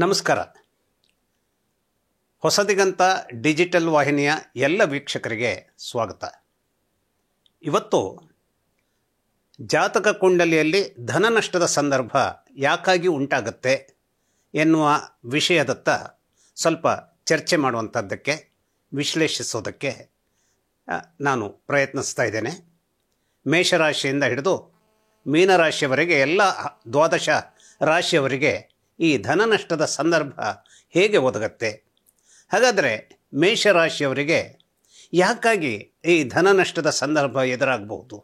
ನಮಸ್ಕಾರ. ಹೊಸದಿಗಂತ ಡಿಜಿಟಲ್ ವಾಹಿನಿಯ ಎಲ್ಲ ವೀಕ್ಷಕರಿಗೆ ಸ್ವಾಗತ. ಇವತ್ತು ಜಾತಕ ಕುಂಡಲಿಯಲ್ಲಿ ಧನ ನಷ್ಟದ ಸಂದರ್ಭ ಯಾಕಾಗಿ ಉಂಟಾಗುತ್ತೆ ಎನ್ನುವ ವಿಷಯದತ್ತ ಸ್ವಲ್ಪ ಚರ್ಚೆ ಮಾಡುವಂಥದ್ದಕ್ಕೆ, ವಿಶ್ಲೇಷಿಸೋದಕ್ಕೆ ನಾನು ಪ್ರಯತ್ನಿಸ್ತಾ ಇದ್ದೇನೆ. ಮೇಷರಾಶಿಯಿಂದ ಹಿಡಿದು ಮೀನರಾಶಿಯವರೆಗೆ ಎಲ್ಲ 12 ರಾಶಿಯವರಿಗೆ ಈ ಧನ ನಷ್ಟದ ಸಂದರ್ಭ ಹೇಗೆ ಒದಗುತ್ತೆ? ಹಾಗಾದರೆ ಮೇಷರಾಶಿಯವರಿಗೆ ಯಾಕಾಗಿ ಈ ಧನ ನಷ್ಟದ ಸಂದರ್ಭ ಎದುರಾಗಬಹುದು?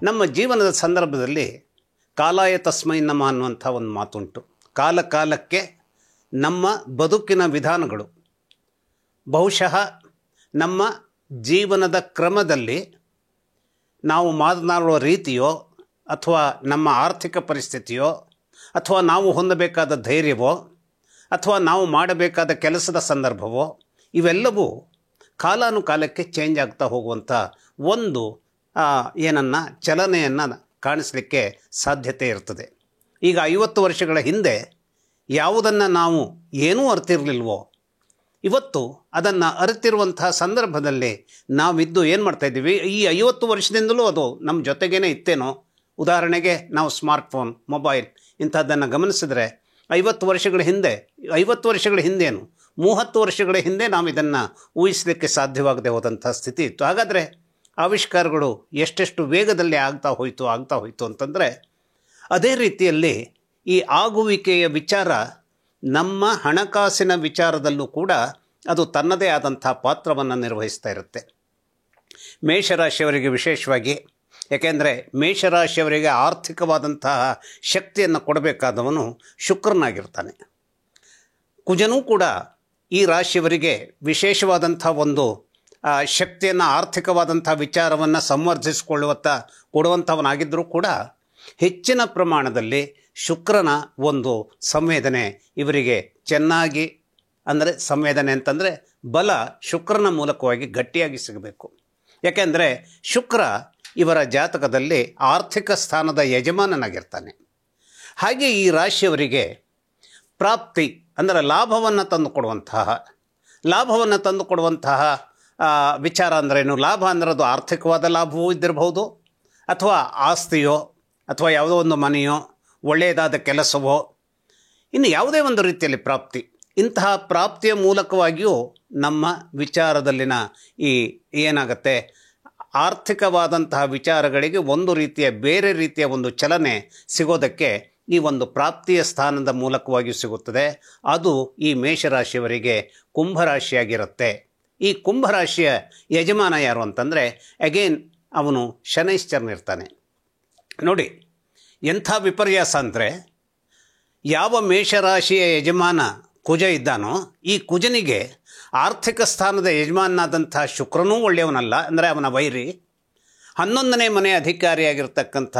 ನಮ್ಮ ಜೀವನದ ಸಂದರ್ಭದಲ್ಲಿ ಕಾಲಾಯ ತಸ್ಮೈ ನಮಃ ಅನ್ನುವಂಥ ಒಂದು ಮಾತುಂಟು. ಕಾಲ ಕಾಲಕ್ಕೆ ನಮ್ಮ ಬದುಕಿನ ವಿಧಾನಗಳು ಬಹುಶಃ ನಮ್ಮ ಜೀವನದ ಕ್ರಮದಲ್ಲಿ ನಾವು ಮಾತನಾಡುವ ರೀತಿಯೋ ಅಥವಾ ನಮ್ಮ ಆರ್ಥಿಕ ಪರಿಸ್ಥಿತಿಯೋ ಅಥವಾ ನಾವು ಹೊಂದಬೇಕಾದ ಧೈರ್ಯವೋ ಅಥವಾ ನಾವು ಮಾಡಬೇಕಾದ ಕೆಲಸದ ಸಂದರ್ಭವೋ ಇವೆಲ್ಲವೂ ಕಾಲಾನುಕಾಲಕ್ಕೆ ಚೇಂಜ್ ಆಗ್ತಾ ಹೋಗುವಂಥ ಒಂದು ಚಲನೆಯನ್ನು ಕಾಣಿಸಲಿಕ್ಕೆ ಸಾಧ್ಯತೆ ಇರ್ತದೆ. ಈಗ 50 ವರ್ಷಗಳ ಹಿಂದೆ ಯಾವುದನ್ನು ನಾವು ಏನೂ ಅರ್ತಿರಲಿಲ್ವೋ, ಇವತ್ತು ಅದನ್ನು ಅರಿತಿರುವಂತಹ ಸಂದರ್ಭದಲ್ಲಿ ನಾವಿದ್ದು ಏನು ಮಾಡ್ತಾಯಿದ್ದೀವಿ? ಈ 50 ವರ್ಷದಿಂದಲೂ ಅದು ನಮ್ಮ ಜೊತೆಗೇ ಇತ್ತೇನೋ. ಉದಾಹರಣೆಗೆ ನಾವು ಸ್ಮಾರ್ಟ್ಫೋನ್, ಮೊಬೈಲ್ ಇಂಥದ್ದನ್ನು ಗಮನಿಸಿದ್ರೆ 50 ವರ್ಷಗಳ ಹಿಂದೇನು 30 ವರ್ಷಗಳ ಹಿಂದೆ ನಾವು ಇದನ್ನು ಊಹಿಸಲಿಕ್ಕೆ ಸಾಧ್ಯವಾಗದೆ ಹೋದಂಥ ಸ್ಥಿತಿ ಇತ್ತು. ಹಾಗಾದರೆ ಆವಿಷ್ಕಾರಗಳು ಎಷ್ಟೆಷ್ಟು ವೇಗದಲ್ಲಿ ಆಗ್ತಾ ಹೋಯಿತು ಅಂತಂದರೆ, ಅದೇ ರೀತಿಯಲ್ಲಿ ಈ ಆಗುವಿಕೆಯ ವಿಚಾರ ನಮ್ಮ ಹಣಕಾಸಿನ ವಿಚಾರದಲ್ಲೂ ಕೂಡ ಅದು ತನ್ನದೇ ಆದಂಥ ಪಾತ್ರವನ್ನು ನಿರ್ವಹಿಸ್ತಾ ಇರುತ್ತೆ. ಮೇಷರಾಶಿಯವರಿಗೆ ವಿಶೇಷವಾಗಿ, ಯಾಕೆಂದರೆ ಮೇಷರಾಶಿಯವರಿಗೆ ಆರ್ಥಿಕವಾದಂತಹ ಶಕ್ತಿಯನ್ನು ಕೊಡಬೇಕಾದವನು ಶುಕ್ರನಾಗಿರ್ತಾನೆ. ಕುಜನೂ ಕೂಡ ಈ ರಾಶಿಯವರಿಗೆ ವಿಶೇಷವಾದಂಥ ಒಂದು ಶಕ್ತಿಯನ್ನು, ಆರ್ಥಿಕವಾದಂಥ ವಿಚಾರವನ್ನು ಕೊಡುವಂಥವನಾಗಿದ್ದರೂ ಕೂಡ ಹೆಚ್ಚಿನ ಪ್ರಮಾಣದಲ್ಲಿ ಶುಕ್ರನ ಒಂದು ಸಂವೇದನೆ ಇವರಿಗೆ ಚೆನ್ನಾಗಿ, ಅಂದರೆ ಸಂವೇದನೆ ಅಂತಂದರೆ ಬಲ ಶುಕ್ರನ ಮೂಲಕವಾಗಿ ಗಟ್ಟಿಯಾಗಿ ಸಿಗಬೇಕು. ಯಾಕೆಂದರೆ ಶುಕ್ರ ಇವರ ಜಾತಕದಲ್ಲಿ ಆರ್ಥಿಕ ಸ್ಥಾನದ ಯಜಮಾನನಾಗಿರ್ತಾನೆ. ಹಾಗೆ ಈ ರಾಶಿಯವರಿಗೆ ಪ್ರಾಪ್ತಿ ಅಂದರೆ ಲಾಭವನ್ನು ತಂದುಕೊಡುವಂತಹ ವಿಚಾರ ಅಂದ್ರೇನು? ಲಾಭ ಅಂದರೆ ಅದು ಆರ್ಥಿಕವಾದ ಲಾಭವೂ ಇದ್ದಿರಬಹುದು, ಅಥವಾ ಆಸ್ತಿಯೋ ಅಥವಾ ಯಾವುದೋ ಒಂದು ಮನೆಯೋ, ಒಳ್ಳೆಯದಾದ ಕೆಲಸವೋ, ಇನ್ನು ಯಾವುದೇ ಒಂದು ರೀತಿಯಲ್ಲಿ ಪ್ರಾಪ್ತಿ. ಇಂತಹ ಪ್ರಾಪ್ತಿಯ ಮೂಲಕವಾಗಿಯೂ ನಮ್ಮ ವಿಚಾರದಲ್ಲಿನ ಏನಾಗುತ್ತೆ, ಆರ್ಥಿಕವಾದಂತಹ ವಿಚಾರಗಳಿಗೆ ಬೇರೆ ರೀತಿಯ ಒಂದು ಚಲನೆ ಸಿಗೋದಕ್ಕೆ ಈ ಒಂದು ಪ್ರಾಪ್ತಿಯ ಸ್ಥಾನದ ಮೂಲಕವಾಗಿಯೂ ಸಿಗುತ್ತದೆ. ಅದು ಈ ಮೇಷರಾಶಿಯವರಿಗೆ ಕುಂಭರಾಶಿಯಾಗಿರುತ್ತೆ. ಈ ಕುಂಭರಾಶಿಯ ಯಜಮಾನ ಯಾರು ಅಂತಂದರೆ, ಅಗೇನ್ ಅವನು ಶನೈಶ್ಚರನಿರ್ತಾನೆ. ನೋಡಿ ಎಂಥ ವಿಪರ್ಯಾಸ ಅಂದರೆ, ಯಾವ ಮೇಷರಾಶಿಯ ಯಜಮಾನ ಕುಜ ಇದ್ದಾನೋ, ಈ ಕುಜನಿಗೆ ಆರ್ಥಿಕ ಸ್ಥಾನದ ಯಜಮಾನಾದಂಥ ಶುಕ್ರನೂ ಒಳ್ಳೆಯವನಲ್ಲ, ಅಂದರೆ ಅವನ ವೈರಿ. 11ನೇ ಮನೆ ಅಧಿಕಾರಿಯಾಗಿರ್ತಕ್ಕಂಥ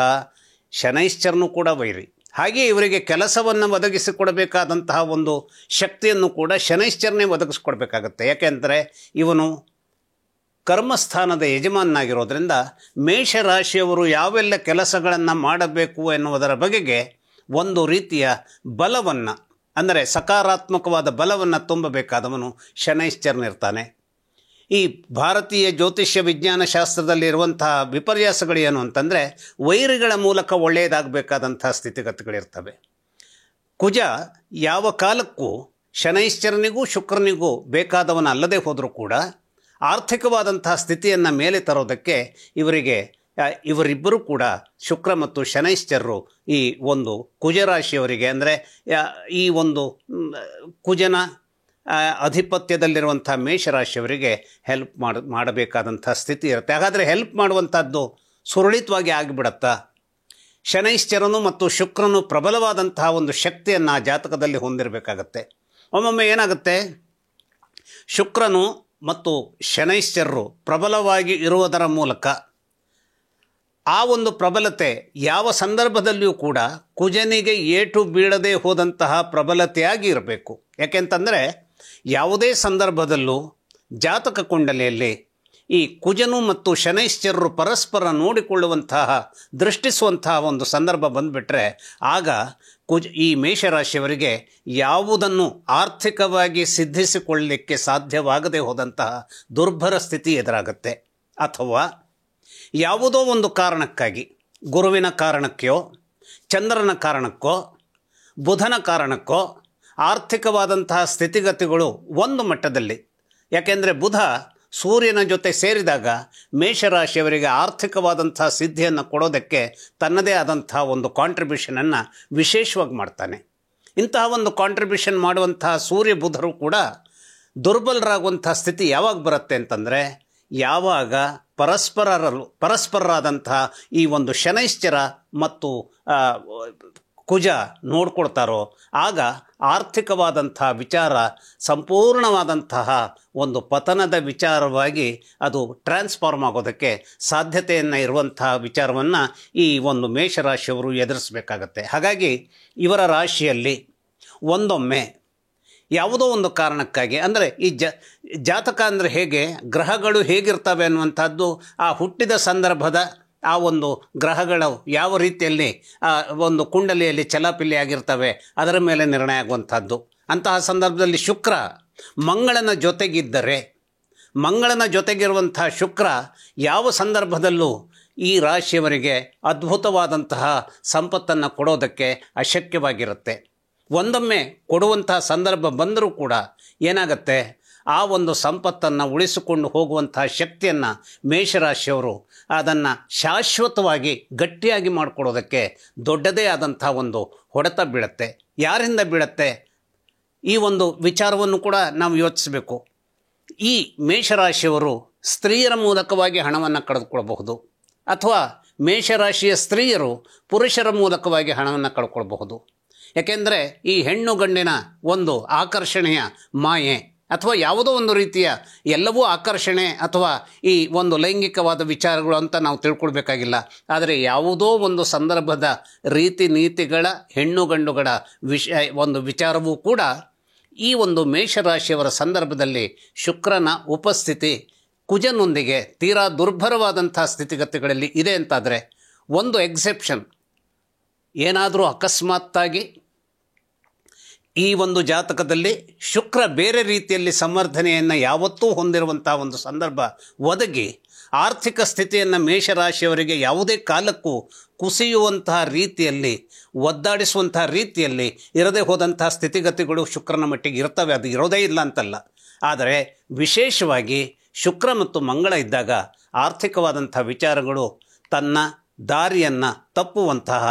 ಶನೈಶ್ಚರನೂ ಕೂಡ ವೈರಿ. ಹಾಗೆ ಇವರಿಗೆ ಕೆಲಸವನ್ನು ಒದಗಿಸಿಕೊಡಬೇಕಾದಂತಹ ಒಂದು ಶಕ್ತಿಯನ್ನು ಕೂಡ ಶನೈಶ್ಚರನೇ ಒದಗಿಸ್ಕೊಡ್ಬೇಕಾಗತ್ತೆ. ಯಾಕೆಂದರೆ ಇವನು ಕರ್ಮಸ್ಥಾನದ ಯಜಮಾನನಾಗಿರೋದ್ರಿಂದ ಮೇಷರಾಶಿಯವರು ಯಾವೆಲ್ಲ ಕೆಲಸಗಳನ್ನು ಮಾಡಬೇಕು ಎನ್ನುವುದರ ಬಗೆಗೆ ಒಂದು ರೀತಿಯ ಬಲವನ್ನು, ಅಂದರೆ ಸಕಾರಾತ್ಮಕವಾದ ಬಲವನ್ನು ತುಂಬಬೇಕಾದವನು ಶನೈಶ್ಚರನಿರ್ತಾನೆ. ಈ ಭಾರತೀಯ ಜ್ಯೋತಿಷ್ಯ ವಿಜ್ಞಾನ ಶಾಸ್ತ್ರದಲ್ಲಿರುವಂತಹ ವಿಪರ್ಯಾಸಗಳೇನು ಅಂತಂದರೆ, ವೈರಿಗಳ ಮೂಲಕ ಒಳ್ಳೆಯದಾಗಬೇಕಾದಂಥ ಸ್ಥಿತಿಗತಿಗಳಿರ್ತವೆ. ಕುಜ ಯಾವ ಕಾಲಕ್ಕೂ ಶನೈಶ್ಚರನಿಗೂ ಶುಕ್ರನಿಗೂ ಬೇಕಾದವನಲ್ಲದೆ ಹೋದರೂ ಕೂಡ ಆರ್ಥಿಕವಾದಂತಹ ಸ್ಥಿತಿಯನ್ನು ಮೇಲೆ ತರೋದಕ್ಕೆ ಇವರಿಬ್ಬರೂ ಕೂಡ, ಶುಕ್ರ ಮತ್ತು ಶನೈಶ್ಚರರು, ಈ ಒಂದು ಕುಜರಾಶಿಯವರಿಗೆ, ಅಂದರೆ ಈ ಒಂದು ಕುಜನ ಅಧಿಪತ್ಯದಲ್ಲಿರುವಂಥ ಮೇಷರಾಶಿಯವರಿಗೆ ಹೆಲ್ಪ್ ಮಾಡಬೇಕಾದಂಥ ಸ್ಥಿತಿ ಇರುತ್ತೆ. ಹಾಗಾದರೆ ಹೆಲ್ಪ್ ಮಾಡುವಂಥದ್ದು ಸುರಳಿತವಾಗಿ ಆಗಿಬಿಡತ್ತಾ? ಶನೈಶ್ಚರನು ಮತ್ತು ಶುಕ್ರನು ಪ್ರಬಲವಾದಂತಹ ಒಂದು ಶಕ್ತಿಯನ್ನು ಜಾತಕದಲ್ಲಿ ಹೊಂದಿರಬೇಕಾಗತ್ತೆ. ಒಮ್ಮೊಮ್ಮೆ ಏನಾಗುತ್ತೆ, ಶುಕ್ರನು ಮತ್ತು ಶನೈಶ್ಚರರು ಪ್ರಬಲವಾಗಿ ಇರುವುದರ ಮೂಲಕ ಆ ಒಂದು ಪ್ರಬಲತೆ ಯಾವ ಸಂದರ್ಭದಲ್ಲಿಯೂ ಕೂಡ ಕುಜನಿಗೆ ಏಟು ಬೀಳದೆ ಹೋದಂತಹ ಪ್ರಬಲತೆಯಾಗಿ ಇರಬೇಕು. ಯಾಕೆಂತಂದರೆ ಯಾವುದೇ ಸಂದರ್ಭದಲ್ಲೂ ಜಾತಕ ಕುಂಡಲಿಯಲ್ಲಿ ಈ ಕುಜನು ಮತ್ತು ಶನೈಶ್ಚರರು ಪರಸ್ಪರ ನೋಡಿಕೊಳ್ಳುವಂತಹ ದೃಷ್ಟಿಸುವಂತಹ ಒಂದು ಸಂದರ್ಭ ಬಂದುಬಿಟ್ರೆ ಆಗ ಈ ಮೇಷರಾಶಿಯವರಿಗೆ ಯಾವುದನ್ನು ಆರ್ಥಿಕವಾಗಿ ಸಿದ್ಧಿಸಿಕೊಳ್ಳಲಿಕ್ಕೆ ಸಾಧ್ಯವಾಗದೇ ಹೋದಂತಹ ದುರ್ಭರ ಸ್ಥಿತಿ ಎದುರಾಗುತ್ತೆ. ಅಥವಾ ಯಾವುದೋ ಒಂದು ಕಾರಣಕ್ಕಾಗಿ ಗುರುವಿನ ಕಾರಣಕ್ಕೋ ಚಂದ್ರನ ಕಾರಣಕ್ಕೋ ಬುಧನ ಕಾರಣಕ್ಕೋ ಆರ್ಥಿಕವಾದಂತಹ ಸ್ಥಿತಿಗತಿಗಳು ಒಂದು ಮಟ್ಟದಲ್ಲಿ, ಯಾಕೆಂದರೆ ಬುಧ ಸೂರ್ಯನ ಜೊತೆ ಸೇರಿದಾಗ ಮೇಷರಾಶಿಯವರಿಗೆ ಆರ್ಥಿಕವಾದಂಥ ಸಿದ್ಧಿಯನ್ನು ಕೊಡೋದಕ್ಕೆ ತನ್ನದೇ ಆದಂಥ ಒಂದು ಕಾಂಟ್ರಿಬ್ಯೂಷನನ್ನು ವಿಶೇಷವಾಗಿ ಮಾಡ್ತಾನೆ. ಇಂತಹ ಒಂದು ಕಾಂಟ್ರಿಬ್ಯೂಷನ್ ಮಾಡುವಂತಹ ಸೂರ್ಯ ಬುಧರು ಕೂಡ ದುರ್ಬಲರಾಗುವಂಥ ಸ್ಥಿತಿ ಯಾವಾಗ ಬರುತ್ತೆ ಅಂತಂದರೆ, ಯಾವಾಗ ಪರಸ್ಪರರಾದಂತಹ ಈ ಒಂದು ಶನೈಶ್ಚರ ಮತ್ತು ಕುಜ ನೋಡ್ಕೊಳ್ತಾರೋ ಆಗ ಆರ್ಥಿಕವಾದಂಥ ವಿಚಾರ ಸಂಪೂರ್ಣವಾದಂತಹ ಒಂದು ಪತನದ ವಿಚಾರವಾಗಿ ಅದು ಟ್ರಾನ್ಸ್ಫಾರ್ಮ್ ಆಗೋದಕ್ಕೆ ಸಾಧ್ಯತೆಯನ್ನು ಇರುವಂತಹ ವಿಚಾರವನ್ನು ಈ ಒಂದು ಮೇಷರಾಶಿಯವರು ಎದುರಿಸಬೇಕಾಗತ್ತೆ. ಹಾಗಾಗಿ ಇವರ ರಾಶಿಯಲ್ಲಿ ಒಂದೊಮ್ಮೆ ಯಾವುದೋ ಒಂದು ಕಾರಣಕ್ಕಾಗಿ, ಅಂದರೆ ಈ ಜಾತಕ ಅಂದರೆ ಹೇಗೆ, ಗ್ರಹಗಳು ಹೇಗಿರ್ತವೆ ಅನ್ನುವಂಥದ್ದು ಆ ಹುಟ್ಟಿದ ಸಂದರ್ಭದ ಆ ಒಂದು ಗ್ರಹಗಳು ಯಾವ ರೀತಿಯಲ್ಲಿ ಆ ಒಂದು ಕುಂಡಲಿಯಲ್ಲಿ ಚಲಾಪಿಲಿಯಾಗಿರ್ತವೆ ಅದರ ಮೇಲೆ ನಿರ್ಣಯ ಆಗುವಂಥದ್ದು. ಅಂತಹ ಸಂದರ್ಭದಲ್ಲಿ ಶುಕ್ರ ಮಂಗಳನ ಜೊತೆಗಿದ್ದರೆ, ಮಂಗಳನ ಜೊತೆಗಿರುವಂತಹ ಶುಕ್ರ ಯಾವ ಸಂದರ್ಭದಲ್ಲೂ ಈ ರಾಶಿಯವರಿಗೆ ಅದ್ಭುತವಾದಂತಹ ಸಂಪತ್ತನ್ನು ಕೊಡೋದಕ್ಕೆ ಅಶಕ್ಯವಾಗಿರುತ್ತೆ. ಒಂದೊಮ್ಮೆ ಕೊಡುವಂತಹ ಸಂದರ್ಭ ಬಂದರೂ ಕೂಡ ಏನಾಗುತ್ತೆ, ಆ ಒಂದು ಸಂಪತ್ತನ್ನು ಉಳಿಸಿಕೊಂಡು ಹೋಗುವಂತಹ ಶಕ್ತಿಯನ್ನು ಮೇಷರಾಶಿಯವರು ಅದನ್ನು ಶಾಶ್ವತವಾಗಿ ಗಟ್ಟಿಯಾಗಿ ಮಾಡಿಕೊಡೋದಕ್ಕೆ ದೊಡ್ಡದೇ ಆದಂಥ ಒಂದು ಹೊಡೆತ ಬೀಳುತ್ತೆ. ಯಾರಿಂದ ಬೀಳುತ್ತೆ ಈ ಒಂದು ವಿಚಾರವನ್ನು ಕೂಡ ನಾವು ಯೋಚಿಸಬೇಕು. ಈ ಮೇಷರಾಶಿಯವರು ಸ್ತ್ರೀಯರ ಮೂಲಕವಾಗಿ ಹಣವನ್ನು ಕಳೆದುಕೊಳ್ಳಬಹುದು, ಅಥವಾ ಮೇಷರಾಶಿಯ ಸ್ತ್ರೀಯರು ಪುರುಷರ ಮೂಲಕವಾಗಿ ಹಣವನ್ನು ಕಳ್ಕೊಳ್ಬಹುದು. ಯಾಕೆಂದರೆ ಈ ಹೆಣ್ಣು ಗಂಡಿನ ಒಂದು ಆಕರ್ಷಣೆಯ ಮಾಯೆ ಅಥವಾ ಯಾವುದೋ ಒಂದು ರೀತಿಯ ಎಲ್ಲವೂ ಆಕರ್ಷಣೆ ಅಥವಾ ಈ ಒಂದು ಲೈಂಗಿಕವಾದ ವಿಚಾರಗಳು ಅಂತ ನಾವು ತಿಳ್ಕೊಳ್ಬೇಕಾಗಿಲ್ಲ. ಆದರೆ ಯಾವುದೋ ಒಂದು ಸಂದರ್ಭದ ರೀತಿ ನೀತಿಗಳ ಹೆಣ್ಣು ಗಂಡುಗಳ ಒಂದು ವಿಚಾರವೂ ಕೂಡ ಈ ಒಂದು ಮೇಷರಾಶಿಯವರ ಸಂದರ್ಭದಲ್ಲಿ ಶುಕ್ರನ ಉಪಸ್ಥಿತಿ ಕುಜನೊಂದಿಗೆ ತೀರಾ ದುರ್ಭರವಾದಂಥ ಸ್ಥಿತಿಗತಿಗಳಲ್ಲಿ ಇದೆ ಅಂತಾದರೆ, ಒಂದು ಎಕ್ಸೆಪ್ಷನ್, ಏನಾದರೂ ಅಕಸ್ಮಾತ್ತಾಗಿ ಈ ಒಂದು ಜಾತಕದಲ್ಲಿ ಶುಕ್ರ ಬೇರೆ ರೀತಿಯಲ್ಲಿ ಸಂವರ್ಧನೆಯನ್ನು ಯಾವತ್ತೂ ಹೊಂದಿರುವಂಥ ಒಂದು ಸಂದರ್ಭ ಒದಗಿ ಆರ್ಥಿಕ ಸ್ಥಿತಿಯನ್ನು ಮೇಷರಾಶಿಯವರಿಗೆ ಯಾವುದೇ ಕಾಲಕ್ಕೂ ಕುಸಿಯುವಂತಹ ರೀತಿಯಲ್ಲಿ, ಒದ್ದಾಡಿಸುವಂತಹ ರೀತಿಯಲ್ಲಿ ಇರದೇ ಹೋದಂತಹ ಸ್ಥಿತಿಗತಿಗಳು ಶುಕ್ರನ ಮಟ್ಟಿಗೆ ಇರ್ತವೆ. ಅದು ಇರೋದೇ ಇಲ್ಲ ಅಂತಲ್ಲ, ಆದರೆ ವಿಶೇಷವಾಗಿ ಶುಕ್ರ ಮತ್ತು ಮಂಗಳ ಇದ್ದಾಗ ಆರ್ಥಿಕವಾದಂಥ ವಿಚಾರಗಳು ತನ್ನ ದಾರಿಯನ್ನು ತಪ್ಪುವಂತಹ,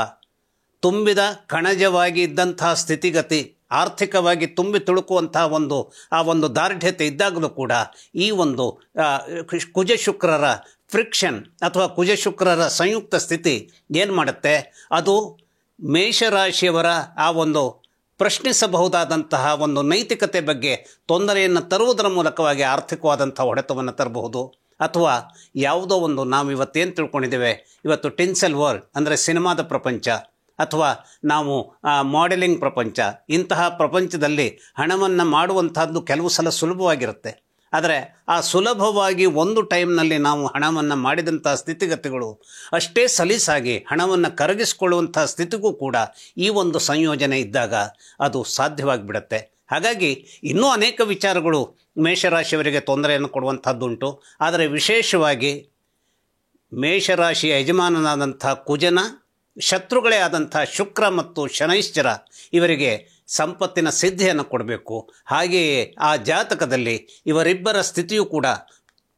ತುಂಬಿದ ಕಣಜವಾಗಿ ಇದ್ದಂತಹ ಸ್ಥಿತಿಗತಿ ಆರ್ಥಿಕವಾಗಿ ತುಂಬಿ ತುಳುಕುವಂತಹ ಆ ಒಂದು ದಾರ್ಢ್ಯತೆ ಇದ್ದಾಗಲೂ ಕೂಡ ಈ ಒಂದು ಕುಜ ಶುಕ್ರರ ಫ್ರಿಕ್ಷನ್ ಅಥವಾ ಕುಜ ಶುಕ್ರರ ಸಂಯುಕ್ತ ಸ್ಥಿತಿ ಏನು ಮಾಡುತ್ತೆ, ಅದು ಮೇಷರಾಶಿಯವರ ಆ ಒಂದು ಪ್ರಶ್ನಿಸಬಹುದಾದಂತಹ ಒಂದು ನೈತಿಕತೆ ಬಗ್ಗೆ ತೊಂದರೆಯನ್ನು ತರುವುದರ ಮೂಲಕವಾಗಿ ಆರ್ಥಿಕವಾದಂಥ ಹೊಡೆತವನ್ನು ತರಬಹುದು. ಅಥವಾ ಯಾವುದೋ ಒಂದು ನಾವು ಇವತ್ತೇನು ತಿಳ್ಕೊಂಡಿದ್ದೇವೆ, ಇವತ್ತು ಟಿನ್ಸೆಲ್ ವರ್ಲ್ಡ್ ಅಂದರೆ ಸಿನಿಮಾದ ಪ್ರಪಂಚ ಅಥವಾ ನಾವು ಮಾಡೆಲಿಂಗ್ ಪ್ರಪಂಚ, ಇಂತಹ ಪ್ರಪಂಚದಲ್ಲಿ ಹಣವನ್ನು ಮಾಡುವಂಥದ್ದು ಕೆಲವು ಸಲ ಸುಲಭವಾಗಿರುತ್ತೆ. ಆದರೆ ಆ ಸುಲಭವಾಗಿ ಒಂದು ಟೈಮ್ನಲ್ಲಿ ನಾವು ಹಣವನ್ನು ಮಾಡಿದಂಥ ಸ್ಥಿತಿಗತಿಗಳು ಅಷ್ಟೇ ಸಲೀಸಾಗಿ ಹಣವನ್ನು ಕರಗಿಸಿಕೊಳ್ಳುವಂಥ ಸ್ಥಿತಿಗೂ ಕೂಡ ಈ ಒಂದು ಸಂಯೋಜನೆ ಇದ್ದಾಗ ಅದು ಸಾಧ್ಯವಾಗಿಬಿಡುತ್ತೆ. ಹಾಗಾಗಿ ಇನ್ನೂ ಅನೇಕ ವಿಚಾರಗಳು ಮೇಷರಾಶಿಯವರಿಗೆ ತೊಂದರೆಯನ್ನು ಕೊಡುವಂಥದ್ದುಂಟು. ಆದರೆ ವಿಶೇಷವಾಗಿ ಮೇಷರಾಶಿಯ ಯಜಮಾನನಾದಂಥ ಕುಜನ ಶತ್ರುಗಳೇ ಆದಂಥ ಶುಕ್ರ ಮತ್ತು ಶನೈಶ್ಚರ ಇವರಿಗೆ ಸಂಪತ್ತಿನ ಸಿದ್ಧಿಯನ್ನು ಕೊಡಬೇಕು. ಹಾಗೆಯೇ ಆ ಜಾತಕದಲ್ಲಿ ಇವರಿಬ್ಬರ ಸ್ಥಿತಿಯೂ ಕೂಡ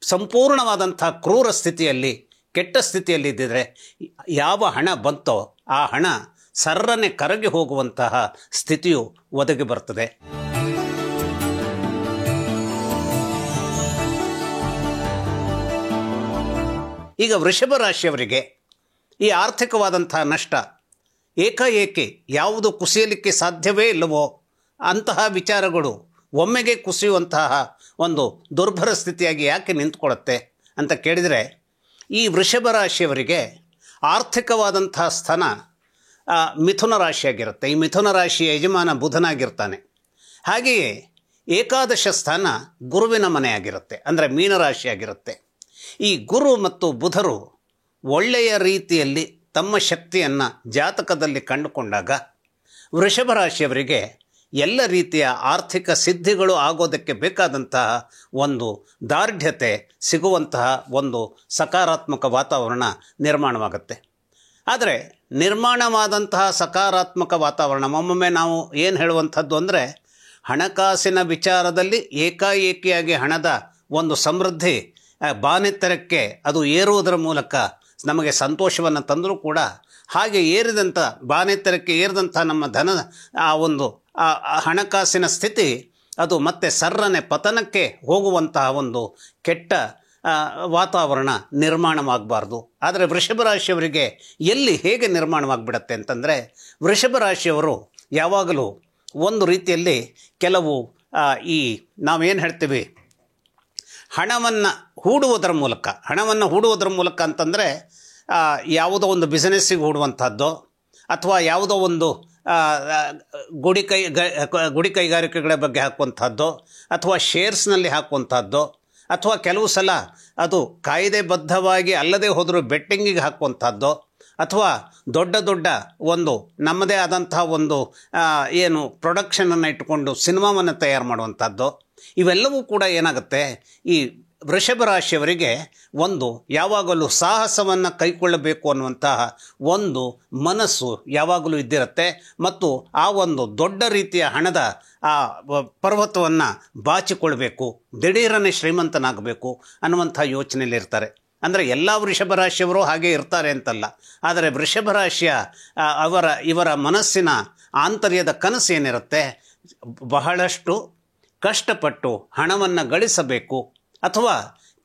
ಸಂಪೂರ್ಣವಾದಂಥ ಕ್ರೂರ ಸ್ಥಿತಿಯಲ್ಲಿ, ಕೆಟ್ಟ ಸ್ಥಿತಿಯಲ್ಲಿ ಇದ್ದಿದ್ರೆ ಯಾವ ಹಣ ಬಂತೋ ಆ ಹಣ ಸರ್ರನೆ ಕರಗಿ ಹೋಗುವಂತಹ ಸ್ಥಿತಿಯು ಒದಗಿ ಬರ್ತದೆ. ಈಗ ವೃಷಭ ರಾಶಿಯವರಿಗೆ ಈ ಆರ್ಥಿಕವಾದಂಥ ನಷ್ಟ ಏಕಾಏಕಿ ಯಾವುದು ಕುಸಿಯಲಿಕ್ಕೆ ಸಾಧ್ಯವೇ ಇಲ್ಲವೋ ಅಂತಹ ವಿಚಾರಗಳು ಒಮ್ಮೆಗೆ ಕುಸಿಯುವಂತಹ ಒಂದು ದುರ್ಭರ ಸ್ಥಿತಿಯಾಗಿ ಯಾಕೆ ನಿಂತ್ಕೊಳ್ಳುತ್ತೆ ಅಂತ ಕೇಳಿದರೆ, ಈ ವೃಷಭ ರಾಶಿಯವರಿಗೆ ಆರ್ಥಿಕವಾದಂತಹ ಸ್ಥಾನ ಮಿಥುನ ರಾಶಿಯಾಗಿರುತ್ತೆ. ಈ ಮಿಥುನ ರಾಶಿಯ ಯಜಮಾನ ಬುಧನಾಗಿರ್ತಾನೆ. ಹಾಗೆಯೇ ಏಕಾದಶ ಸ್ಥಾನ ಗುರುವಿನ ಮನೆಯಾಗಿರುತ್ತೆ, ಅಂದರೆ ಮೀನರಾಶಿಯಾಗಿರುತ್ತೆ. ಈ ಗುರು ಮತ್ತು ಬುಧರು ಒಳ್ಳೆಯ ರೀತಿಯಲ್ಲಿ ತಮ್ಮ ಶಕ್ತಿಯನ್ನು ಜಾತಕದಲ್ಲಿ ಕಂಡುಕೊಂಡಾಗ ವೃಷಭ ರಾಶಿಯವರಿಗೆ ಎಲ್ಲ ರೀತಿಯ ಆರ್ಥಿಕ ಸಿದ್ಧಿಗಳು ಆಗೋದಕ್ಕೆ ಬೇಕಾದಂತಹ ಒಂದು ದಾರ್ಢ್ಯತೆ ಸಿಗುವಂತಹ ಒಂದು ಸಕಾರಾತ್ಮಕ ವಾತಾವರಣ ನಿರ್ಮಾಣವಾಗುತ್ತೆ. ಆದರೆ ನಿರ್ಮಾಣವಾದಂತಹ ಸಕಾರಾತ್ಮಕ ವಾತಾವರಣ ಒಮ್ಮೊಮ್ಮೆ ನಾವು ಏನು ಹೇಳುವಂಥದ್ದು ಅಂದರೆ, ಹಣಕಾಸಿನ ವಿಚಾರದಲ್ಲಿ ಏಕಾಏಕಿಯಾಗಿ ಹಣದ ಒಂದು ಸಮೃದ್ಧಿ ಬಾನೆತ್ತರಕ್ಕೆ ಅದು ಏರುವುದರ ಮೂಲಕ ನಮಗೆ ಸಂತೋಷವನ್ನು ತಂದರೂ ಕೂಡ, ಹಾಗೆ ಏರಿದಂಥ ಬಾನೆತ್ತರಕ್ಕೆ ಏರಿದಂಥ ನಮ್ಮ ಧನ ಆ ಒಂದು ಹಣಕಾಸಿನ ಸ್ಥಿತಿ ಅದು ಮತ್ತೆ ಸರ್ರನೆ ಪತನಕ್ಕೆ ಹೋಗುವಂತಹ ಒಂದು ಕೆಟ್ಟ ವಾತಾವರಣ ನಿರ್ಮಾಣವಾಗಬಾರ್ದು. ಆದರೆ ವೃಷಭ ರಾಶಿಯವರಿಗೆ ಎಲ್ಲಿ ಹೇಗೆ ನಿರ್ಮಾಣವಾಗಿಬಿಡತ್ತೆ ಅಂತಂದರೆ, ವೃಷಭ ರಾಶಿಯವರು ಯಾವಾಗಲೂ ಒಂದು ರೀತಿಯಲ್ಲಿ ಕೆಲವು ನಾವೇನು ಹೇಳ್ತೀವಿ ಹಣವನ್ನು ಹೂಡುವುದರ ಮೂಲಕ ಅಂತಂದರೆ ಯಾವುದೋ ಒಂದು ಬಿಸ್ನೆಸ್ಸಿಗೆ ಹೂಡುವಂಥದ್ದು, ಅಥವಾ ಯಾವುದೋ ಒಂದು ಗುಡಿ ಕೈಗಾರಿಕೆಗಳ ಬಗ್ಗೆ ಹಾಕುವಂಥದ್ದು, ಅಥವಾ ಶೇರ್ಸ್ನಲ್ಲಿ ಹಾಕುವಂಥದ್ದು, ಅಥವಾ ಕೆಲವು ಸಲ ಅದು ಕಾಯ್ದೆಬದ್ಧವಾಗಿ ಅಲ್ಲದೆ ಹೋದರೂ ಬೆಟ್ಟಿಂಗಿಗೆ ಹಾಕುವಂಥದ್ದು, ಅಥವಾ ದೊಡ್ಡ ದೊಡ್ಡ ಒಂದು ನಮ್ಮದೇ ಆದಂತಹ ಒಂದು ಏನು ಪ್ರೊಡಕ್ಷನನ್ನು ಇಟ್ಟುಕೊಂಡು ಸಿನಿಮಾವನ್ನು ತಯಾರು ಮಾಡುವಂಥದ್ದು, ಇವೆಲ್ಲವೂ ಕೂಡ ಏನಾಗುತ್ತೆ, ಈ ವೃಷಭ ರಾಶಿಯವರಿಗೆ ಒಂದು ಯಾವಾಗಲೂ ಸಾಹಸವನ್ನು ಕೈಗೊಳ್ಳಬೇಕು ಅನ್ನುವಂತಹ ಒಂದು ಮನಸ್ಸು ಯಾವಾಗಲೂ ಇದ್ದಿರುತ್ತೆ. ಮತ್ತು ಆ ಒಂದು ದೊಡ್ಡ ರೀತಿಯ ಹಣದ ಆ ಪರ್ವತವನ್ನು ಬಾಚಿಕೊಳ್ಬೇಕು, ದಿಢೀರನೆ ಶ್ರೀಮಂತನಾಗಬೇಕು ಅನ್ನುವಂಥ ಯೋಚನೆಯಲ್ಲಿರ್ತಾರೆ. ಅಂದರೆ ಎಲ್ಲ ವೃಷಭ ರಾಶಿಯವರು ಹಾಗೆ ಇರ್ತಾರೆ ಅಂತಲ್ಲ, ಆದರೆ ವೃಷಭ ರಾಶಿಯ ಇವರ ಮನಸ್ಸಿನ ಆಂತರ್ಯದ ಕನಸು ಏನಿರುತ್ತೆ, ಬಹಳಷ್ಟು ಕಷ್ಟಪಟ್ಟು ಹಣವನ್ನು ಗಳಿಸಬೇಕು, ಅಥವಾ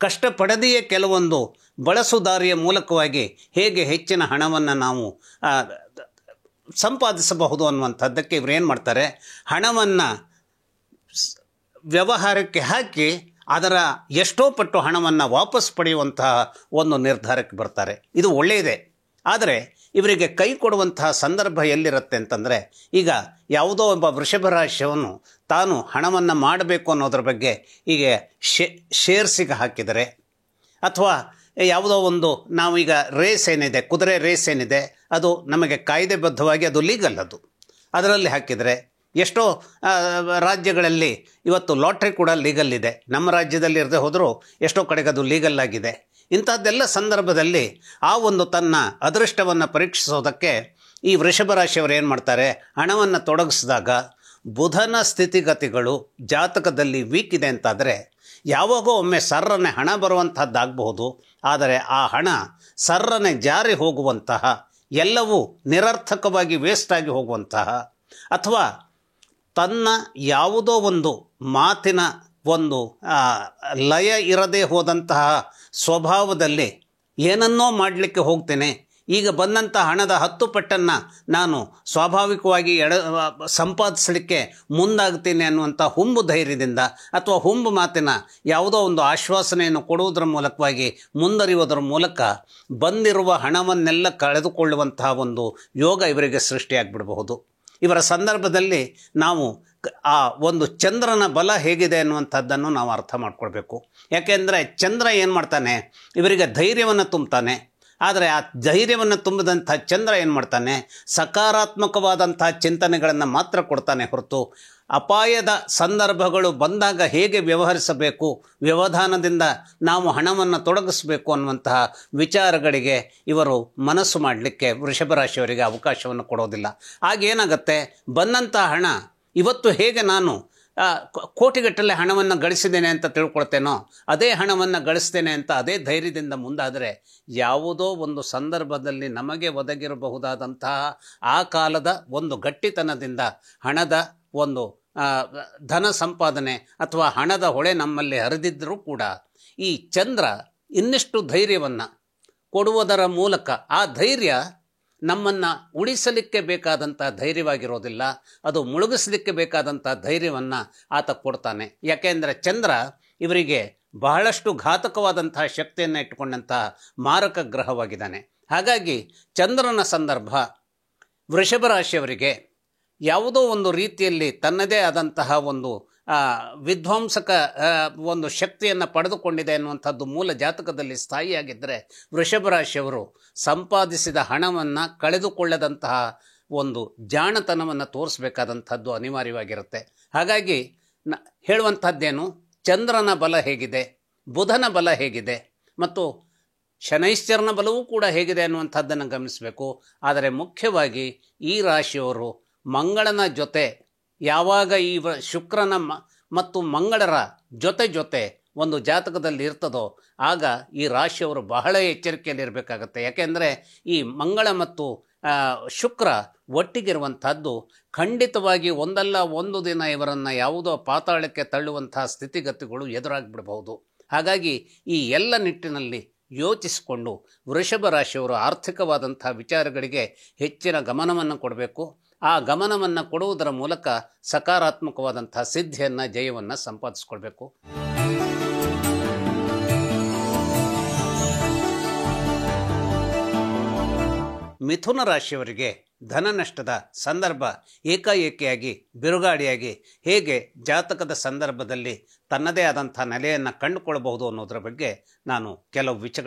ಕಷ್ಟಪಡದೆಯೇ ಕೆಲವೊಂದು ಬಳಸುದಾರಿಯ ಮೂಲಕವಾಗಿ ಹೇಗೆ ಹೆಚ್ಚಿನ ಹಣವನ್ನು ನಾವು ಸಂಪಾದಿಸಬಹುದು ಅನ್ನುವಂಥದ್ದಕ್ಕೆ ಇವರು ಏನು ಮಾಡ್ತಾರೆ, ಹಣವನ್ನು ವ್ಯವಹಾರಕ್ಕೆ ಹಾಕಿ ಅದರ ಎಷ್ಟೋ ಪಟ್ಟು ಹಣವನ್ನು ವಾಪಸ್ ಪಡೆಯುವಂತಹ ಒಂದು ನಿರ್ಧಾರಕ್ಕೆ ಬರ್ತಾರೆ. ಇದು ಒಳ್ಳೆಯದೇ. ಆದರೆ ಇವರಿಗೆ ಕೈ ಕೊಡುವಂತಹ ಸಂದರ್ಭ ಎಲ್ಲಿರುತ್ತೆ ಅಂತಂದರೆ, ಈಗ ಯಾವುದೋ ಒಬ್ಬ ವೃಷಭ ರಾಶಿಯವನು ತಾನು ಹಣವನ್ನು ಮಾಡಬೇಕು ಅನ್ನೋದ್ರ ಬಗ್ಗೆ ಈಗ ಶೇರ್ಸಿಗೆ ಹಾಕಿದರೆ, ಅಥವಾ ಯಾವುದೋ ಒಂದು ನಾವೀಗ ರೇಸ್ ಏನಿದೆ, ಕುದುರೆ ರೇಸ್ ಏನಿದೆ, ಅದು ನಮಗೆ ಕಾಯ್ದೆಬದ್ಧವಾಗಿ ಅದು ಲೀಗಲ್, ಅದರಲ್ಲಿ ಹಾಕಿದರೆ, ಎಷ್ಟೋ ರಾಜ್ಯಗಳಲ್ಲಿ ಇವತ್ತು ಲಾಟ್ರಿ ಕೂಡ ಲೀಗಲ್ ಇದೆ. ನಮ್ಮ ರಾಜ್ಯದಲ್ಲಿ ಇರದೆ ಹೋದರೂ ಎಷ್ಟೋ ಕಡೆಗೆ ಅದು ಲೀಗಲ್ ಆಗಿದೆ. ಇಂಥದ್ದೆಲ್ಲ ಸಂದರ್ಭದಲ್ಲಿ ಆ ಒಂದು ತನ್ನ ಅದೃಷ್ಟವನ್ನು ಪರೀಕ್ಷಿಸೋದಕ್ಕೆ ಈ ವೃಷಭ ರಾಶಿಯವರು ಏನು ಮಾಡ್ತಾರೆ, ಹಣವನ್ನು ತೊಡಗಿಸಿದಾಗ ಬುಧನ ಸ್ಥಿತಿಗತಿಗಳು ಜಾತಕದಲ್ಲಿ ವೀಕ್ ಇದೆ ಅಂತಾದರೆ ಯಾವಾಗೋ ಒಮ್ಮೆ ಸರ್ರನೆ ಹಣ ಬರುವಂತಹದ್ದಾಗಬಹುದು. ಆದರೆ ಆ ಹಣ ಸರ್ರನೆ ಜಾರಿ ಹೋಗುವಂತಹ, ಎಲ್ಲವೂ ನಿರರ್ಥಕವಾಗಿ ವೇಸ್ಟಾಗಿ ಹೋಗುವಂತಹ, ಅಥವಾ ತನ್ನ ಯಾವುದೋ ಒಂದು ಮಾತಿನ ಒಂದು ಲಯ ಇರದೇ ಹೋದಂತಹ ಸ್ವಭಾವದಲ್ಲಿ ಏನನ್ನೋ ಮಾಡಲಿಕ್ಕೆ ಹೋಗ್ತೇನೆ, ಈಗ ಬಂದಂಥ ಹಣದ 10 ಪಟ್ಟನ್ನು ನಾನು ಸ್ವಾಭಾವಿಕವಾಗಿ ಸಂಪಾದಿಸಲಿಕ್ಕೆ ಮುಂದಾಗ್ತೀನಿ ಅನ್ನುವಂಥ ಹುಂಬು ಧೈರ್ಯದಿಂದ, ಅಥವಾ ಹುಂಬು ಮಾತಿನ ಯಾವುದೋ ಒಂದು ಆಶ್ವಾಸನೆಯನ್ನು ಕೊಡುವುದರ ಮೂಲಕವಾಗಿ ಮುಂದರಿಯುವುದರ ಮೂಲಕ ಬಂದಿರುವ ಹಣವನ್ನೆಲ್ಲ ಕಳೆದುಕೊಳ್ಳುವಂತಹ ಒಂದು ಯೋಗ ಇವರಿಗೆ ಸೃಷ್ಟಿಯಾಗಿಬಿಡಬಹುದು. ಇವರ ಸಂದರ್ಭದಲ್ಲಿ ನಾವು ಆ ಒಂದು ಚಂದ್ರನ ಬಲ ಹೇಗಿದೆ ಅನ್ನುವಂಥದ್ದನ್ನು ನಾವು ಅರ್ಥ ಮಾಡ್ಕೊಳ್ಬೇಕು. ಯಾಕೆಂದರೆ ಚಂದ್ರ ಏನು ಮಾಡ್ತಾನೆ, ಇವರಿಗೆ ಧೈರ್ಯವನ್ನು ತುಂಬುತ್ತಾನೆ. ಆದರೆ ಆ ಧೈರ್ಯವನ್ನು ತುಂಬಿದಂಥ ಚಂದ್ರ ಏನು ಮಾಡ್ತಾನೆ, ಸಕಾರಾತ್ಮಕವಾದಂಥ ಚಿಂತನೆಗಳನ್ನು ಮಾತ್ರ ಕೊಡ್ತಾನೆ ಹೊರತು ಅಪಾಯದ ಸಂದರ್ಭಗಳು ಬಂದಾಗ ಹೇಗೆ ವ್ಯವಹರಿಸಬೇಕು, ವ್ಯವಧಾನದಿಂದ ನಾವು ಹಣವನ್ನು ತೊಡಗಿಸಬೇಕು ಅನ್ನುವಂತಹ ವಿಚಾರಗಳಿಗೆ ಇವರು ಮನಸ್ಸು ಮಾಡಲಿಕ್ಕೆ ವೃಷಭ ರಾಶಿಯವರಿಗೆ ಅವಕಾಶವನ್ನು ಕೊಡೋದಿಲ್ಲ. ಆಗೇನಾಗುತ್ತೆ, ಬಂದಂಥ ಹಣ ಇವತ್ತು ಹೇಗೆ ನಾನು ಕೋಟಿಗಟ್ಟಲೆ ಹಣವನ್ನು ಗಳಿಸಿದ್ದೇನೆ ಅಂತ ತಿಳ್ಕೊಳ್ತೇನೋ, ಅದೇ ಹಣವನ್ನು ಗಳಿಸ್ತೇನೆ ಅಂತ ಅದೇ ಧೈರ್ಯದಿಂದ ಮುಂದಾದರೆ ಯಾವುದೋ ಒಂದು ಸಂದರ್ಭದಲ್ಲಿ ನಮಗೆ ಒದಗಿರಬಹುದಾದಂತಹ ಆ ಕಾಲದ ಒಂದು ಗಟ್ಟಿತನದಿಂದ ಹಣದ ಒಂದು ಧನ ಸಂಪಾದನೆ ಅಥವಾ ಹಣದ ಹೊಳೆ ನಮ್ಮಲ್ಲಿ ಹರಿದಿದ್ದರೂ ಕೂಡ ಈ ಚಂದ್ರ ಇನ್ನಿಷ್ಟು ಧೈರ್ಯವನ್ನು ಕೊಡುವುದರ ಮೂಲಕ ಆ ಧೈರ್ಯ ನಮ್ಮನ್ನು ಉಳಿಸಲಿಕ್ಕೆ ಬೇಕಾದಂಥ ಧೈರ್ಯವಾಗಿರೋದಿಲ್ಲ, ಅದು ಮುಳುಗಿಸಲಿಕ್ಕೆ ಬೇಕಾದಂಥ ಧೈರ್ಯವನ್ನು ಆತ ಕೊಡ್ತಾನೆ. ಯಾಕೆಂದರೆ ಚಂದ್ರ ಇವರಿಗೆ ಬಹಳಷ್ಟು ಘಾತಕವಾದಂತಹ ಶಕ್ತಿಯನ್ನು ಇಟ್ಟುಕೊಂಡಂತಹ ಮಾರಕ ಗ್ರಹವಾಗಿದ್ದಾನೆ. ಹಾಗಾಗಿ ಚಂದ್ರನ ಸಂದರ್ಭ ವೃಷಭ ರಾಶಿಯವರಿಗೆ ಯಾವುದೋ ಒಂದು ರೀತಿಯಲ್ಲಿ ತನ್ನದೇ ಆದಂತಹ ಒಂದು ವಿಧ್ವಂಸಕ ಒಂದು ಶಕ್ತಿಯನ್ನು ಪಡೆದುಕೊಂಡಿದೆ ಅನ್ನುವಂಥದ್ದು ಮೂಲ ಜಾತಕದಲ್ಲಿ ಸ್ಥಾಯಿಯಾಗಿದ್ದರೆ ವೃಷಭ ರಾಶಿಯವರು ಸಂಪಾದಿಸಿದ ಹಣವನ್ನು ಕಳೆದುಕೊಳ್ಳದಂತಹ ಒಂದು ಜಾಣತನವನ್ನು ತೋರಿಸಬೇಕಾದಂಥದ್ದು ಅನಿವಾರ್ಯವಾಗಿರುತ್ತೆ. ಹಾಗಾಗಿ ಹೇಳುವಂಥದ್ದೇನು, ಚಂದ್ರನ ಬಲ ಹೇಗಿದೆ, ಬುಧನ ಬಲ ಹೇಗಿದೆ ಮತ್ತು ಶನೈಶ್ಚರನ ಬಲವೂ ಕೂಡ ಹೇಗಿದೆ ಅನ್ನುವಂಥದ್ದನ್ನು ಗಮನಿಸಬೇಕು. ಆದರೆ ಮುಖ್ಯವಾಗಿ ಈ ರಾಶಿಯವರು ಮಂಗಳನ ಜೊತೆ ಯಾವಾಗ ಈ ಶುಕ್ರನ ಮತ್ತು ಮಂಗಳರ ಜೊತೆ ಒಂದು ಜಾತಕದಲ್ಲಿ ಇರ್ತದೋ ಆಗ ಈ ರಾಶಿಯವರು ಬಹಳ ಎಚ್ಚರಿಕೆಯಲ್ಲಿರಬೇಕಾಗತ್ತೆ. ಯಾಕೆಂದರೆ ಈ ಮಂಗಳ ಮತ್ತು ಶುಕ್ರ ಒಟ್ಟಿಗಿರುವಂಥದ್ದು ಖಂಡಿತವಾಗಿ ಒಂದಲ್ಲ ಒಂದು ದಿನ ಇವರನ್ನು ಯಾವುದೋ ಪಾತಾಳಕ್ಕೆ ತಳ್ಳುವಂತಹ ಸ್ಥಿತಿಗತಿಗಳು ಎದುರಾಗಿಬಿಡಬಹುದು. ಹಾಗಾಗಿ ಈ ಎಲ್ಲ ನಿಟ್ಟಿನಲ್ಲಿ ಯೋಚಿಸಿಕೊಂಡು ವೃಷಭ ರಾಶಿಯವರು ಆರ್ಥಿಕವಾದಂಥ ವಿಚಾರಗಳಿಗೆ ಹೆಚ್ಚಿನ ಗಮನವನ್ನು ಕೊಡಬೇಕು. ಆ ಗಮನವನ್ನು ಕೊಡುವುದರ ಮೂಲಕ ಸಕಾರಾತ್ಮಕವಾದಂಥ ಸಿದ್ಧಿಯನ್ನು, ಜಯವನ್ನು ಸಂಪಾದಿಸ್ಕೊಳ್ಬೇಕು. ಮಿಥುನ ರಾಶಿಯವರಿಗೆ ಧನ ನಷ್ಟದ ಸಂದರ್ಭ ಏಕಾಏಕಿಯಾಗಿ ಬಿರುಗಾಳಿಯಾಗಿ ಹೇಗೆ ಜಾತಕದ ಸಂದರ್ಭದಲ್ಲಿ ತನ್ನದೇ ಆದಂಥ ನೆಲೆಯನ್ನು ಕಂಡುಕೊಳ್ಳಬಹುದು ಅನ್ನೋದರ ಬಗ್ಗೆ ನಾನು ಕೆಲವು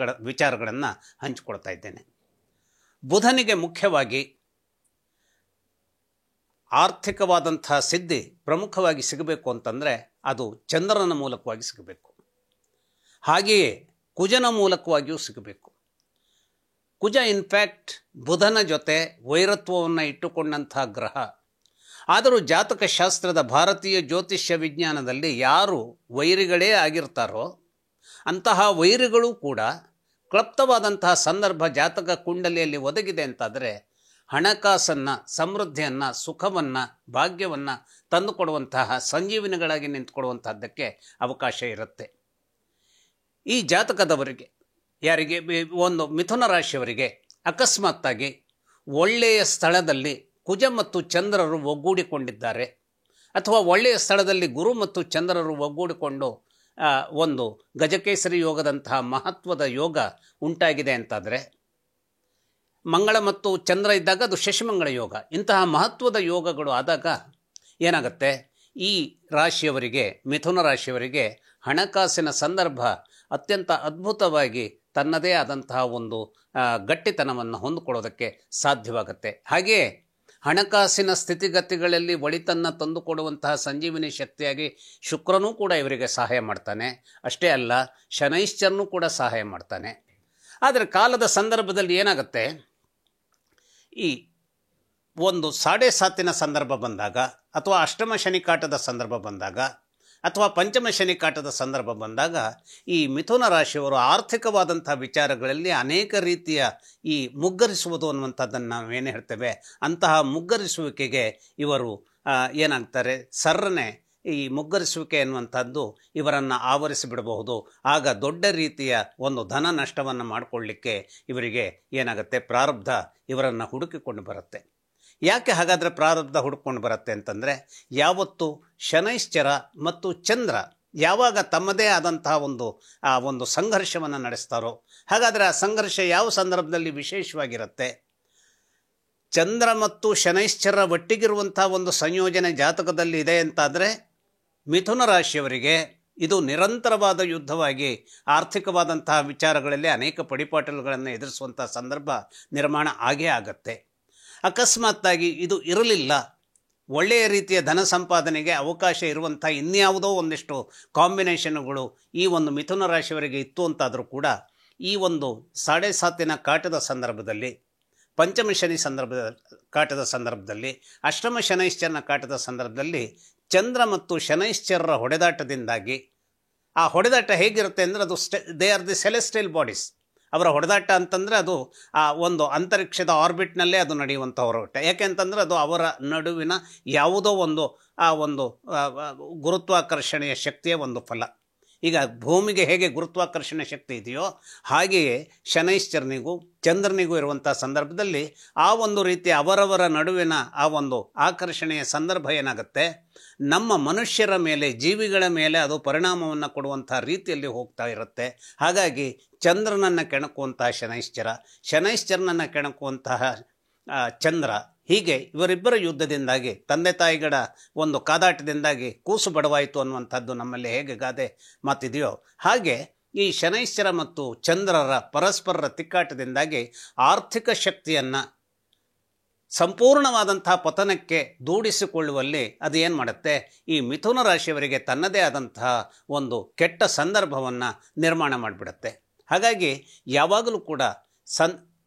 ವಿಚಾರಗಳನ್ನು ಹಂಚಿಕೊಳ್ತಾ ಇದ್ದೇನೆ. ಬುಧನಿಗೆ ಮುಖ್ಯವಾಗಿ ಆರ್ಥಿಕವಾದಂಥ ಸಿದ್ಧಿ ಪ್ರಮುಖವಾಗಿ ಸಿಗಬೇಕು ಅಂತಂದರೆ ಅದು ಚಂದ್ರನ ಮೂಲಕವಾಗಿ ಸಿಗಬೇಕು. ಹಾಗೆಯೇ ಕುಜನ ಮೂಲಕವಾಗಿಯೂ ಸಿಗಬೇಕು. ಕುಜ ಇನ್ಫ್ಯಾಕ್ಟ್ ಬುಧನ ಜೊತೆ ವೈರತ್ವವನ್ನು ಇಟ್ಟುಕೊಂಡಂಥ ಗ್ರಹ. ಆದರೂ ಜಾತಕ ಶಾಸ್ತ್ರದ ಭಾರತೀಯ ಜ್ಯೋತಿಷ್ಯ ವಿಜ್ಞಾನದಲ್ಲಿ ಯಾರು ವೈರಿಗಳೇ ಆಗಿರ್ತಾರೋ ಅಂತಹ ವೈರಿಗಳು ಕೂಡ ಕ್ಲಪ್ತವಾದಂತಹ ಸಂದರ್ಭ ಜಾತಕ ಕುಂಡಲಿಯಲ್ಲಿ ಒದಗಿದೆ ಅಂತಾದರೆ ಹಣಕಾಸನ್ನು, ಸಮೃದ್ಧಿಯನ್ನು, ಸುಖವನ್ನು, ಭಾಗ್ಯವನ್ನು ತಂದುಕೊಡುವಂತಹ ಸಂಜೀವಿನಿಗಳಾಗಿ ನಿಂತುಕೊಡುವಂತಹದ್ದಕ್ಕೆ ಅವಕಾಶ ಇರುತ್ತೆ. ಈ ಜಾತಕದವರಿಗೆ ಯಾರಿಗೆ ಒಂದು ಮಿಥುನ ರಾಶಿಯವರಿಗೆ ಅಕಸ್ಮಾತ್ತಾಗಿ ಒಳ್ಳೆಯ ಸ್ಥಳದಲ್ಲಿ ಕುಜ ಮತ್ತು ಚಂದ್ರರು ಒಗ್ಗೂಡಿಕೊಂಡಿದ್ದಾರೆ ಅಥವಾ ಒಳ್ಳೆಯ ಸ್ಥಳದಲ್ಲಿ ಗುರು ಮತ್ತು ಚಂದ್ರರು ಒಗ್ಗೂಡಿಕೊಂಡು ಒಂದು ಗಜಕೇಸರಿ ಯೋಗದಂತಹ ಮಹತ್ವದ ಯೋಗ ಉಂಟಾಗಿದೆ ಅಂತಾದರೆ, ಮಂಗಳ ಮತ್ತು ಚಂದ್ರ ಇದ್ದಾಗ ಅದು ಶಶಿಮಂಗಳ ಯೋಗ, ಇಂತಹ ಮಹತ್ವದ ಯೋಗಗಳು ಆದಾಗ ಏನಾಗುತ್ತೆ, ಈ ರಾಶಿಯವರಿಗೆ, ಮಿಥುನ ರಾಶಿಯವರಿಗೆ ಹಣಕಾಸಿನ ಸಂದರ್ಭ ಅತ್ಯಂತ ಅದ್ಭುತವಾಗಿ ತನ್ನದೇ ಆದಂತಹ ಒಂದು ಗಟ್ಟಿತನವನ್ನು ಹೊಂದಿಕೊಳ್ಳೋದಕ್ಕೆ ಸಾಧ್ಯವಾಗುತ್ತೆ. ಹಾಗೆಯೇ ಹಣಕಾಸಿನ ಸ್ಥಿತಿಗತಿಗಳಲ್ಲಿ ಒಳಿತನ್ನು ತಂದುಕೊಡುವಂತಹ ಸಂಜೀವಿನಿ ಶಕ್ತಿಯಾಗಿ ಶುಕ್ರನೂ ಕೂಡ ಇವರಿಗೆ ಸಹಾಯ ಮಾಡ್ತಾನೆ. ಅಷ್ಟೇ ಅಲ್ಲ, ಶನೈಶ್ಚರನೂ ಕೂಡ ಸಹಾಯ ಮಾಡ್ತಾನೆ. ಆದರೆ ಕಾಲದ ಸಂದರ್ಭದಲ್ಲಿ ಏನಾಗುತ್ತೆ, ಈ ಒಂದು 7.5 ಸಂದರ್ಭ ಬಂದಾಗ ಅಥವಾ ಅಷ್ಟಮ ಶನಿಕಾಟದ ಸಂದರ್ಭ ಬಂದಾಗ ಅಥವಾ ಪಂಚಮ ಶನಿಕಾಟದ ಸಂದರ್ಭ ಬಂದಾಗ ಈ ಮಿಥುನ ರಾಶಿಯವರು ಆರ್ಥಿಕವಾದಂಥ ವಿಚಾರಗಳಲ್ಲಿ ಅನೇಕ ರೀತಿಯ ಈ ಮುಗ್ಗರಿಸುವುದು ಅನ್ನುವಂಥದ್ದನ್ನು ನಾವೇನು ಹೇಳ್ತೇವೆ, ಅಂತಹ ಮುಗ್ಗರಿಸುವಿಕೆಗೆ ಇವರು ಏನಾಗ್ತಾರೆ, ಸರ್ರನೆ ಈ ಮುಗ್ಗರಿಸುವಿಕೆ ಎನ್ನುವಂಥದ್ದು ಇವರನ್ನು ಆವರಿಸಿಬಿಡಬಹುದು. ಆಗ ದೊಡ್ಡ ರೀತಿಯ ಒಂದು ಧನ ನಷ್ಟವನ್ನು ಮಾಡಿಕೊಳ್ಳಲಿಕ್ಕೆ ಇವರಿಗೆ ಏನಾಗುತ್ತೆ, ಪ್ರಾರಬ್ಧ ಇವರನ್ನು ಹುಡುಕಿಕೊಂಡು ಬರುತ್ತೆ. ಯಾಕೆ ಹಾಗಾದರೆ ಪ್ರಾರಬ್ಧ ಹುಡುಕೊಂಡು ಬರುತ್ತೆ ಅಂತಂದರೆ, ಯಾವತ್ತು ಶನೈಶ್ಚರ ಮತ್ತು ಚಂದ್ರ ಯಾವಾಗ ತಮ್ಮದೇ ಆದಂತಹ ಒಂದು ಸಂಘರ್ಷವನ್ನು ನಡೆಸ್ತಾರೋ, ಹಾಗಾದರೆ ಆ ಸಂಘರ್ಷ ಯಾವ ಸಂದರ್ಭದಲ್ಲಿ ವಿಶೇಷವಾಗಿರುತ್ತೆ, ಚಂದ್ರ ಮತ್ತು ಶನೈಶ್ಚರ ಒಟ್ಟಿಗಿರುವಂಥ ಒಂದು ಸಂಯೋಜನೆ ಜಾತಕದಲ್ಲಿ ಇದೆ ಅಂತಾದರೆ ಮಿಥುನ ರಾಶಿಯವರಿಗೆ ಇದು ನಿರಂತರವಾದ ಯುದ್ಧವಾಗಿ ಆರ್ಥಿಕವಾದಂತಹ ವಿಚಾರಗಳಲ್ಲಿ ಅನೇಕ ಪಡಿಪಾಟಲುಗಳನ್ನು ಎದುರಿಸುವಂಥ ಸಂದರ್ಭ ನಿರ್ಮಾಣ ಆಗೇ ಆಗತ್ತೆ. ಅಕಸ್ಮಾತ್ತಾಗಿ ಇದು ಇರಲಿಲ್ಲ, ಒಳ್ಳೆಯ ರೀತಿಯ ಧನ ಸಂಪಾದನೆಗೆ ಅವಕಾಶ ಇರುವಂಥ ಇನ್ಯಾವುದೋ ಒಂದಿಷ್ಟು ಕಾಂಬಿನೇಷನ್ಗಳು ಈ ಒಂದು ಮಿಥುನ ರಾಶಿಯವರಿಗೆ ಇತ್ತು ಅಂತಾದರೂ ಕೂಡ ಈ ಒಂದು 7.5 ಕಾಟದ ಸಂದರ್ಭದಲ್ಲಿ, ಪಂಚಮ ಶನಿ ಕಾಟದ ಸಂದರ್ಭದಲ್ಲಿ, ಅಷ್ಟಮ ಶನೈಶ್ಚರನ ಕಾಟದ ಸಂದರ್ಭದಲ್ಲಿ ಚಂದ್ರ ಮತ್ತು ಶನೈಶ್ಚರರ ಹೊಡೆದಾಟದಿಂದಾಗಿ, ಆ ಹೊಡೆದಾಟ ಹೇಗಿರುತ್ತೆ ಅಂದರೆ ಅದು they are the celestial bodies. ಅವರ ಹೊಡೆದಾಟ ಅಂತಂದರೆ ಅದು ಆ ಒಂದು ಅಂತರಿಕ್ಷದ ಆರ್ಬಿಟ್ನಲ್ಲೇ ಅದು ನಡೆಯುವಂಥ ಹೋರಾಟ. ಯಾಕೆ ಅಂತಂದರೆ ಅದು ಅವರ ನಡುವಿನ ಯಾವುದೋ ಒಂದು ಗುರುತ್ವಾಕರ್ಷಣೆಯ ಶಕ್ತಿಯ ಒಂದು ಫಲ. ಈಗ ಭೂಮಿಗೆ ಹೇಗೆ ಗುರುತ್ವಾಕರ್ಷಣೆ ಶಕ್ತಿ ಇದೆಯೋ ಹಾಗೆಯೇ ಶನೈಶ್ಚರನಿಗೂ ಚಂದ್ರನಿಗೂ ಇರುವಂಥ ಸಂದರ್ಭದಲ್ಲಿ ಆ ಒಂದು ರೀತಿ ಅವರವರ ನಡುವಿನ ಆ ಒಂದು ಆಕರ್ಷಣೆಯ ಸಂದರ್ಭ ಏನಾಗುತ್ತೆ, ನಮ್ಮ ಮನುಷ್ಯರ ಮೇಲೆ, ಜೀವಿಗಳ ಮೇಲೆ ಅದು ಪರಿಣಾಮವನ್ನು ಕೊಡುವಂಥ ರೀತಿಯಲ್ಲಿ ಹೋಗ್ತಾ ಇರುತ್ತೆ. ಹಾಗಾಗಿ ಚಂದ್ರನನ್ನು ಕೆಣಕುವಂತಹ ಶನೈಶ್ಚರನನ್ನು ಕೆಣಕುವಂತಹ ಚಂದ್ರ ಹೀಗೆ ಇವರಿಬ್ಬರ ಯುದ್ಧದಿಂದಾಗಿ ತಂದೆ ತಾಯಿಗಳ ಒಂದು ಕಾದಾಟದಿಂದಾಗಿ ಕೂಸು ಬಡವಾಯಿತು ಅನ್ನುವಂಥದ್ದು ನಮ್ಮಲ್ಲಿ ಹೇಗೆ ಗಾದೆ ಮಾತಿದೆಯೋ ಹಾಗೆ ಈ ಶನೈಶ್ಚರ ಮತ್ತು ಚಂದ್ರರ ಪರಸ್ಪರರ ತಿಕ್ಕಾಟದಿಂದಾಗಿ ಆರ್ಥಿಕ ಶಕ್ತಿಯನ್ನು ಸಂಪೂರ್ಣವಾದಂಥ ಪತನಕ್ಕೆ ದೂಡಿಸಿಕೊಳ್ಳುವಲ್ಲಿ ಅದು ಏನು ಮಾಡುತ್ತೆ, ಈ ಮಿಥುನ ರಾಶಿಯವರಿಗೆ ತನ್ನದೇ ಆದಂತಹ ಒಂದು ಕೆಟ್ಟ ಸಂದರ್ಭವನ್ನು ನಿರ್ಮಾಣ ಮಾಡಿಬಿಡುತ್ತೆ. ಹಾಗಾಗಿ ಯಾವಾಗಲೂ ಕೂಡ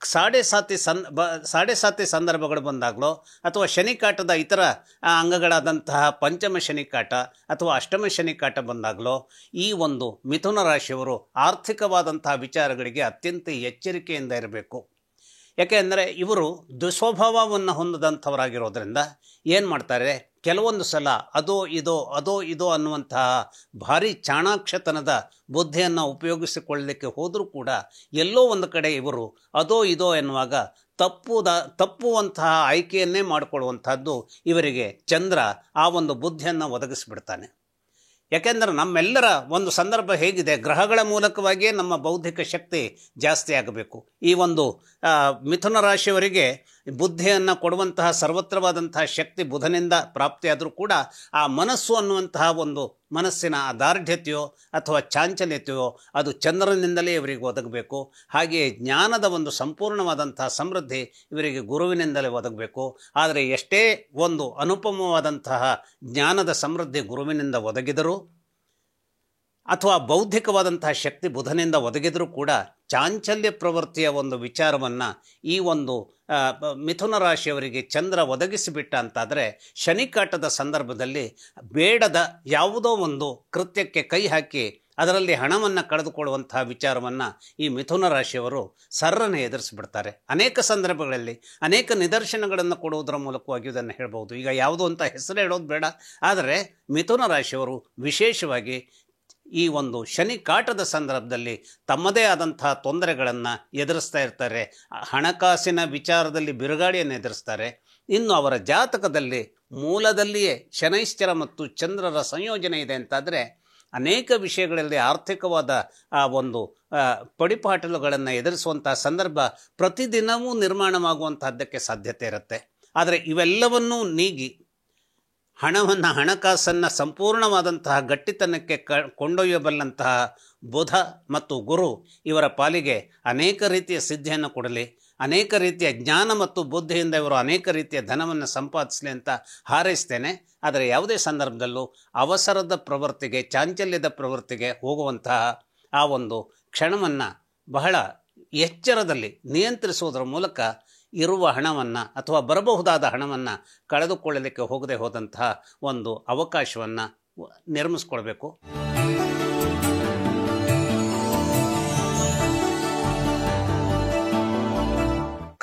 ಸಾಡೆ ಸಾತಿ ಸಂದರ್ಭಗಳು ಬಂದಾಗಲೋ ಅಥವಾ ಶನಿಕಾಟದ ಇತರ ಅಂಗಗಳಾದಂತಹ ಪಂಚಮ ಶನಿಕಾಟ ಅಥವಾ ಅಷ್ಟಮ ಶನಿಕಾಟ ಬಂದಾಗಲೋ ಈ ಒಂದು ಮಿಥುನ ರಾಶಿಯವರು ಆರ್ಥಿಕವಾದಂತಹ ವಿಚಾರಗಳಿಗೆ ಅತ್ಯಂತ ಎಚ್ಚರಿಕೆಯಿಂದ ಇರಬೇಕು. ಯಾಕೆಂದರೆ ಇವರು ದುಸ್ವಭಾವವನ್ನು ಹೊಂದಿದಂಥವರಾಗಿರೋದ್ರಿಂದ ಏನು ಮಾಡ್ತಾರೆ, ಕೆಲವೊಂದು ಸಲ ಅದೋ ಇದೋ ಅನ್ನುವಂತಹ ಭಾರಿ ಚಾಣಾಕ್ಷತನದ ಬುದ್ಧಿಯನ್ನು ಉಪಯೋಗಿಸಿಕೊಳ್ಳಲಿಕ್ಕೆ ಹೋದರೂ ಕೂಡ ಎಲ್ಲೋ ಒಂದು ಕಡೆ ಇವರು ಅದೋ ಇದೋ ಎನ್ನುವಾಗ ತಪ್ಪುವಂತಹ ಆಯ್ಕೆಯನ್ನೇ ಮಾಡಿಕೊಳ್ಳುವಂಥದ್ದು ಇವರಿಗೆ ಚಂದ್ರ ಆ ಒಂದು ಬುದ್ಧಿಯನ್ನು ಒದಗಿಸಿಬಿಡ್ತಾನೆ. ಯಾಕೆಂದರೆ ನಮ್ಮೆಲ್ಲರ ಒಂದು ಸಂದರ್ಭ ಹೇಗಿದೆ, ಗ್ರಹಗಳ ಮೂಲಕವಾಗಿಯೇ ನಮ್ಮ ಬೌದ್ಧಿಕ ಶಕ್ತಿ ಜಾಸ್ತಿ ಆಗಬೇಕು. ಈ ಒಂದು ಮಿಥುನ ರಾಶಿಯವರಿಗೆ ಬುದ್ಧಿಯನ್ನು ಕೊಡುವಂತಹ ಸರ್ವತ್ರವಾದಂತಹ ಶಕ್ತಿ ಬುಧನಿಂದ ಪ್ರಾಪ್ತಿಯಾದರೂ ಕೂಡ ಆ ಮನಸ್ಸು ಅನ್ನುವಂತಹ ಒಂದು ಮನಸ್ಸಿನ ದಾರ್ಢ್ಯತೆಯೋ ಅಥವಾ ಚಾಂಚಲ್ಯತೆಯೋ ಅದು ಚಂದ್ರನಿಂದಲೇ ಇವರಿಗೆ ಒದಗಬೇಕು. ಹಾಗೆಯೇ ಜ್ಞಾನದ ಒಂದು ಸಂಪೂರ್ಣವಾದಂತಹ ಸಮೃದ್ಧಿ ಇವರಿಗೆ ಗುರುವಿನಿಂದಲೇ ಒದಗಬೇಕು. ಆದರೆ ಎಷ್ಟೇ ಒಂದು ಅನುಪಮವಾದಂತಹ ಜ್ಞಾನದ ಸಮೃದ್ಧಿ ಗುರುವಿನಿಂದ ಒದಗಿದರೂ ಅಥವಾ ಬೌದ್ಧಿಕವಾದಂತಹ ಶಕ್ತಿ ಬುಧನಿಂದ ಒದಗಿದರೂ ಕೂಡ ಚಾಂಚಲ್ಯ ಪ್ರವೃತ್ತಿಯ ಒಂದು ವಿಚಾರವನ್ನು ಈ ಒಂದು ಮಿಥುನ ರಾಶಿಯವರಿಗೆ ಚಂದ್ರ ಒದಗಿಸಿಬಿಟ್ಟ ಅಂತಾದರೆ ಶನಿಕಾಟದ ಸಂದರ್ಭದಲ್ಲಿ ಬೇಡದ ಯಾವುದೋ ಒಂದು ಕೃತ್ಯಕ್ಕೆ ಕೈ ಹಾಕಿ ಅದರಲ್ಲಿ ಹಣವನ್ನು ಕಳೆದುಕೊಳ್ಳುವಂತಹ ವಿಚಾರವನ್ನು ಈ ಮಿಥುನ ರಾಶಿಯವರು ಸರ್ರನೆ ಎದುರಿಸಿಬಿಡ್ತಾರೆ. ಅನೇಕ ಸಂದರ್ಭಗಳಲ್ಲಿ ಅನೇಕ ನಿದರ್ಶನಗಳನ್ನು ಕೊಡುವುದರ ಮೂಲಕವಾಗಿ ಇದನ್ನು ಹೇಳ್ಬೋದು. ಈಗ ಯಾವುದೋ ಅಂತ ಹೆಸರು ಹೇಳೋದು ಬೇಡ, ಆದರೆ ಮಿಥುನ ರಾಶಿಯವರು ವಿಶೇಷವಾಗಿ ಈ ಒಂದು ಶನಿ ಕಾಟದ ಸಂದರ್ಭದಲ್ಲಿ ತಮ್ಮದೇ ಆದಂತಹ ತೊಂದರೆಗಳನ್ನು ಎದುರಿಸ್ತಾ ಇರ್ತಾರೆ. ಹಣಕಾಸಿನ ವಿಚಾರದಲ್ಲಿ ಬಿರುಗಾಳಿಯನ್ನು ಎದುರಿಸ್ತಾರೆ. ಇನ್ನು ಅವರ ಜಾತಕದಲ್ಲಿ ಮೂಲದಲ್ಲಿಯೇ ಶನೈಶ್ಚರ ಮತ್ತು ಚಂದ್ರರ ಸಂಯೋಜನೆ ಇದೆ ಅಂತಾದರೆ ಅನೇಕ ವಿಷಯಗಳಲ್ಲಿ ಆರ್ಥಿಕವಾದ ಆ ಒಂದು ಪಡಿಪಾಟಲುಗಳನ್ನು ಎದುರಿಸುವಂತಹ ಸಂದರ್ಭ ಪ್ರತಿದಿನವೂ ನಿರ್ಮಾಣವಾಗುವಂತಹದ್ದಕ್ಕೆ ಸಾಧ್ಯತೆ ಇರುತ್ತೆ. ಆದರೆ ಇವೆಲ್ಲವನ್ನೂ ನೀಗಿ ಹಣಕಾಸನ್ನು ಸಂಪೂರ್ಣವಾದಂತಹ ಗಟ್ಟಿತನಕ್ಕೆ ಕೊಂಡೊಯ್ಯಬಲ್ಲಂತಹ ಬುಧ ಮತ್ತು ಗುರು ಇವರ ಪಾಲಿಗೆ ಅನೇಕ ರೀತಿಯ ಸಿದ್ಧಿಯನ್ನು ಕೊಡಲಿ, ಅನೇಕ ರೀತಿಯ ಜ್ಞಾನ ಮತ್ತು ಬುದ್ಧಿಯಿಂದ ಇವರು ಅನೇಕ ರೀತಿಯ ಧನವನ್ನು ಸಂಪಾದಿಸಲಿ ಅಂತ ಹಾರೈಸ್ತೇನೆ. ಆದರೆ ಯಾವುದೇ ಸಂದರ್ಭದಲ್ಲೂ ಅವಸರದ ಪ್ರವೃತ್ತಿಗೆ, ಚಾಂಚಲ್ಯದ ಪ್ರವೃತ್ತಿಗೆ ಹೋಗುವಂತಹ ಆ ಒಂದು ಕ್ಷಣವನ್ನು ಬಹಳ ಎಚ್ಚರದಲ್ಲಿ ನಿಯಂತ್ರಿಸುವುದರ ಮೂಲಕ ಇರುವ ಹಣವನ್ನು ಅಥವಾ ಬರಬಹುದಾದ ಹಣವನ್ನು ಕಳೆದುಕೊಳ್ಳಲಿಕ್ಕೆ ಹೋಗದೆ ಹೋದಂತಹ ಒಂದು ಅವಕಾಶವನ್ನು ನಿರ್ಮಿಸ್ಕೊಳ್ಬೇಕು.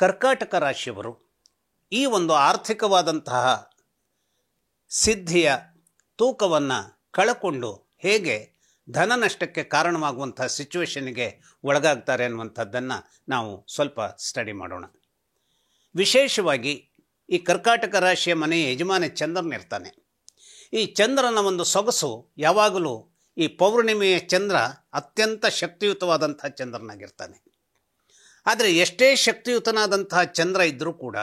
ಕರ್ಕಾಟಕ ರಾಶಿಯವರು ಈ ಒಂದು ಆರ್ಥಿಕವಾದಂತಹ ಸಿದ್ಧಿಯ ತೂಕವನ್ನು ಕಳಕೊಂಡು ಹೇಗೆ ಧನ ನಷ್ಟಕ್ಕೆ ಕಾರಣವಾಗುವಂತಹ ಸಿಚುವೇಶನ್ಗೆ ಒಳಗಾಗ್ತಾರೆ ಅನ್ನುವಂಥದ್ದನ್ನು ನಾವು ಸ್ವಲ್ಪ ಸ್ಟಡಿ ಮಾಡೋಣ. ವಿಶೇಷವಾಗಿ ಈ ಕರ್ಕಾಟಕ ರಾಶಿಯ ಮನೆಯ ಯಜಮಾನ ಚಂದ್ರನಿರ್ತಾನೆ. ಈ ಚಂದ್ರನ ಒಂದು ಸೊಗಸು ಯಾವಾಗಲೂ ಈ ಪೌರ್ಣಿಮೆಯ ಚಂದ್ರ ಅತ್ಯಂತ ಶಕ್ತಿಯುತವಾದಂತಹ ಚಂದ್ರನಾಗಿರ್ತಾನೆ. ಆದರೆ ಎಷ್ಟೇ ಶಕ್ತಿಯುತನಾದಂತಹ ಚಂದ್ರ ಇದ್ದರೂ ಕೂಡ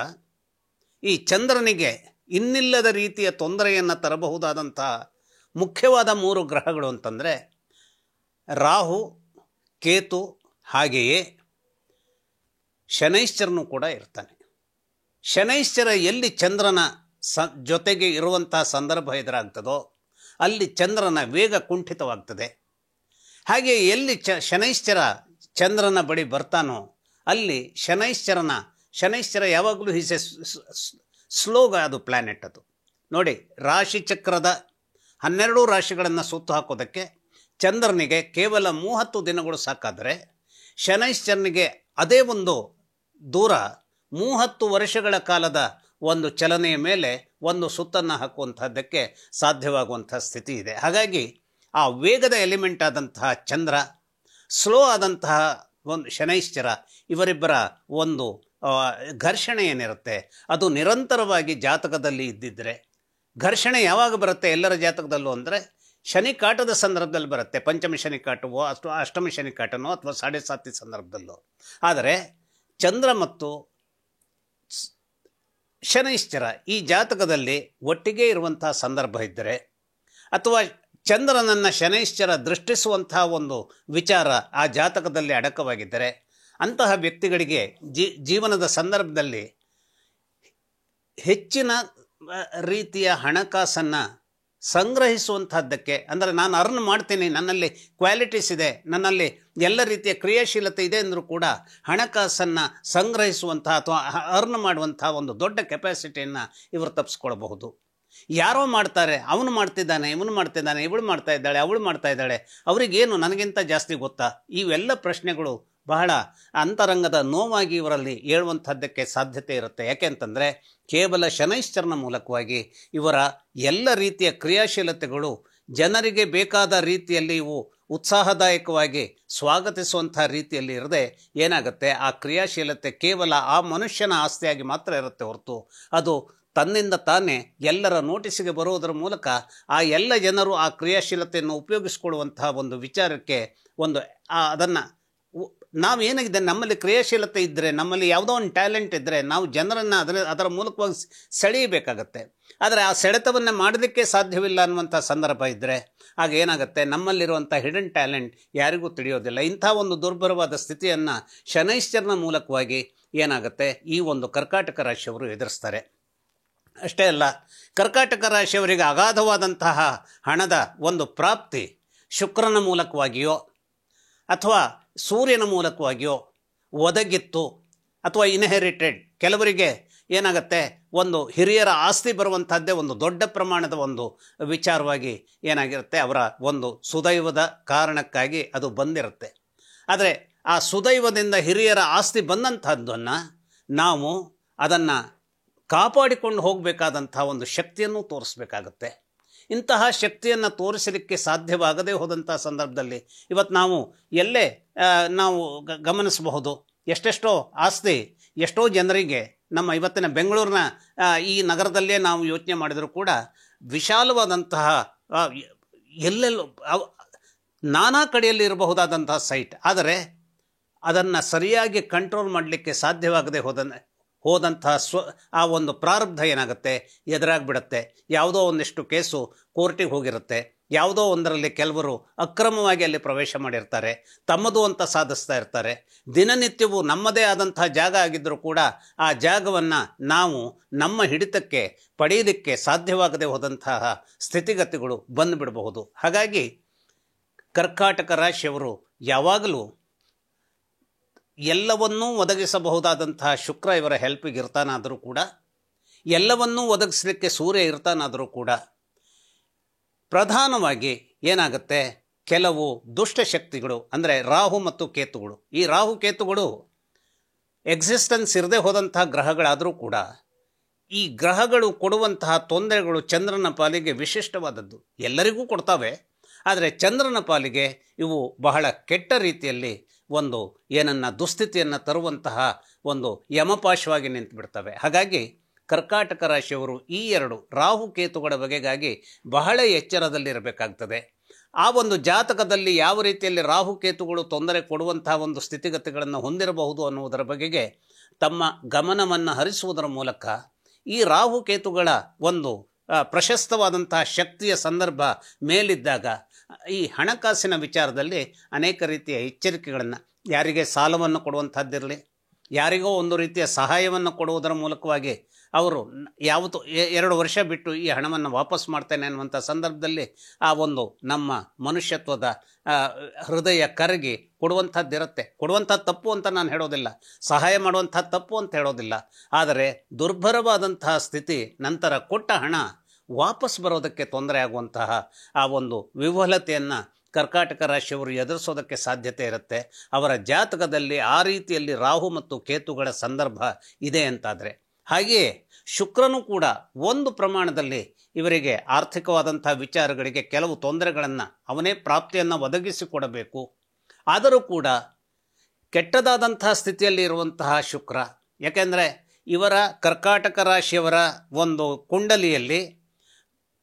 ಈ ಚಂದ್ರನಿಗೆ ಇನ್ನಿಲ್ಲದ ರೀತಿಯ ತೊಂದರೆಯನ್ನು ತರಬಹುದಾದಂತಹ ಮುಖ್ಯವಾದ 3 ಗ್ರಹಗಳು ಅಂತಂದರೆ ರಾಹು, ಕೇತು, ಹಾಗೆಯೇ ಶನೈಶ್ಚರನು ಕೂಡ ಇರ್ತಾನೆ. ಶನೈಶ್ಚರ ಎಲ್ಲಿ ಚಂದ್ರನ ಜೊತೆಗೆ ಇರುವಂತಹ ಸಂದರ್ಭ ಎದುರಾಗ್ತದೋ ಅಲ್ಲಿ ಚಂದ್ರನ ವೇಗ ಕುಂಠಿತವಾಗ್ತದೆ. ಹಾಗೆ ಎಲ್ಲಿ ಶನೈಶ್ಚರ ಚಂದ್ರನ ಬಳಿ ಬರ್ತಾನೋ ಅಲ್ಲಿ ಶನೈಶ್ಚರ ಯಾವಾಗಲೂ ಈಸ್ ಎ ಸ್ಲೋಗ, ಅದು ಪ್ಲ್ಯಾನೆಟ್. ಅದು ನೋಡಿ, ರಾಶಿ ಚಕ್ರದ 12 ರಾಶಿಗಳನ್ನು ಸುತ್ತು ಹಾಕೋದಕ್ಕೆ ಚಂದ್ರನಿಗೆ ಕೇವಲ 30 ದಿನಗಳು ಸಾಕಾದರೆ ಶನೈಶ್ಚರನಿಗೆ ಅದೇ ಒಂದು ದೂರ 30 ವರ್ಷಗಳ ಕಾಲದ ಒಂದು ಚಲನೆಯ ಮೇಲೆ ಒಂದು ಸುತ್ತನ್ನು ಹಾಕುವಂಥದ್ದಕ್ಕೆ ಸಾಧ್ಯವಾಗುವಂಥ ಸ್ಥಿತಿ ಇದೆ. ಹಾಗಾಗಿ ಆ ವೇಗದ ಎಲಿಮೆಂಟ್ ಆದಂತಹ ಚಂದ್ರ, ಸ್ಲೋ ಆದಂತಹ ಒಂದು ಶನೈಶ್ಚರ, ಇವರಿಬ್ಬರ ಒಂದು ಘರ್ಷಣೆ ಏನಿರುತ್ತೆ ಅದು ನಿರಂತರವಾಗಿ ಜಾತಕದಲ್ಲಿ ಇದ್ದಿದ್ದರೆ, ಘರ್ಷಣೆ ಯಾವಾಗ ಬರುತ್ತೆ ಎಲ್ಲರ ಜಾತಕದಲ್ಲೂ ಅಂದರೆ ಶನಿಕಾಟದ ಸಂದರ್ಭದಲ್ಲಿ ಬರುತ್ತೆ. ಪಂಚಮ ಶನಿಕಾಟವೋ ಅಥವಾ ಅಷ್ಟಮ ಶನಿಕಾಟನೋ ಅಥವಾ 7.5 ಸಂದರ್ಭದಲ್ಲೋ. ಆದರೆ ಚಂದ್ರ ಮತ್ತು ಶನೈಶ್ಚರ ಈ ಜಾತಕದಲ್ಲಿ ಒಟ್ಟಿಗೆ ಇರುವಂತಹ ಸಂದರ್ಭ ಇದ್ದರೆ ಅಥವಾ ಚಂದ್ರನನ್ನು ಶನೈಶ್ಚರ ದೃಷ್ಟಿಸುವಂತಹ ಒಂದು ವಿಚಾರ ಆ ಜಾತಕದಲ್ಲಿ ಅಡಕವಾಗಿದ್ದರೆ ಅಂತಹ ವ್ಯಕ್ತಿಗಳಿಗೆ ಜೀವನದ ಸಂದರ್ಭದಲ್ಲಿ ಹೆಚ್ಚಿನ ರೀತಿಯ ಹಣಕಾಸನ್ನು ಸಂಗ್ರಹಿಸುವಂತಹದ್ದಕ್ಕೆ, ಅಂದರೆ ನಾನು ಅರ್ನ್ ಮಾಡ್ತೀನಿ, ನನ್ನಲ್ಲಿ ಕ್ವಾಲಿಟೀಸ್ ಇದೆ, ನನ್ನಲ್ಲಿ ಎಲ್ಲ ರೀತಿಯ ಕ್ರಿಯಾಶೀಲತೆ ಇದೆ ಅಂದರೂ ಕೂಡ ಹಣಕಾಸನ್ನು ಸಂಗ್ರಹಿಸುವಂತಹ ಅಥವಾ ಅರ್ನ್ ಮಾಡುವಂತಹ ಒಂದು ದೊಡ್ಡ ಕೆಪಾಸಿಟಿಯನ್ನು ಇವರು ತಪ್ಪಿಸ್ಕೊಳ್ಬಹುದು. ಯಾರೋ ಮಾಡ್ತಾರೆ, ಅವನು ಮಾಡ್ತಿದ್ದಾನೆ, ಇವನು ಮಾಡ್ತಿದ್ದಾನೆ, ಇವಳು ಮಾಡ್ತಾ ಇದ್ದಾಳೆ, ಅವಳು ಮಾಡ್ತಾ ಇದ್ದಾಳೆ, ಅವರಿಗೇನು ನನಗಿಂತ ಜಾಸ್ತಿ ಗೊತ್ತಾ? ಇವೆಲ್ಲ ಪ್ರಶ್ನೆಗಳು ಬಹಳ ಅಂತರಂಗದ ನೋವಾಗಿ ಇವರಲ್ಲಿ ಹೇಳುವಂಥದ್ದಕ್ಕೆ ಸಾಧ್ಯತೆ ಇರುತ್ತೆ. ಯಾಕೆಂತಂದರೆ ಕೇವಲ ಶನೈಶ್ಚರನ ಮೂಲಕವಾಗಿ ಇವರ ಎಲ್ಲ ರೀತಿಯ ಕ್ರಿಯಾಶೀಲತೆಗಳು ಜನರಿಗೆ ಬೇಕಾದ ರೀತಿಯಲ್ಲಿ ಇವು ಉತ್ಸಾಹದಾಯಕವಾಗಿ ಸ್ವಾಗತಿಸುವಂಥ ರೀತಿಯಲ್ಲಿ ಇರದೆ ಏನಾಗುತ್ತೆ, ಆ ಕ್ರಿಯಾಶೀಲತೆ ಕೇವಲ ಆ ಮನುಷ್ಯನ ಆಸ್ತಿಯಾಗಿ ಮಾತ್ರ ಇರುತ್ತೆ ಹೊರತು ಅದು ತನ್ನಿಂದ ತಾನೇ ಎಲ್ಲರ ನೋಟಿಸಿಗೆ ಬರುವುದರ ಮೂಲಕ ಆ ಎಲ್ಲ ಜನರು ಆ ಕ್ರಿಯಾಶೀಲತೆಯನ್ನು ಉಪಯೋಗಿಸಿಕೊಳ್ಳುವಂತಹ ಒಂದು ವಿಚಾರಕ್ಕೆ ಒಂದು ಅದನ್ನು ನಾವೇನಾಗಿದೆ, ನಮ್ಮಲ್ಲಿ ಕ್ರಿಯಾಶೀಲತೆ ಇದ್ದರೆ, ನಮ್ಮಲ್ಲಿ ಯಾವುದೋ ಒಂದು ಟ್ಯಾಲೆಂಟ್ ಇದ್ದರೆ ನಾವು ಜನರನ್ನು ಅದರ ಮೂಲಕವಾಗಿ ಸೆಳೆಯಬೇಕಾಗತ್ತೆ. ಆದರೆ ಆ ಸೆಳೆತವನ್ನು ಮಾಡಲಿಕ್ಕೆ ಸಾಧ್ಯವಿಲ್ಲ ಅನ್ನುವಂಥ ಸಂದರ್ಭ ಇದ್ದರೆ ಆಗ ಏನಾಗುತ್ತೆ, ನಮ್ಮಲ್ಲಿರುವಂಥ ಹಿಡನ್ ಟ್ಯಾಲೆಂಟ್ ಯಾರಿಗೂ ತಿಳಿಯೋದಿಲ್ಲ. ಇಂಥ ಒಂದು ದುರ್ಬಲವಾದ ಸ್ಥಿತಿಯನ್ನು ಶನೈಶ್ಚರನ ಮೂಲಕವಾಗಿ ಏನಾಗುತ್ತೆ, ಈ ಒಂದು ಕರ್ಕಾಟಕ ರಾಶಿಯವರು ಎದುರಿಸ್ತಾರೆ. ಅಷ್ಟೇ ಅಲ್ಲ, ಕರ್ಕಾಟಕ ರಾಶಿಯವರಿಗೆ ಅಗಾಧವಾದಂತಹ ಹಣದ ಒಂದು ಪ್ರಾಪ್ತಿ ಶುಕ್ರನ ಮೂಲಕವಾಗಿಯೋ ಅಥವಾ ಸೂರ್ಯನ ಮೂಲಕವಾಗಿಯೋ ಒದಗಿತ್ತು, ಅಥವಾ ಇನ್ಹೆರಿಟೆಡ್. ಕೆಲವರಿಗೆ ಏನಾಗುತ್ತೆ, ಒಂದು ಹಿರಿಯರ ಆಸ್ತಿ ಬರುವಂಥದ್ದೇ ಒಂದು ದೊಡ್ಡ ಪ್ರಮಾಣದ ಒಂದು ವಿಚಾರವಾಗಿ ಏನಾಗಿರುತ್ತೆ, ಅವರ ಒಂದು ಸುದೈವದ ಕಾರಣಕ್ಕಾಗಿ ಅದು ಬಂದಿರುತ್ತೆ. ಆದರೆ ಆ ಸುದೈವದಿಂದ ಹಿರಿಯರ ಆಸ್ತಿ ಬಂದಂಥದ್ದನ್ನು ನಾವು ಅದನ್ನು ಕಾಪಾಡಿಕೊಂಡು ಹೋಗಬೇಕಾದಂಥ ಒಂದು ಶಕ್ತಿಯನ್ನು ತೋರಿಸ್ಬೇಕಾಗತ್ತೆ. ಇಂತಹ ಶಕ್ತಿಯನ್ನು ತೋರಿಸಲಿಕ್ಕೆ ಸಾಧ್ಯವಾಗದೇ ಹೋದಂಥ ಸಂದರ್ಭದಲ್ಲಿ ಇವತ್ತು ನಾವು ಎಲ್ಲೇ ನಾವು ಗಮನಿಸಬಹುದು, ಎಷ್ಟೆಷ್ಟೋ ಆಸ್ತಿ ಎಷ್ಟೋ ಜನರಿಗೆ ನಮ್ಮ ಇವತ್ತಿನ ಬೆಂಗಳೂರಿನ ಈ ನಗರದಲ್ಲೇ ನಾವು ಯೋಚನೆ ಮಾಡಿದರೂ ಕೂಡ ವಿಶಾಲವಾದಂತಹ ಎಲ್ಲೆಲ್ಲೋ ನಾನಾ ಕಡೆಯಲ್ಲಿ ಇರಬಹುದಾದಂತಹ ಸೈಟ್, ಆದರೆ ಅದನ್ನು ಸರಿಯಾಗಿ ಕಂಟ್ರೋಲ್ ಮಾಡಲಿಕ್ಕೆ ಸಾಧ್ಯವಾಗದೆ ಹೋದಂತಹ ಆ ಒಂದು ಪ್ರಾರಬ್ಧ ಏನಾಗುತ್ತೆ, ಎದುರಾಗಿಬಿಡುತ್ತೆ. ಯಾವುದೋ ಒಂದಿಷ್ಟು ಕೇಸು ಕೋರ್ಟಿಗೆ ಹೋಗಿರುತ್ತೆ, ಯಾವುದೋ ಒಂದರಲ್ಲಿ ಕೆಲವರು ಅಕ್ರಮವಾಗಿ ಅಲ್ಲಿ ಪ್ರವೇಶ ಮಾಡಿರ್ತಾರೆ, ತಮ್ಮದು ಅಂತ ಸಾಧಿಸ್ತಾ ಇರ್ತಾರೆ. ದಿನನಿತ್ಯವೂ ನಮ್ಮದೇ ಆದಂತಹ ಜಾಗ ಆಗಿದ್ದರೂ ಕೂಡ ಆ ಜಾಗವನ್ನು ನಾವು ನಮ್ಮ ಹಿಡಿತಕ್ಕೆ ಪಡೆಯಲಿಕ್ಕೆ ಸಾಧ್ಯವಾಗದೆ ಹೋದಂತಹ ಸ್ಥಿತಿಗತಿಗಳು ಬಂದುಬಿಡಬಹುದು. ಹಾಗಾಗಿ ಕರ್ಕಾಟಕ ರಾಶಿಯವರು ಯಾವಾಗಲೂ ಎಲ್ಲವನ್ನೂ ಒದಗಿಸಬಹುದಾದಂತಹ ಶುಕ್ರ ಇವರ ಹೆಲ್ಪಿಗೆ ಇರ್ತಾನಾದರೂ ಕೂಡ, ಎಲ್ಲವನ್ನೂ ಒದಗಿಸಲಿಕ್ಕೆ ಸೂರ್ಯ ಇರ್ತಾನಾದರೂ ಕೂಡ ಪ್ರಧಾನವಾಗಿ ಏನಾಗುತ್ತೆ, ಕೆಲವು ದುಷ್ಟಶಕ್ತಿಗಳು ಅಂದರೆ ರಾಹು ಮತ್ತು ಕೇತುಗಳು, ಈ ರಾಹು ಕೇತುಗಳು ಎಕ್ಸಿಸ್ಟೆನ್ಸ್ ಇರದೇ ಹೋದಂತಹ ಗ್ರಹಗಳಾದರೂ ಕೂಡ ಈ ಗ್ರಹಗಳು ಕೊಡುವಂತಹ ತೊಂದರೆಗಳು ಚಂದ್ರನ ಪಾಲಿಗೆ ವಿಶಿಷ್ಟವಾದದ್ದು. ಎಲ್ಲರಿಗೂ ಕೊಡ್ತವೆ, ಆದರೆ ಚಂದ್ರನ ಪಾಲಿಗೆ ಇವು ಬಹಳ ಕೆಟ್ಟ ರೀತಿಯಲ್ಲಿ ಒಂದು ಏನನ್ನು ದುಸ್ಥಿತಿಯನ್ನು ತರುವಂತಹ ಒಂದು ಯಮಪಾಶವಾಗಿ ನಿಂತು ಬಿಡ್ತವೆ. ಹಾಗಾಗಿ ಕರ್ಕಾಟಕ ರಾಶಿಯವರು ಈ ಎರಡು ರಾಹುಕೇತುಗಳ ಬಗೆಗಾಗಿ ಬಹಳ ಎಚ್ಚರದಲ್ಲಿರಬೇಕಾಗ್ತದೆ. ಆ ಒಂದು ಜಾತಕದಲ್ಲಿ ಯಾವ ರೀತಿಯಲ್ಲಿ ರಾಹುಕೇತುಗಳು ತೊಂದರೆ ಕೊಡುವಂತಹ ಒಂದು ಸ್ಥಿತಿಗತಿಗಳನ್ನು ಹೊಂದಿರಬಹುದು ಅನ್ನುವುದರ ಬಗೆಗೆ ತಮ್ಮ ಗಮನವನ್ನು ಹರಿಸುವುದರ ಮೂಲಕ ಈ ರಾಹುಕೇತುಗಳ ಒಂದು ಪ್ರಶಸ್ತವಾದಂತಹ ಶಕ್ತಿಯ ಸಂದರ್ಭ ಮೇಲಿದ್ದಾಗ ಈ ಹಣಕಾಸಿನ ವಿಚಾರದಲ್ಲಿ ಅನೇಕ ರೀತಿಯ ಎಚ್ಚರಿಕೆಗಳನ್ನು, ಯಾರಿಗೆ ಸಾಲವನ್ನು ಕೊಡುವಂಥದ್ದಿರಲಿ, ಯಾರಿಗೋ ಒಂದು ರೀತಿಯ ಸಹಾಯವನ್ನು ಕೊಡುವುದರ ಮೂಲಕವಾಗಿ ಅವರು ಯಾವತ್ತು 2 ವರ್ಷ ಬಿಟ್ಟು ಈ ಹಣವನ್ನು ವಾಪಸ್ ಮಾಡ್ತೇನೆ ಅನ್ನುವಂಥ ಸಂದರ್ಭದಲ್ಲಿ ಆ ಒಂದು ನಮ್ಮ ಮನುಷ್ಯತ್ವದ ಹೃದಯ ಕರಗಿ ಕೊಡುವಂಥದ್ದಿರುತ್ತೆ. ಕೊಡುವಂಥದ್ದು ತಪ್ಪು ಅಂತ ನಾನು ಹೇಳೋದಿಲ್ಲ, ಸಹಾಯ ಮಾಡುವಂಥದ್ದು ತಪ್ಪು ಅಂತ ಹೇಳೋದಿಲ್ಲ. ಆದರೆ ದುರ್ಭರವಾದಂತಹ ಸ್ಥಿತಿ ನಂತರ ಕೊಟ್ಟ ಹಣ ವಾಪಸ್ ಬರೋದಕ್ಕೆ ತೊಂದರೆ ಆಗುವಂತಹ ಆ ಒಂದು ವಿಫಲತೆಯನ್ನು ಕರ್ಕಾಟಕ ರಾಶಿಯವರು ಎದುರಿಸೋದಕ್ಕೆ ಸಾಧ್ಯತೆ ಇರುತ್ತೆ. ಅವರ ಜಾತಕದಲ್ಲಿ ಆ ರೀತಿಯಲ್ಲಿ ರಾಹು ಮತ್ತು ಕೇತುಗಳ ಸಂದರ್ಭ ಇದೆ ಅಂತಾದರೆ, ಹಾಗೆಯೇ ಶುಕ್ರನು ಕೂಡ ಒಂದು ಪ್ರಮಾಣದಲ್ಲಿ ಇವರಿಗೆ ಆರ್ಥಿಕವಾದಂಥ ವಿಚಾರಗಳಿಗೆ ಕೆಲವು ತೊಂದರೆಗಳನ್ನು ಅವನೇ ಪ್ರಾಪ್ತಿಯನ್ನು ಒದಗಿಸಿಕೊಡಬೇಕು. ಆದರೂ ಕೂಡ ಕೆಟ್ಟದಾದಂಥ ಸ್ಥಿತಿಯಲ್ಲಿ ಇರುವಂತಹ ಶುಕ್ರ, ಯಾಕೆಂದರೆ ಇವರ ಕರ್ಕಾಟಕ ರಾಶಿಯವರ ಒಂದು ಕುಂಡಲಿಯಲ್ಲಿ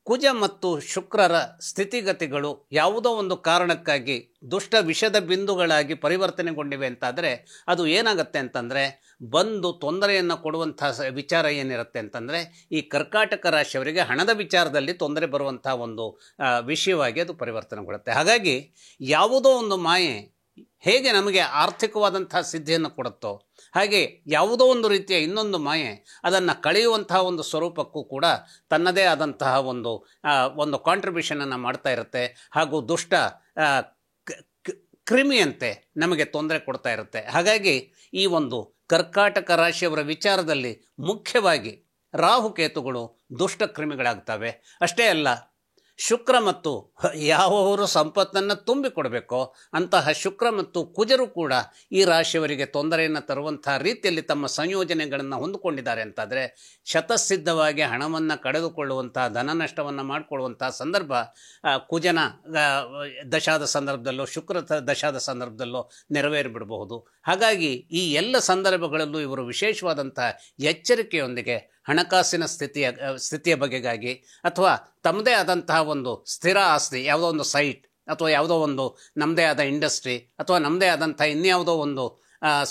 ಕುಜ ಮತ್ತು ಶುಕ್ರರ ಸ್ಥಿತಿಗತಿಗಳು ಯಾವುದೋ ಒಂದು ಕಾರಣಕ್ಕಾಗಿ ದುಷ್ಟ ವಿಷದ ಬಿಂದುಗಳಾಗಿ ಪರಿವರ್ತನೆಗೊಂಡಿವೆ ಅಂತಾದರೆ ಅದು ಏನಾಗುತ್ತೆ ಅಂತಂದರೆ ಬಂದು ತೊಂದರೆಯನ್ನು ಕೊಡುವಂಥ ವಿಚಾರ ಏನಿರುತ್ತೆ ಅಂತಂದರೆ ಈ ಕರ್ಕಾಟಕ ರಾಶಿಯವರಿಗೆ ಹಣದ ವಿಚಾರದಲ್ಲಿ ತೊಂದರೆ ಬರುವಂಥ ಒಂದು ವಿಷಯವಾಗಿ ಅದು ಪರಿವರ್ತನೆಗೊಳ್ಳುತ್ತೆ. ಹಾಗಾಗಿ ಯಾವುದೋ ಒಂದು ಮಾಯೆ ಹೇಗೆ ನಮಗೆ ಆರ್ಥಿಕವಾದಂಥ ಸಿದ್ಧಿಯನ್ನು ಕೊಡುತ್ತೋ ಹಾಗೆ ಯಾವುದೋ ಒಂದು ರೀತಿಯ ಇನ್ನೊಂದು ಮಾಯೆ ಅದನ್ನು ಕಳೆಯುವಂತಹ ಒಂದು ಸ್ವರೂಪಕ್ಕೂ ಕೂಡ ತನ್ನದೇ ಆದಂತಹ ಒಂದು ಕಾಂಟ್ರಿಬ್ಯೂಷನನ್ನು ಮಾಡ್ತಾ ಇರುತ್ತೆ. ಹಾಗೂ ದುಷ್ಟ ಕ್ರಿಮಿಯಂತೆ ನಮಗೆ ತೊಂದರೆ ಕೊಡ್ತಾ ಇರುತ್ತೆ. ಹಾಗಾಗಿ ಈ ಒಂದು ಕರ್ಕಾಟಕ ರಾಶಿಯವರ ವಿಚಾರದಲ್ಲಿ ಮುಖ್ಯವಾಗಿ ರಾಹುಕೇತುಗಳು ದುಷ್ಟ ಕ್ರಿಮಿಗಳಾಗ್ತವೆ. ಅಷ್ಟೇ ಅಲ್ಲ, ಶುಕ್ರ ಮತ್ತು ಯಾವವರು ಸಂಪತ್ತನ್ನು ತುಂಬಿಕೊಡಬೇಕೋ ಅಂತಹ ಶುಕ್ರ ಮತ್ತು ಕುಜರು ಕೂಡ ಈ ರಾಶಿಯವರಿಗೆ ತೊಂದರೆಯನ್ನು ತರುವಂಥ ರೀತಿಯಲ್ಲಿ ತಮ್ಮ ಸಂಯೋಜನೆಗಳನ್ನು ಹೊಂದಿಕೊಂಡಿದ್ದಾರೆ ಅಂತಾದರೆ ಶತಸಿದ್ಧವಾಗಿ ಹಣವನ್ನು ಕಳೆದುಕೊಳ್ಳುವಂಥ ಧನ ನಷ್ಟವನ್ನು ಮಾಡಿಕೊಳ್ಳುವಂಥ ಸಂದರ್ಭ ಕುಜನ ದಶಾದ ಸಂದರ್ಭದಲ್ಲೋ ಶುಕ್ರ ದಶಾದ ಸಂದರ್ಭದಲ್ಲೋ ನೆರವೇರಿಬಿಡಬಹುದು. ಹಾಗಾಗಿ ಈ ಎಲ್ಲ ಸಂದರ್ಭಗಳಲ್ಲೂ ಇವರು ವಿಶೇಷವಾದಂಥ ಎಚ್ಚರಿಕೆಯೊಂದಿಗೆ ಹಣಕಾಸಿನ ಸ್ಥಿತಿಯ ಬಗೆಗಾಗಿ ಅಥವಾ ತಮ್ಮದೇ ಆದಂತಹ ಒಂದು ಸ್ಥಿರ ಆಸ್ತಿ, ಯಾವುದೋ ಒಂದು ಸೈಟ್ ಅಥವಾ ಯಾವುದೋ ಒಂದು ನಮ್ಮದೇ ಆದ ಇಂಡಸ್ಟ್ರಿ ಅಥವಾ ನಮ್ಮದೇ ಆದಂಥ ಇನ್ಯಾವುದೋ ಒಂದು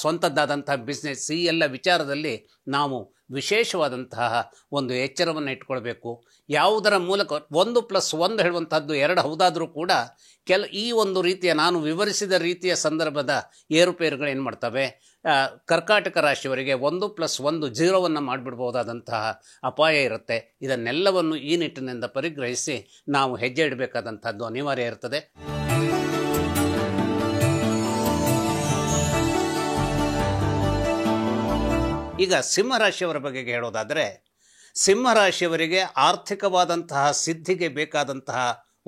ಸ್ವಂತದ್ದಾದಂಥ ಬಿಸ್ನೆಸ್, ಈ ಎಲ್ಲ ವಿಚಾರದಲ್ಲಿ ನಾವು ವಿಶೇಷವಾದಂತಹ ಒಂದು ಎಚ್ಚರವನ್ನು ಇಟ್ಕೊಳ್ಬೇಕು. ಯಾವುದರ ಮೂಲಕ 1+1 ಹೇಳುವಂಥದ್ದು 2 ಹೌದಾದರೂ ಕೂಡ ಈ ಒಂದು ರೀತಿಯ ನಾನು ವಿವರಿಸಿದ ರೀತಿಯ ಸಂದರ್ಭದ ಏರುಪೇರುಗಳು ಏನು ಮಾಡ್ತವೆ, ಕರ್ಕಾಟಕ ರಾಶಿಯವರಿಗೆ 1+1 0ವನ್ನು ಮಾಡಿಬಿಡ್ಬೋದಾದಂತಹ ಅಪಾಯ ಇರುತ್ತೆ. ಇದನ್ನೆಲ್ಲವನ್ನು ಈ ನಿಟ್ಟಿನಿಂದ ಪರಿಗ್ರಹಿಸಿ ನಾವು ಹೆಜ್ಜೆ ಇಡಬೇಕಾದಂಥದ್ದು ಅನಿವಾರ್ಯ ಇರ್ತದೆ. ಈಗ ಸಿಂಹರಾಶಿಯವರ ಬಗೆಗೆ ಹೇಳೋದಾದರೆ, ಸಿಂಹರಾಶಿಯವರಿಗೆ ಆರ್ಥಿಕವಾದಂತಹ ಸಿದ್ಧಿಗೆ ಬೇಕಾದಂತಹ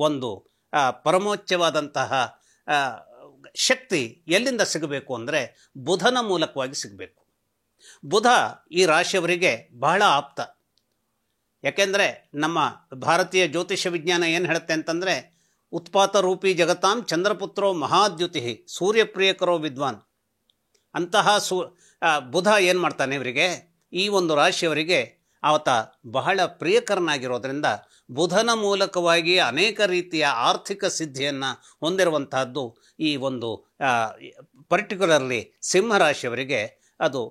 ಒಂದು ಪರಮೋಚ್ಚವಾದಂತಹ ಶಕ್ತಿ ಎಲ್ಲಿಂದ ಸಿಗಬೇಕು ಅಂದರೆ ಬುಧನ ಮೂಲಕವಾಗಿ ಸಿಗಬೇಕು. ಬುಧ ಈ ರಾಶಿಯವರಿಗೆ ಬಹಳ ಆಪ್ತ. ಯಾಕೆಂದರೆ ನಮ್ಮ ಭಾರತೀಯ ಜ್ಯೋತಿಷ್ಯ ವಿಜ್ಞಾನ ಏನು ಹೇಳುತ್ತೆ ಅಂತಂದರೆ, ಉತ್ಪಾತ ರೂಪಿ ಜಗತಾಂ ಚಂದ್ರಪುತ್ರೋ ಮಹಾದ್ಯುತಿ ಸೂರ್ಯಪ್ರಿಯಕರೋ ವಿದ್ವಾನ್. ಅಂತಹ ಬುಧ ಏನು ಮಾಡ್ತಾನೆ ಇವರಿಗೆ, ಈ ಒಂದು ರಾಶಿಯವರಿಗೆ ಆತ ಬಹಳ ಪ್ರಿಯಕರನಾಗಿರೋದ್ರಿಂದ ಬುಧನ ಮೂಲಕವಾಗಿ ಅನೇಕ ರೀತಿಯ ಆರ್ಥಿಕ ಸಿದ್ಧಿಯನ್ನು ಹೊಂದಿರುವಂತಹದ್ದು ಈ ಒಂದು ಪರ್ಟಿಕ್ಯುಲರ್ಲಿ ಸಿಂಹರಾಶಿಯವರಿಗೆ ಅದು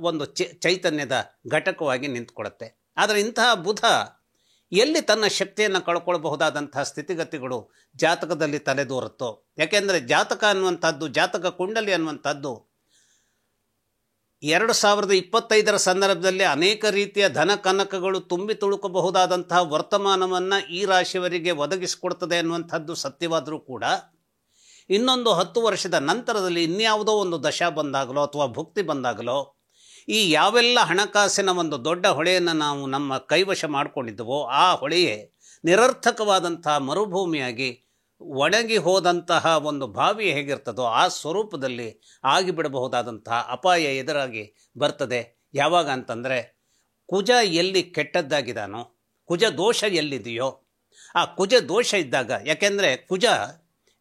ಒಂದು ಚೈತನ್ಯದ ಘಟಕವಾಗಿ ನಿಂತುಕೊಳ್ಳುತ್ತೆ. ಆದರೆ ಇಂತಹ ಬುಧ ಎಲ್ಲಿ ತನ್ನ ಶಕ್ತಿಯನ್ನು ಕಳ್ಕೊಳ್ಬಹುದಾದಂತಹ ಸ್ಥಿತಿಗತಿಗಳು ಜಾತಕದಲ್ಲಿ ತಲೆದೋರುತ್ತೋ, ಯಾಕೆಂದರೆ ಜಾತಕ ಅನ್ನುವಂಥದ್ದು, ಜಾತಕ ಕುಂಡಲಿ ಅನ್ನುವಂಥದ್ದು 2025 ಸಂದರ್ಭದಲ್ಲಿ ಅನೇಕ ರೀತಿಯ ಧನ ಕನಕಗಳು ತುಂಬಿ ತುಳುಕಬಹುದಾದಂತಹ ವರ್ತಮಾನವನ್ನು ಈ ರಾಶಿಯವರಿಗೆ ಒದಗಿಸಿಕೊಡ್ತದೆ ಅನ್ನುವಂಥದ್ದು ಸತ್ಯವಾದರೂ ಕೂಡ ಇನ್ನೊಂದು 10 ವರ್ಷದ ನಂತರದಲ್ಲಿ ಇನ್ಯಾವುದೋ ಒಂದು ದಶಾ ಬಂದಾಗಲೋ ಅಥವಾ ಭುಕ್ತಿ ಬಂದಾಗಲೋ ಈ ಯಾವೆಲ್ಲ ಹಣಕಾಸಿನ ಒಂದು ದೊಡ್ಡ ಹೊಳೆಯನ್ನು ನಾವು ನಮ್ಮ ಕೈವಶ ಮಾಡಿಕೊಂಡಿದ್ದವೋ ಆ ಹೊಳೆಯೇ ನಿರರ್ಥಕವಾದಂತಹ ಮರುಭೂಮಿಯಾಗಿ ಒಣಗಿ ಹೋದಂತಹ ಒಂದು ಬಾವಿ ಹೇಗಿರ್ತದೋ ಆ ಸ್ವರೂಪದಲ್ಲಿ ಆಗಿಬಿಡಬಹುದಾದಂತಹ ಅಪಾಯ ಎದುರಾಗಿ ಬರ್ತದೆ. ಯಾವಾಗ ಅಂತಂದರೆ ಕುಜ ಎಲ್ಲಿ ಕೆಟ್ಟದ್ದಾಗಿದ್ದಾನೋ, ಕುಜ ದೋಷ ಎಲ್ಲಿದೆಯೋ ಆ ಕುಜ ದೋಷ ಇದ್ದಾಗ, ಯಾಕೆಂದರೆ ಕುಜ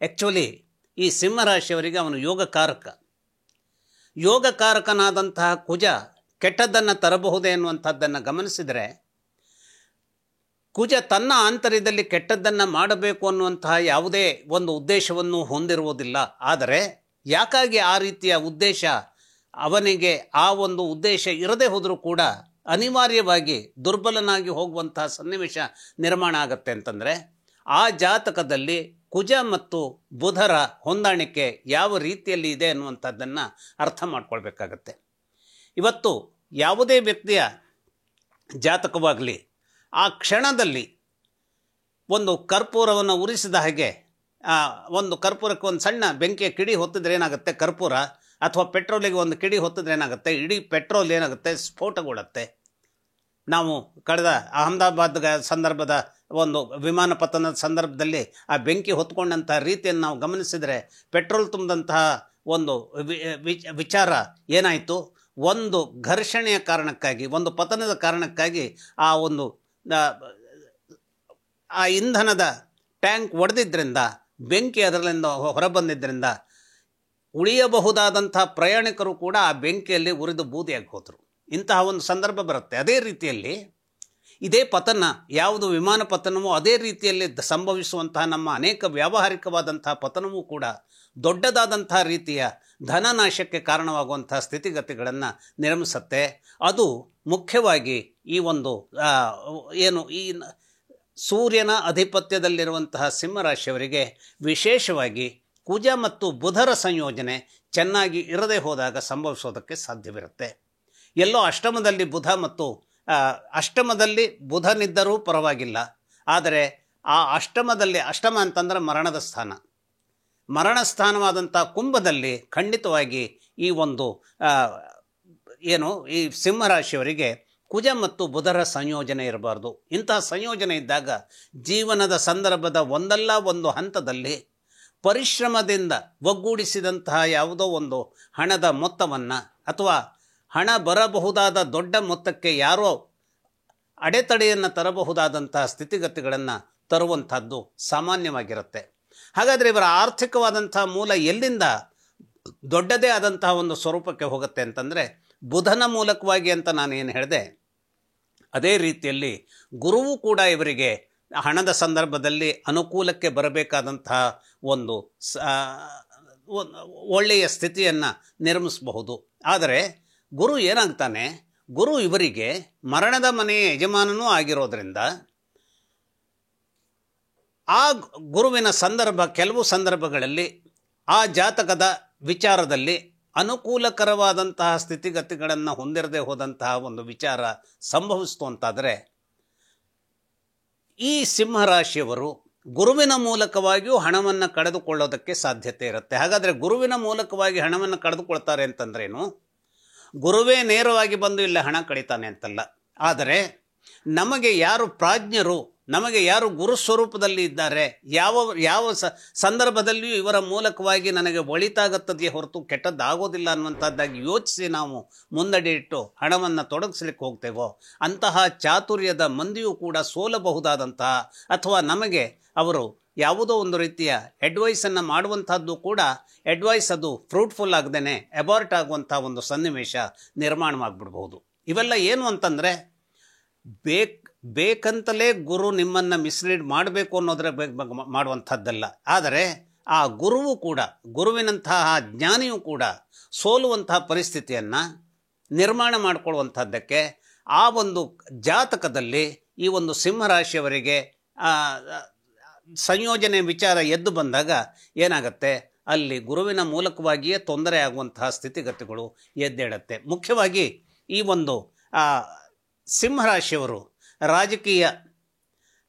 ಆ್ಯಕ್ಚುಲಿ ಈ ಸಿಂಹರಾಶಿಯವರಿಗೆ ಅವನು ಯೋಗಕಾರಕನಾದಂತಹ ಕುಜ ಕೆಟ್ಟದ್ದನ್ನು ತರಬಹುದೇ ಅನ್ನುವಂಥದ್ದನ್ನು ಗಮನಿಸಿದರೆ ಕುಜ ತನ್ನ ಆಂತರ್ಯದಲ್ಲಿ ಕೆಟ್ಟದ್ದನ್ನು ಮಾಡಬೇಕು ಅನ್ನುವಂತಹ ಯಾವುದೇ ಒಂದು ಉದ್ದೇಶವನ್ನು ಹೊಂದಿರುವುದಿಲ್ಲ. ಆದರೆ ಯಾಕಾಗಿ ಆ ರೀತಿಯ ಉದ್ದೇಶ ಅವನಿಗೆ ಆ ಒಂದು ಉದ್ದೇಶ ಇರದೇ ಹೋದರೂ ಕೂಡ ಅನಿವಾರ್ಯವಾಗಿ ದುರ್ಬಲನಾಗಿ ಹೋಗುವಂತಹ ಸನ್ನಿವೇಶ ನಿರ್ಮಾಣ ಆಗುತ್ತೆ ಅಂತಂದರೆ ಆ ಜಾತಕದಲ್ಲಿ ಕುಜ ಮತ್ತು ಬುಧರ ಹೊಂದಾಣಿಕೆ ಯಾವ ರೀತಿಯಲ್ಲಿ ಇದೆ ಅನ್ನುವಂಥದ್ದನ್ನು ಅರ್ಥ ಮಾಡ್ಕೊಳ್ಬೇಕಾಗತ್ತೆ. ಇವತ್ತು ಯಾವುದೇ ವ್ಯಕ್ತಿಯ ಜಾತಕವಾಗಲಿ ಆ ಕ್ಷಣದಲ್ಲಿ ಒಂದು ಕರ್ಪೂರವನ್ನು ಉರಿಸಿದ ಹಾಗೆ ಒಂದು ಕರ್ಪೂರಕ್ಕೆ ಒಂದು ಸಣ್ಣ ಬೆಂಕಿಯ ಕಿಡಿ ಹೊತ್ತಿದ್ರೆ ಏನಾಗುತ್ತೆ, ಕರ್ಪೂರ ಅಥವಾ ಪೆಟ್ರೋಲಿಗೆ ಒಂದು ಕಿಡಿ ಹೊತ್ತಿದ್ರೆ ಏನಾಗುತ್ತೆ, ಇಡೀ ಪೆಟ್ರೋಲ್ ಏನಾಗುತ್ತೆ, ಸ್ಫೋಟಗೊಳ್ಳುತ್ತೆ. ನಾವು ಕಳೆದ ಅಹಮದಾಬಾದ್ ಸಂದರ್ಭದ ಒಂದು ವಿಮಾನ ಪತನದ ಸಂದರ್ಭದಲ್ಲಿ ಆ ಬೆಂಕಿ ಹೊತ್ಕೊಂಡಂಥ ರೀತಿಯನ್ನು ನಾವು ಗಮನಿಸಿದರೆ ಪೆಟ್ರೋಲ್ ತುಂಬಿದಂತಹ ಒಂದು ವಿಚಾರ ಏನಾಯಿತು, ಒಂದು ಘರ್ಷಣೆಯ ಕಾರಣಕ್ಕಾಗಿ, ಒಂದು ಪತನದ ಕಾರಣಕ್ಕಾಗಿ ಆ ಇಂಧನದ ಟ್ಯಾಂಕ್ ಒಡೆದಿದ್ದರಿಂದ, ಬೆಂಕಿ ಅದರಲ್ಲಿಂದ ಹೊರಬಂದಿದ್ದರಿಂದ ಉಳಿಯಬಹುದಾದಂಥ ಪ್ರಯಾಣಿಕರು ಕೂಡ ಆ ಬೆಂಕಿಯಲ್ಲಿ ಉರಿದು ಬೂದಿಯಾಗಿ ಹೋದರು. ಇಂತಹ ಒಂದು ಸಂದರ್ಭ ಬರುತ್ತೆ. ಅದೇ ರೀತಿಯಲ್ಲಿ ಇದೇ ಪತನ ಯಾವುದು ವಿಮಾನ ಪತನವೋ ಅದೇ ರೀತಿಯಲ್ಲಿ ಸಂಭವಿಸುವಂತಹ ನಮ್ಮ ಅನೇಕ ವ್ಯಾವಹಾರಿಕವಾದಂತಹ ಪತನವೂ ಕೂಡ ದೊಡ್ಡದಾದಂತಹ ರೀತಿಯ ಧನನಾಶಕ್ಕೆ ಕಾರಣವಾಗುವಂತಹ ಸ್ಥಿತಿಗತಿಗಳನ್ನು ನಿರ್ಮಿಸುತ್ತೆ. ಅದು ಮುಖ್ಯವಾಗಿ ಈ ಒಂದು ಏನು ಈ ಸೂರ್ಯನ ಅಧಿಪತ್ಯದಲ್ಲಿರುವಂತಹ ಸಿಂಹರಾಶಿಯವರಿಗೆ ವಿಶೇಷವಾಗಿ ಕುಜ ಮತ್ತು ಬುಧರ ಸಂಯೋಜನೆ ಚೆನ್ನಾಗಿ ಇರದೇ ಹೋದಾಗ ಸಂಭವಿಸೋದಕ್ಕೆ ಸಾಧ್ಯವಿರುತ್ತೆ. ಎಲ್ಲೋ ಅಷ್ಟಮದಲ್ಲಿ ಬುಧ ಮತ್ತು ಅಷ್ಟಮದಲ್ಲಿ ಬುಧನಿದ್ದರೂ ಪರವಾಗಿಲ್ಲ, ಆದರೆ ಆ ಅಷ್ಟಮ ಅಂತಂದರೆ ಮರಣದ ಸ್ಥಾನ, ಮರಣ ಸ್ಥಾನವಾದಂಥ ಕುಂಭದಲ್ಲಿ ಖಂಡಿತವಾಗಿ ಈ ಒಂದು ಏನು ಈ ಸಿಂಹರಾಶಿಯವರಿಗೆ ಕುಜ ಮತ್ತು ಬುಧರ ಸಂಯೋಜನೆ ಇರಬಾರ್ದು. ಇಂತಹ ಸಂಯೋಜನೆ ಇದ್ದಾಗ ಜೀವನದ ಸಂದರ್ಭದ ಒಂದಲ್ಲ ಒಂದು ಹಂತದಲ್ಲಿ ಪರಿಶ್ರಮದಿಂದ ಒಗ್ಗೂಡಿಸಿದಂತಹ ಯಾವುದೋ ಒಂದು ಹಣದ ಮೊತ್ತವನ್ನು ಅಥವಾ ಹಣ ಬರಬಹುದಾದ ದೊಡ್ಡ ಮೊತ್ತಕ್ಕೆ ಯಾರೋ ಅಡೆತಡೆಯನ್ನು ತರಬಹುದಾದಂತಹ ಸ್ಥಿತಿಗತಿಗಳನ್ನು ತರುವಂಥದ್ದು ಸಾಮಾನ್ಯವಾಗಿರುತ್ತೆ. ಹಾಗಾದರೆ ಇವರ ಆರ್ಥಿಕವಾದಂಥ ಮೂಲ ಎಲ್ಲಿಂದ ದೊಡ್ಡದೇ ಆದಂತಹ ಒಂದು ಸ್ವರೂಪಕ್ಕೆ ಹೋಗುತ್ತೆ ಅಂತಂದರೆ ಬುಧನ ಮೂಲಕವಾಗಿ ಅಂತ ನಾನೇನು ಹೇಳಿದೆ, ಅದೇ ರೀತಿಯಲ್ಲಿ ಗುರುವು ಕೂಡ ಇವರಿಗೆ ಹಣದ ಸಂದರ್ಭದಲ್ಲಿ ಅನುಕೂಲಕ್ಕೆ ಬರಬೇಕಾದಂತಹ ಒಂದು ಒಳ್ಳೆಯ ಸ್ಥಿತಿಯನ್ನು ನಿರ್ಮಿಸಬಹುದು. ಆದರೆ ಗುರು ಏನಾಗ್ತಾನೆ, ಗುರು ಇವರಿಗೆ ಮರಣದ ಮನೆಯ ಯಜಮಾನನೂ ಆಗಿರೋದ್ರಿಂದ ಆ ಗುರುವಿನ ಕೆಲವು ಸಂದರ್ಭಗಳಲ್ಲಿ ಆ ಜಾತಕದ ವಿಚಾರದಲ್ಲಿ ಅನುಕೂಲಕರವಾದಂತಹ ಸ್ಥಿತಿಗತಿಗಳನ್ನು ಹೊಂದಿರದೆ ಹೋದಂತಹ ಒಂದು ವಿಚಾರ ಸಂಭವಿಸ್ತು ಅಂತಾದರೆ ಈ ಸಿಂಹರಾಶಿಯವರು ಗುರುವಿನ ಮೂಲಕವಾಗಿಯೂ ಹಣವನ್ನು ಕಳೆದುಕೊಳ್ಳೋದಕ್ಕೆ ಸಾಧ್ಯತೆ ಇರುತ್ತೆ. ಹಾಗಾದರೆ ಗುರುವಿನ ಮೂಲಕವಾಗಿ ಹಣವನ್ನು ಕಳೆದುಕೊಳ್ತಾರೆ ಅಂತಂದ್ರೇನು? ಗುರುವೇ ನೇರವಾಗಿ ಬಂದು ಇಲ್ಲಿ ಹಣ ಕಡಿತಾನೆ ಅಂತಲ್ಲ, ಆದರೆ ನಮಗೆ ಯಾರು ಪ್ರಾಜ್ಞರು, ನಮಗೆ ಯಾರು ಗುರು ಸ್ವರೂಪದಲ್ಲಿ ಇದ್ದಾರೆ, ಯಾವ ಸಂದರ್ಭದಲ್ಲಿಯೂ ಇವರ ಮೂಲಕವಾಗಿ ನನಗೆ ಒಳಿತಾಗುತ್ತದೆಯೇ ಹೊರತು ಕೆಟ್ಟದ್ದಾಗೋದಿಲ್ಲ ಅನ್ನುವಂಥದ್ದಾಗಿ ಯೋಚಿಸಿ ನಾವು ಮುಂದಡಿ ಇಟ್ಟು ಹಣವನ್ನು ತೊಡಗಿಸ್ಲಿಕ್ಕೆ ಹೋಗ್ತೇವೋ ಅಂತಹ ಚಾತುರ್ಯದ ಮಂದಿಯೂ ಕೂಡ ಸೋಲಬಹುದಾದಂತಹ ಅಥವಾ ನಮಗೆ ಅವರು ಯಾವುದೋ ಒಂದು ರೀತಿಯ ಅಡ್ವೈಸನ್ನು ಮಾಡುವಂಥದ್ದು ಕೂಡ ಅಡ್ವೈಸ್ ಅದು ಫ್ರೂಟ್ಫುಲ್ ಆಗದೇನೆ ಅಬಾರ್ಟ್ ಆಗುವಂಥ ಒಂದು ಸನ್ನಿವೇಶ ನಿರ್ಮಾಣವಾಗಿಬಿಡ್ಬೋದು. ಇವೆಲ್ಲ ಏನು ಅಂತಂದರೆ ಬೇಕಂತಲೇ ಗುರು ನಿಮ್ಮನ್ನು ಮಿಸ್ಲೀಡ್ ಮಾಡಬೇಕು ಅನ್ನೋದರ ಮಾಡುವಂಥದ್ದಲ್ಲ. ಆದರೆ ಆ ಗುರುವು ಕೂಡ, ಗುರುವಿನಂತಹ ಜ್ಞಾನಿಯೂ ಕೂಡ ಸೋಲುವಂತಹ ಪರಿಸ್ಥಿತಿಯನ್ನು ನಿರ್ಮಾಣ ಮಾಡಿಕೊಳ್ಳುವಂಥದ್ದಕ್ಕೆ ಆ ಒಂದು ಜಾತಕದಲ್ಲಿ ಈ ಒಂದು ಸಿಂಹರಾಶಿಯವರಿಗೆ ಸಂಯೋಜನೆ ವಿಚಾರ ಎದ್ದು ಬಂದಾಗ ಏನಾಗುತ್ತೆ, ಅಲ್ಲಿ ಗುರುವಿನ ಮೂಲಕವಾಗಿಯೇ ತೊಂದರೆ ಆಗುವಂತಹ ಸ್ಥಿತಿಗತಿಗಳು ಎದ್ದೇಳುತ್ತೆ. ಮುಖ್ಯವಾಗಿ ಈ ಒಂದು ಸಿಂಹರಾಶಿಯವರು ರಾಜಕೀಯ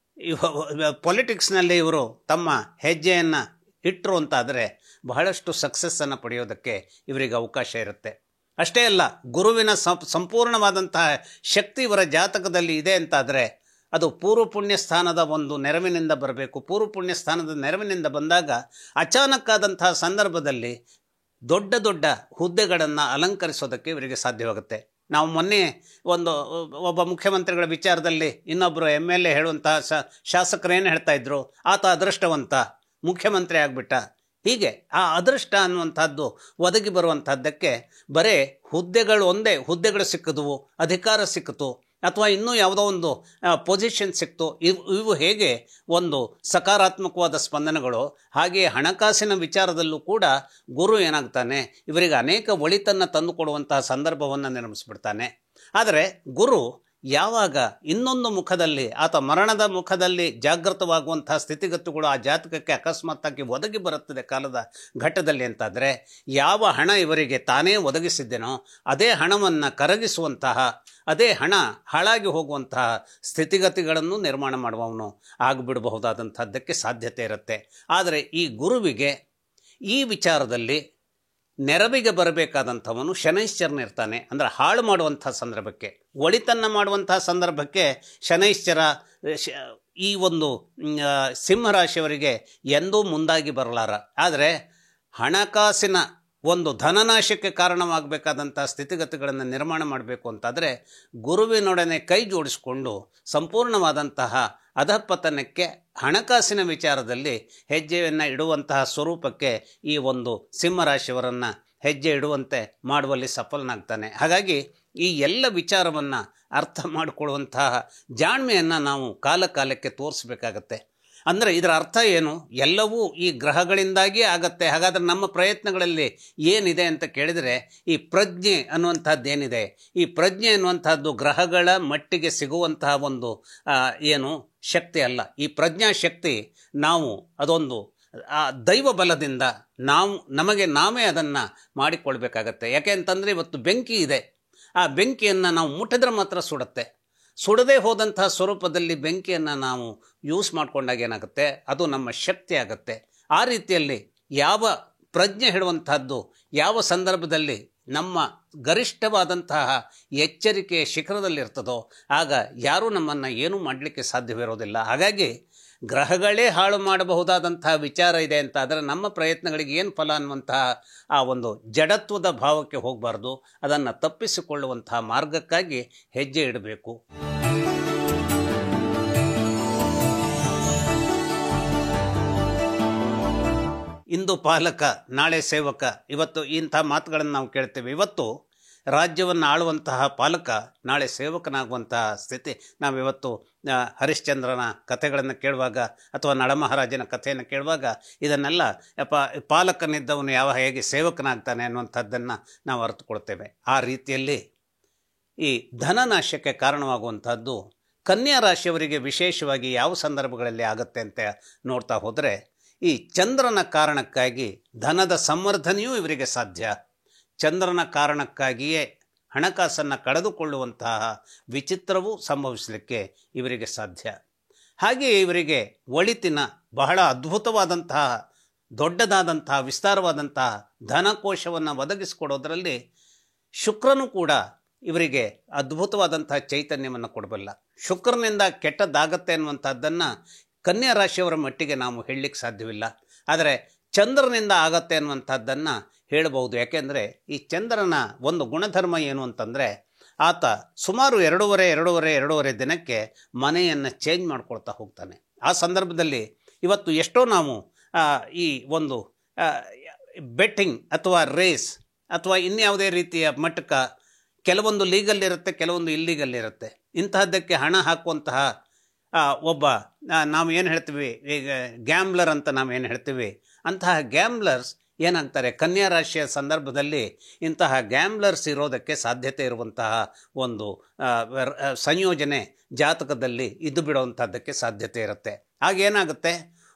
ಪೊಲಿಟಿಕ್ಸ್ನಲ್ಲಿ ಇವರು ತಮ್ಮ ಹೆಜ್ಜೆಯನ್ನು ಇಟ್ಟರು ಅಂತಾದರೆ ಬಹಳಷ್ಟು ಸಕ್ಸಸ್ಸನ್ನು ಪಡೆಯೋದಕ್ಕೆ ಇವರಿಗೆ ಅವಕಾಶ ಇರುತ್ತೆ. ಅಷ್ಟೇ ಅಲ್ಲ, ಗುರುವಿನ ಸಂಪೂರ್ಣವಾದಂತಹ ಶಕ್ತಿ ಇವರ ಜಾತಕದಲ್ಲಿ ಇದೆ ಅಂತಾದರೆ ಅದು ಪೂರ್ವ ಪುಣ್ಯ ಸ್ಥಾನದ ಒಂದು ನೆರವಿನಿಂದ ಬರಬೇಕು. ಪೂರ್ವ ಪುಣ್ಯ ಸ್ಥಾನದ ನೆರವಿನಿಂದ ಬಂದಾಗ ಅಚಾನಕ್ಕಾದಂತಹ ಸಂದರ್ಭದಲ್ಲಿ ದೊಡ್ಡ ದೊಡ್ಡ ಹುದ್ದೆಗಳನ್ನು ಅಲಂಕರಿಸೋದಕ್ಕೆ ಇವರಿಗೆ ಸಾಧ್ಯವಾಗುತ್ತೆ. ನಾವು ಮೊನ್ನೆ ಒಬ್ಬ ಮುಖ್ಯಮಂತ್ರಿಗಳ ವಿಚಾರದಲ್ಲಿ ಇನ್ನೊಬ್ಬರು MLA ಹೇಳುವಂತಹ ಶಾಸಕರೇನು ಹೇಳ್ತಾ ಇದ್ರು, ಆತ ಅದೃಷ್ಟವಂತ ಮುಖ್ಯಮಂತ್ರಿ ಆಗಿಬಿಟ್ಟ. ಹೀಗೆ ಆ ಅದೃಷ್ಟ ಅನ್ನುವಂಥದ್ದು ಒದಗಿ ಬರುವಂಥದ್ದಕ್ಕೆ ಬರೇ ಹುದ್ದೆಗಳು ಸಿಕ್ಕಿದ್ವು, ಅಧಿಕಾರ ಸಿಕ್ಕಿತು, ಅಥವಾ ಇನ್ನೂ ಯಾವುದೋ ಒಂದು ಪೊಸಿಷನ್ ಸಿಕ್ತು, ಇವು ಹೇಗೆ ಒಂದು ಸಕಾರಾತ್ಮಕವಾದ ಸ್ಪಂದನೆಗಳು, ಹಾಗೆಯೇ ಹಣಕಾಸಿನ ವಿಚಾರದಲ್ಲೂ ಕೂಡ ಗುರು ಏನಾಗ್ತಾನೆ, ಇವರಿಗೆ ಅನೇಕ ಒಳಿತನ್ನು ತಂದುಕೊಡುವಂತಹ ಸಂದರ್ಭವನ್ನು ನಿರ್ಮಿಸ್ಬಿಡ್ತಾನೆ. ಆದರೆ ಗುರು ಯಾವಾಗ ಇನ್ನೊಂದು ಮುಖದಲ್ಲಿ, ಆತ ಮರಣದ ಮುಖದಲ್ಲಿ ಜಾಗೃತವಾಗುವಂತಹ ಸ್ಥಿತಿಗತಿಗಳು ಆ ಜಾತಕಕ್ಕೆ ಅಕಸ್ಮಾತ್ತಾಗಿ ಒದಗಿ ಬರುತ್ತದೆ ಕಾಲದ ಘಟ್ಟದಲ್ಲಿ ಅಂತಾದರೆ, ಯಾವ ಹಣ ಇವರಿಗೆ ತಾನೇ ಒದಗಿಸಿದ್ದೇನೋ ಅದೇ ಹಣವನ್ನು ಕರಗಿಸುವಂತಹ, ಅದೇ ಹಣ ಹಾಳಾಗಿ ಹೋಗುವಂತಹ ಸ್ಥಿತಿಗತಿಗಳನ್ನು ನಿರ್ಮಾಣ ಮಾಡುವವನು ಆಗಿಬಿಡಬಹುದಾದಂಥದ್ದಕ್ಕೆ ಸಾಧ್ಯತೆ ಇರುತ್ತೆ. ಆದರೆ ಈ ಗುರುವಿಗೆ ಈ ವಿಚಾರದಲ್ಲಿ ನೆರವಿಗೆ ಬರಬೇಕಾದಂಥವನು ಶನೈಶ್ಚರನಿರ್ತಾನೆ. ಅಂದರೆ ಹಾಳು ಮಾಡುವಂಥ ಸಂದರ್ಭಕ್ಕೆ, ಒಳಿತನ್ನು ಮಾಡುವಂತಹ ಸಂದರ್ಭಕ್ಕೆ ಶನೈಶ್ಚರ ಈ ಒಂದು ಸಿಂಹರಾಶಿಯವರಿಗೆ ಎಂದೂ ಮುಂದಾಗಿ ಬರಲಾರ. ಆದರೆ ಹಣಕಾಸಿನ ಒಂದು ಧನನಾಶಕ್ಕೆ ಕಾರಣವಾಗಬೇಕಾದಂಥ ಸ್ಥಿತಿಗತಿಗಳನ್ನು ನಿರ್ಮಾಣ ಮಾಡಬೇಕು ಅಂತಾದರೆ ಗುರುವಿನೊಡನೆ ಕೈ ಜೋಡಿಸಿಕೊಂಡು ಸಂಪೂರ್ಣವಾದಂತಹ ಅಧಃಪತನಕ್ಕೆ ಹಣಕಾಸಿನ ವಿಚಾರದಲ್ಲಿ ಹೆಜ್ಜೆಯನ್ನು ಇಡುವಂತಹ ಸ್ವರೂಪಕ್ಕೆ ಈ ಒಂದು ಸಿಂಹರಾಶಿಯವರನ್ನು ಹೆಜ್ಜೆ ಇಡುವಂತೆ ಮಾಡುವಲ್ಲಿ ಸಫಲನಾಗ್ತಾನೆ. ಹಾಗಾಗಿ ಈ ಎಲ್ಲ ವಿಚಾರವನ್ನು ಅರ್ಥ ಮಾಡಿಕೊಳ್ಳುವಂತಹ ಜಾಣ್ಮೆಯನ್ನು ನಾವು ಕಾಲಕ್ಕೆ ತೋರಿಸ್ಬೇಕಾಗತ್ತೆ. ಅಂದರೆ ಇದರ ಅರ್ಥ ಏನು? ಎಲ್ಲವೂ ಈ ಗ್ರಹಗಳಿಂದಾಗಿ ಆಗತ್ತೆ. ಹಾಗಾದರೆ ನಮ್ಮ ಪ್ರಯತ್ನಗಳಲ್ಲಿ ಏನಿದೆ ಅಂತ ಕೇಳಿದರೆ, ಈ ಪ್ರಜ್ಞೆ ಅನ್ನುವಂಥದ್ದೇನಿದೆ, ಈ ಪ್ರಜ್ಞೆ ಅನ್ನುವಂಥದ್ದು ಗ್ರಹಗಳ ಮಟ್ಟಿಗೆ ಸಿಗುವಂತಹ ಒಂದು ಏನು ಶಕ್ತಿ ಅಲ್ಲ. ಈ ಪ್ರಜ್ಞಾಶಕ್ತಿ ನಾವು ಅದೊಂದು ದೈವ ಬಲದಿಂದ ನಮಗೆ ನಾವೇ ಅದನ್ನು ಮಾಡಿಕೊಳ್ಬೇಕಾಗತ್ತೆ. ಯಾಕೆ ಅಂತಂದರೆ ಇವತ್ತು ಬೆಂಕಿ ಇದೆ, ಆ ಬೆಂಕಿಯನ್ನು ನಾವು ಮುಟ್ಟಿದ್ರೆ ಮಾತ್ರ ಸುಡುತ್ತೆ. ಸುಡದೇ ಹೋದಂತಹ ಸ್ವರೂಪದಲ್ಲಿ ಬೆಂಕಿಯನ್ನು ನಾವು ಯೂಸ್ ಮಾಡಿಕೊಂಡಾಗ ಏನಾಗುತ್ತೆ, ಅದು ನಮ್ಮ ಶಕ್ತಿ ಆಗುತ್ತೆ. ಆ ರೀತಿಯಲ್ಲಿ ಯಾವ ಪ್ರಜ್ಞೆ ಹೇಳುವಂತಹದ್ದು ಯಾವ ಸಂದರ್ಭದಲ್ಲಿ ನಮ್ಮ ಗರಿಷ್ಠವಾದಂತಹ ಎಚ್ಚರಿಕೆಯ ಶಿಖರದಲ್ಲಿರ್ತದೋ ಆಗ ಯಾರೂ ನಮ್ಮನ್ನು ಏನೂ ಮಾಡಲಿಕ್ಕೆ ಸಾಧ್ಯವಿರೋದಿಲ್ಲ. ಹಾಗಾಗಿ ಗ್ರಹಗಳೇ ಹಾಳು ಮಾಡಬಹುದಾದಂತಹ ವಿಚಾರ ಇದೆ ಅಂತ ಆದರೆ ನಮ್ಮ ಪ್ರಯತ್ನಗಳಿಗೆ ಏನು ಫಲ ಅನ್ನುವಂತಹ ಆ ಒಂದು ಜಡತ್ವದ ಭಾವಕ್ಕೆ ಹೋಗಬಾರ್ದು. ಅದನ್ನು ತಪ್ಪಿಸಿಕೊಳ್ಳುವಂತಹ ಮಾರ್ಗಕ್ಕಾಗಿ ಹೆಜ್ಜೆ ಇಡಬೇಕು. ಇಂದು ಪಾಲಕ ನಾಳೆ ಸೇವಕ, ಇವತ್ತು ಇಂಥ ಮಾತುಗಳನ್ನು ನಾವು ಕೇಳ್ತೇವೆ. ಇವತ್ತು ರಾಜ್ಯವನ್ನು ಆಳುವಂತಹ ಪಾಲಕ ನಾಳೆ ಸೇವಕನಾಗುವಂತಹ ಸ್ಥಿತಿ ನಾವಿವತ್ತು ಹರಿಶ್ಚಂದ್ರನ ಕಥೆಗಳನ್ನು ಕೇಳುವಾಗ ಅಥವಾ ನಳಮಹಾರಾಜನ ಕಥೆಯನ್ನು ಕೇಳುವಾಗ ಇದನ್ನೆಲ್ಲ ಪಾಲಕನಿದ್ದವನು ಹೇಗೆ ಸೇವಕನಾಗ್ತಾನೆ ಅನ್ನುವಂಥದ್ದನ್ನು ನಾವು ಅರ್ಥಕೊಳ್ತೇವೆ. ಆ ರೀತಿಯಲ್ಲಿ ಈ ಧನನಾಶಕ್ಕೆ ಕಾರಣವಾಗುವಂಥದ್ದು ಕನ್ಯಾ ರಾಶಿಯವರಿಗೆ ವಿಶೇಷವಾಗಿ ಯಾವ ಸಂದರ್ಭಗಳಲ್ಲಿ ಆಗುತ್ತೆ ಅಂತ ನೋಡ್ತಾ ಹೋದರೆ, ಈ ಚಂದ್ರನ ಕಾರಣಕ್ಕಾಗಿ ಧನದ ಸಂವರ್ಧನೆಯೂ ಇವರಿಗೆ ಸಾಧ್ಯ. ಚಂದ್ರನ ಕಾರಣಕ್ಕಾಗಿಯೇ ಹಣಕಾಸನ್ನು ಕಳೆದುಕೊಳ್ಳುವಂತಹ ವಿಚಿತ್ರವೂ ಸಂಭವಿಸಲಿಕ್ಕೆ ಇವರಿಗೆ ಸಾಧ್ಯ. ಹಾಗೆಯೇ ಇವರಿಗೆ ಒಳಿತಿನ ಬಹಳ ಅದ್ಭುತವಾದಂತಹ ದೊಡ್ಡದಾದಂತಹ ವಿಸ್ತಾರವಾದಂತಹ ಧನಕೋಶವನ್ನು ಒದಗಿಸಿಕೊಡೋದರಲ್ಲಿ ಶುಕ್ರನು ಕೂಡ ಇವರಿಗೆ ಅದ್ಭುತವಾದಂತಹ ಚೈತನ್ಯವನ್ನು ಕೊಡಬಲ್ಲ. ಶುಕ್ರನಿಂದ ಕೆಟ್ಟದ್ದಾಗತ್ತೆ ಅನ್ನುವಂಥದ್ದನ್ನು ಕನ್ಯಾ ರಾಶಿಯವರ ಮಟ್ಟಿಗೆ ನಾವು ಹೇಳಲಿಕ್ಕೆ ಸಾಧ್ಯವಿಲ್ಲ. ಆದರೆ ಚಂದ್ರನಿಂದ ಆಗತ್ತೆ ಅನ್ನುವಂಥದ್ದನ್ನು ಹೇಳಬಹುದು. ಯಾಕೆಂದರೆ ಈ ಚಂದ್ರನ ಒಂದು ಗುಣಧರ್ಮ ಏನು ಅಂತಂದರೆ, ಆತ ಸುಮಾರು ಎರಡೂವರೆ ದಿನಕ್ಕೆ ಮನೆಯನ್ನು ಚೇಂಜ್ ಮಾಡ್ಕೊಳ್ತಾ ಹೋಗ್ತಾನೆ. ಆ ಸಂದರ್ಭದಲ್ಲಿ ಇವತ್ತು ಎಷ್ಟೋ ನಾವು ಈ ಒಂದು ಬೆಟ್ಟಿಂಗ್ ಅಥವಾ ರೇಸ್ ಅಥವಾ ಇನ್ಯಾವುದೇ ರೀತಿಯ ಮಟ್ಟಕ ಕೆಲವೊಂದು ಲೀಗಲ್ ಇರುತ್ತೆ, ಕೆಲವೊಂದು ಇಲ್ಲೀಗಲ್ ಇರುತ್ತೆ. ಇಂತಹದ್ದಕ್ಕೆ ಹಣ ಹಾಕುವಂತಹ ಒಬ್ಬ ನಾವು ಏನು ಹೇಳ್ತೀವಿ ಈಗ ಗ್ಯಾಮ್ಲರ್ ಅಂತ ನಾವೇನು ಹೇಳ್ತೀವಿ, ಅಂತಹ ಗ್ಯಾಮ್ಲರ್ಸ್ ಏನಾಗ್ತಾರೆ, ಕನ್ಯಾ ರಾಶಿಯ ಸಂದರ್ಭದಲ್ಲಿ ಇಂತಹ ಗ್ಯಾಮ್ಲರ್ಸ್ ಇರೋದಕ್ಕೆ ಸಾಧ್ಯತೆ ಇರುವಂತಹ ಒಂದು ಸಂಯೋಜನೆ ಜಾತಕದಲ್ಲಿ ಇದ್ದು ಬಿಡುವಂಥದ್ದಕ್ಕೆ ಸಾಧ್ಯತೆ ಇರುತ್ತೆ. ಆಗೇನಾಗುತ್ತೆ,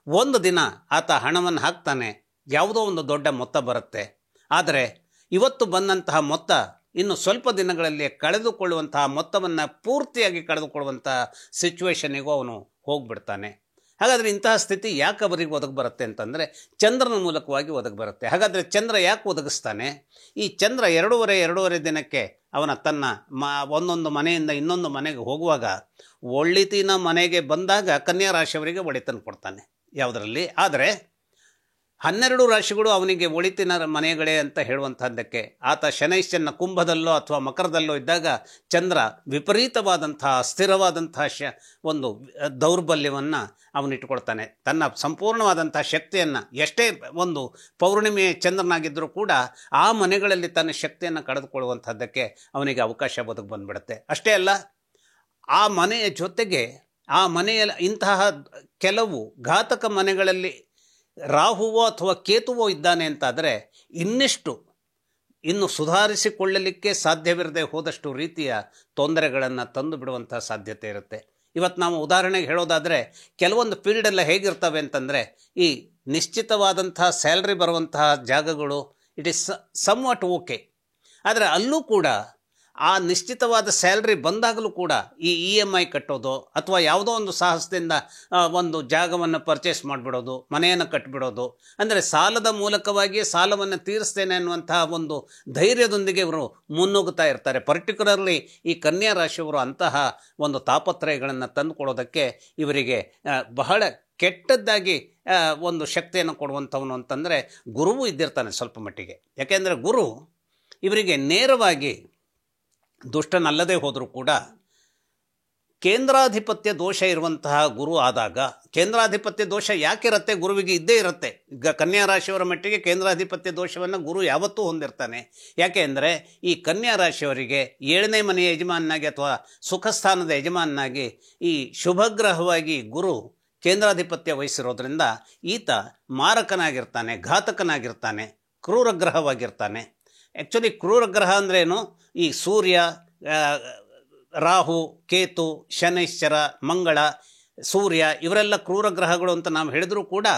ಒಂದು ದಿನ ಆತ ಹಣವನ್ನು ಹಾಕ್ತಾನೆ, ಯಾವುದೋ ಒಂದು ದೊಡ್ಡ ಮೊತ್ತ ಬರುತ್ತೆ. ಆದರೆ ಇವತ್ತು ಬಂದಂತಹ ಮೊತ್ತ ಇನ್ನು ಸ್ವಲ್ಪ ದಿನಗಳಲ್ಲಿ ಕಳೆದುಕೊಳ್ಳುವಂತಹ ಮೊತ್ತವನ್ನು ಪೂರ್ತಿಯಾಗಿ ಕಳೆದುಕೊಳ್ಳುವಂತಹ ಸಿಚುವೇಶನಿಗೂ ಅವನು ಹೋಗ್ಬಿಡ್ತಾನೆ. ಹಾಗಾದರೆ ಇಂತಹ ಸ್ಥಿತಿ ಯಾಕೆ ಅವರಿಗೆ ಒದಗಿ ಬರುತ್ತೆ ಅಂತಂದರೆ ಚಂದ್ರನ ಮೂಲಕವಾಗಿ ಒದಗಿ ಬರುತ್ತೆ. ಹಾಗಾದರೆ ಚಂದ್ರ ಯಾಕೆ ಒದಗಿಸ್ತಾನೆ? ಈ ಚಂದ್ರ ಎರಡೂವರೆ ದಿನಕ್ಕೆ ಅವನ ತನ್ನ ಒಂದೊಂದು ಮನೆಯಿಂದ ಇನ್ನೊಂದು ಮನೆಗೆ ಹೋಗುವಾಗ ಒಳಿತಿನ ಮನೆಗೆ ಬಂದಾಗ ಕನ್ಯಾ ರಾಶಿಯವರಿಗೆ ಒಳಿತನ್ನು ಕೊಡ್ತಾನೆ. ಯಾವುದರಲ್ಲಿ? ಆದರೆ 12 ರಾಶಿಗಳು ಅವನಿಗೆ ಒಳಿತಿನ ಮನೆಗಳೇ ಅಂತ ಹೇಳುವಂಥದ್ದಕ್ಕೆ ಆತ ಶನೈಶ್ಚರನ ಕುಂಭದಲ್ಲೋ ಅಥವಾ ಮಕರದಲ್ಲೋ ಇದ್ದಾಗ ಚಂದ್ರ ವಿಪರೀತವಾದಂತಹ ಸ್ಥಿರವಾದಂತಹ ಒಂದು ದೌರ್ಬಲ್ಯವನ್ನು ಅವನಿಟ್ಟುಕೊಳ್ತಾನೆ. ತನ್ನ ಸಂಪೂರ್ಣವಾದಂಥ ಶಕ್ತಿಯನ್ನು, ಎಷ್ಟೇ ಒಂದು ಪೌರ್ಣಿಮೆಯ ಚಂದ್ರನಾಗಿದ್ದರೂ ಕೂಡ ಆ ಮನೆಗಳಲ್ಲಿ ತನ್ನ ಶಕ್ತಿಯನ್ನು ಕಳೆದುಕೊಳ್ಳುವಂಥದ್ದಕ್ಕೆ ಅವನಿಗೆ ಅವಕಾಶ ಒದಗಿ ಬಂದುಬಿಡುತ್ತೆ. ಅಷ್ಟೇ ಅಲ್ಲ, ಆ ಮನೆಯ ಜೊತೆಗೆ ಆ ಮನೆಯ ಇಂತಹ ಕೆಲವು ಘಾತಕ ಮನೆಗಳಲ್ಲಿ ರಾಹುವೋ ಅಥವಾ ಕೇತುವೋ ಇದ್ದಾನೆ ಅಂತಾದರೆ ಇನ್ನು ಸುಧಾರಿಸಿಕೊಳ್ಳಲಿಕ್ಕೆ ಸಾಧ್ಯವಿರದೆ ಹೋದಷ್ಟು ರೀತಿಯ ತೊಂದರೆಗಳನ್ನು ತಂದು ಬಿಡುವಂಥ ಸಾಧ್ಯತೆ ಇರುತ್ತೆ. ಇವತ್ತು ನಾವು ಉದಾಹರಣೆಗೆ ಹೇಳೋದಾದರೆ ಕೆಲವೊಂದು ಫೀಲ್ಡೆಲ್ಲ ಹೇಗಿರ್ತವೆ ಅಂತಂದರೆ, ಈ ನಿಶ್ಚಿತವಾದಂತಹ ಸ್ಯಾಲ್ರಿ ಬರುವಂತಹ ಜಾಗಗಳು ಇಟ್ ಈಸ್ ಸಮ್ವಾಟ್ ಓಕೆ. ಆದರೆ ಅಲ್ಲೂ ಕೂಡ ಆ ನಿಶ್ಚಿತವಾದ ಸ್ಯಾಲ್ರಿ ಬಂದಾಗಲೂ ಕೂಡ ಈ EMI ಕಟ್ಟೋದು ಅಥವಾ ಯಾವುದೋ ಒಂದು ಸಾಹಸದಿಂದ ಒಂದು ಜಾಗವನ್ನು ಪರ್ಚೇಸ್ ಮಾಡಿಬಿಡೋದು, ಮನೆಯನ್ನು ಕಟ್ಟಿಬಿಡೋದು, ಅಂದರೆ ಸಾಲದ ಮೂಲಕವಾಗಿ ಸಾಲವನ್ನು ತೀರಿಸ್ತೇನೆ ಅನ್ನುವಂತಹ ಒಂದು ಧೈರ್ಯದೊಂದಿಗೆ ಇವರು ಮುನ್ನುಗ್ಗುತ್ತಾ ಇರ್ತಾರೆ. ಪರ್ಟಿಕ್ಯುಲರ್ಲಿ ಈ ಕನ್ಯಾ ರಾಶಿಯವರು ಅಂತಹ ಒಂದು ತಾಪತ್ರಯಗಳನ್ನು ತಂದುಕೊಡೋದಕ್ಕೆ ಇವರಿಗೆ ಬಹಳ ಕೆಟ್ಟದ್ದಾಗಿ ಒಂದು ಶಕ್ತಿಯನ್ನು ಕೊಡುವಂಥವನು ಅಂತಂದರೆ ಗುರುವು ಇದ್ದಿರ್ತಾನೆ ಸ್ವಲ್ಪ ಮಟ್ಟಿಗೆ. ಯಾಕೆಂದರೆ ಗುರು ಇವರಿಗೆ ನೇರವಾಗಿ ದುಷ್ಟನಲ್ಲದೆ ಹೋದರೂ ಕೂಡ ಕೇಂದ್ರಾಧಿಪತ್ಯ ದೋಷ ಇರುವಂತಹ ಗುರು ಆದಾಗ, ಕೇಂದ್ರಾಧಿಪತ್ಯ ದೋಷ ಯಾಕಿರುತ್ತೆ? ಗುರುವಿಗೆ ಇದ್ದೇ ಇರುತ್ತೆ. ಈಗ ಕನ್ಯಾ ರಾಶಿಯವರ ಮಟ್ಟಿಗೆ ಕೇಂದ್ರಾಧಿಪತ್ಯ ದೋಷವನ್ನು ಗುರು ಯಾವತ್ತೂ ಹೊಂದಿರ್ತಾನೆ. ಯಾಕೆ ಅಂದರೆ ಈ ಕನ್ಯಾ ರಾಶಿಯವರಿಗೆ 7ನೇ ಮನೆಯ ಯಜಮಾನನಾಗಿ ಅಥವಾ ಸುಖಸ್ಥಾನದ ಯಜಮಾನನಾಗಿ ಈ ಶುಭಗ್ರಹವಾಗಿ ಗುರು ಕೇಂದ್ರಾಧಿಪತ್ಯ ವಹಿಸಿರೋದ್ರಿಂದ ಈತ ಮಾರಕನಾಗಿರ್ತಾನೆ, ಘಾತಕನಾಗಿರ್ತಾನೆ, ಕ್ರೂರಗ್ರಹವಾಗಿರ್ತಾನೆ. ಆ್ಯಕ್ಚುಲಿ ಕ್ರೂರಗ್ರಹ ಅಂದ್ರೇನು? ಈ ಸೂರ್ಯ, ರಾಹು, ಕೇತು, ಶನೈಶ್ಚರ, ಮಂಗಳ, ಸೂರ್ಯ ಇವರೆಲ್ಲ ಕ್ರೂರ ಗ್ರಹಗಳು ಅಂತ ನಾವು ಹೇಳಿದರೂ ಕೂಡ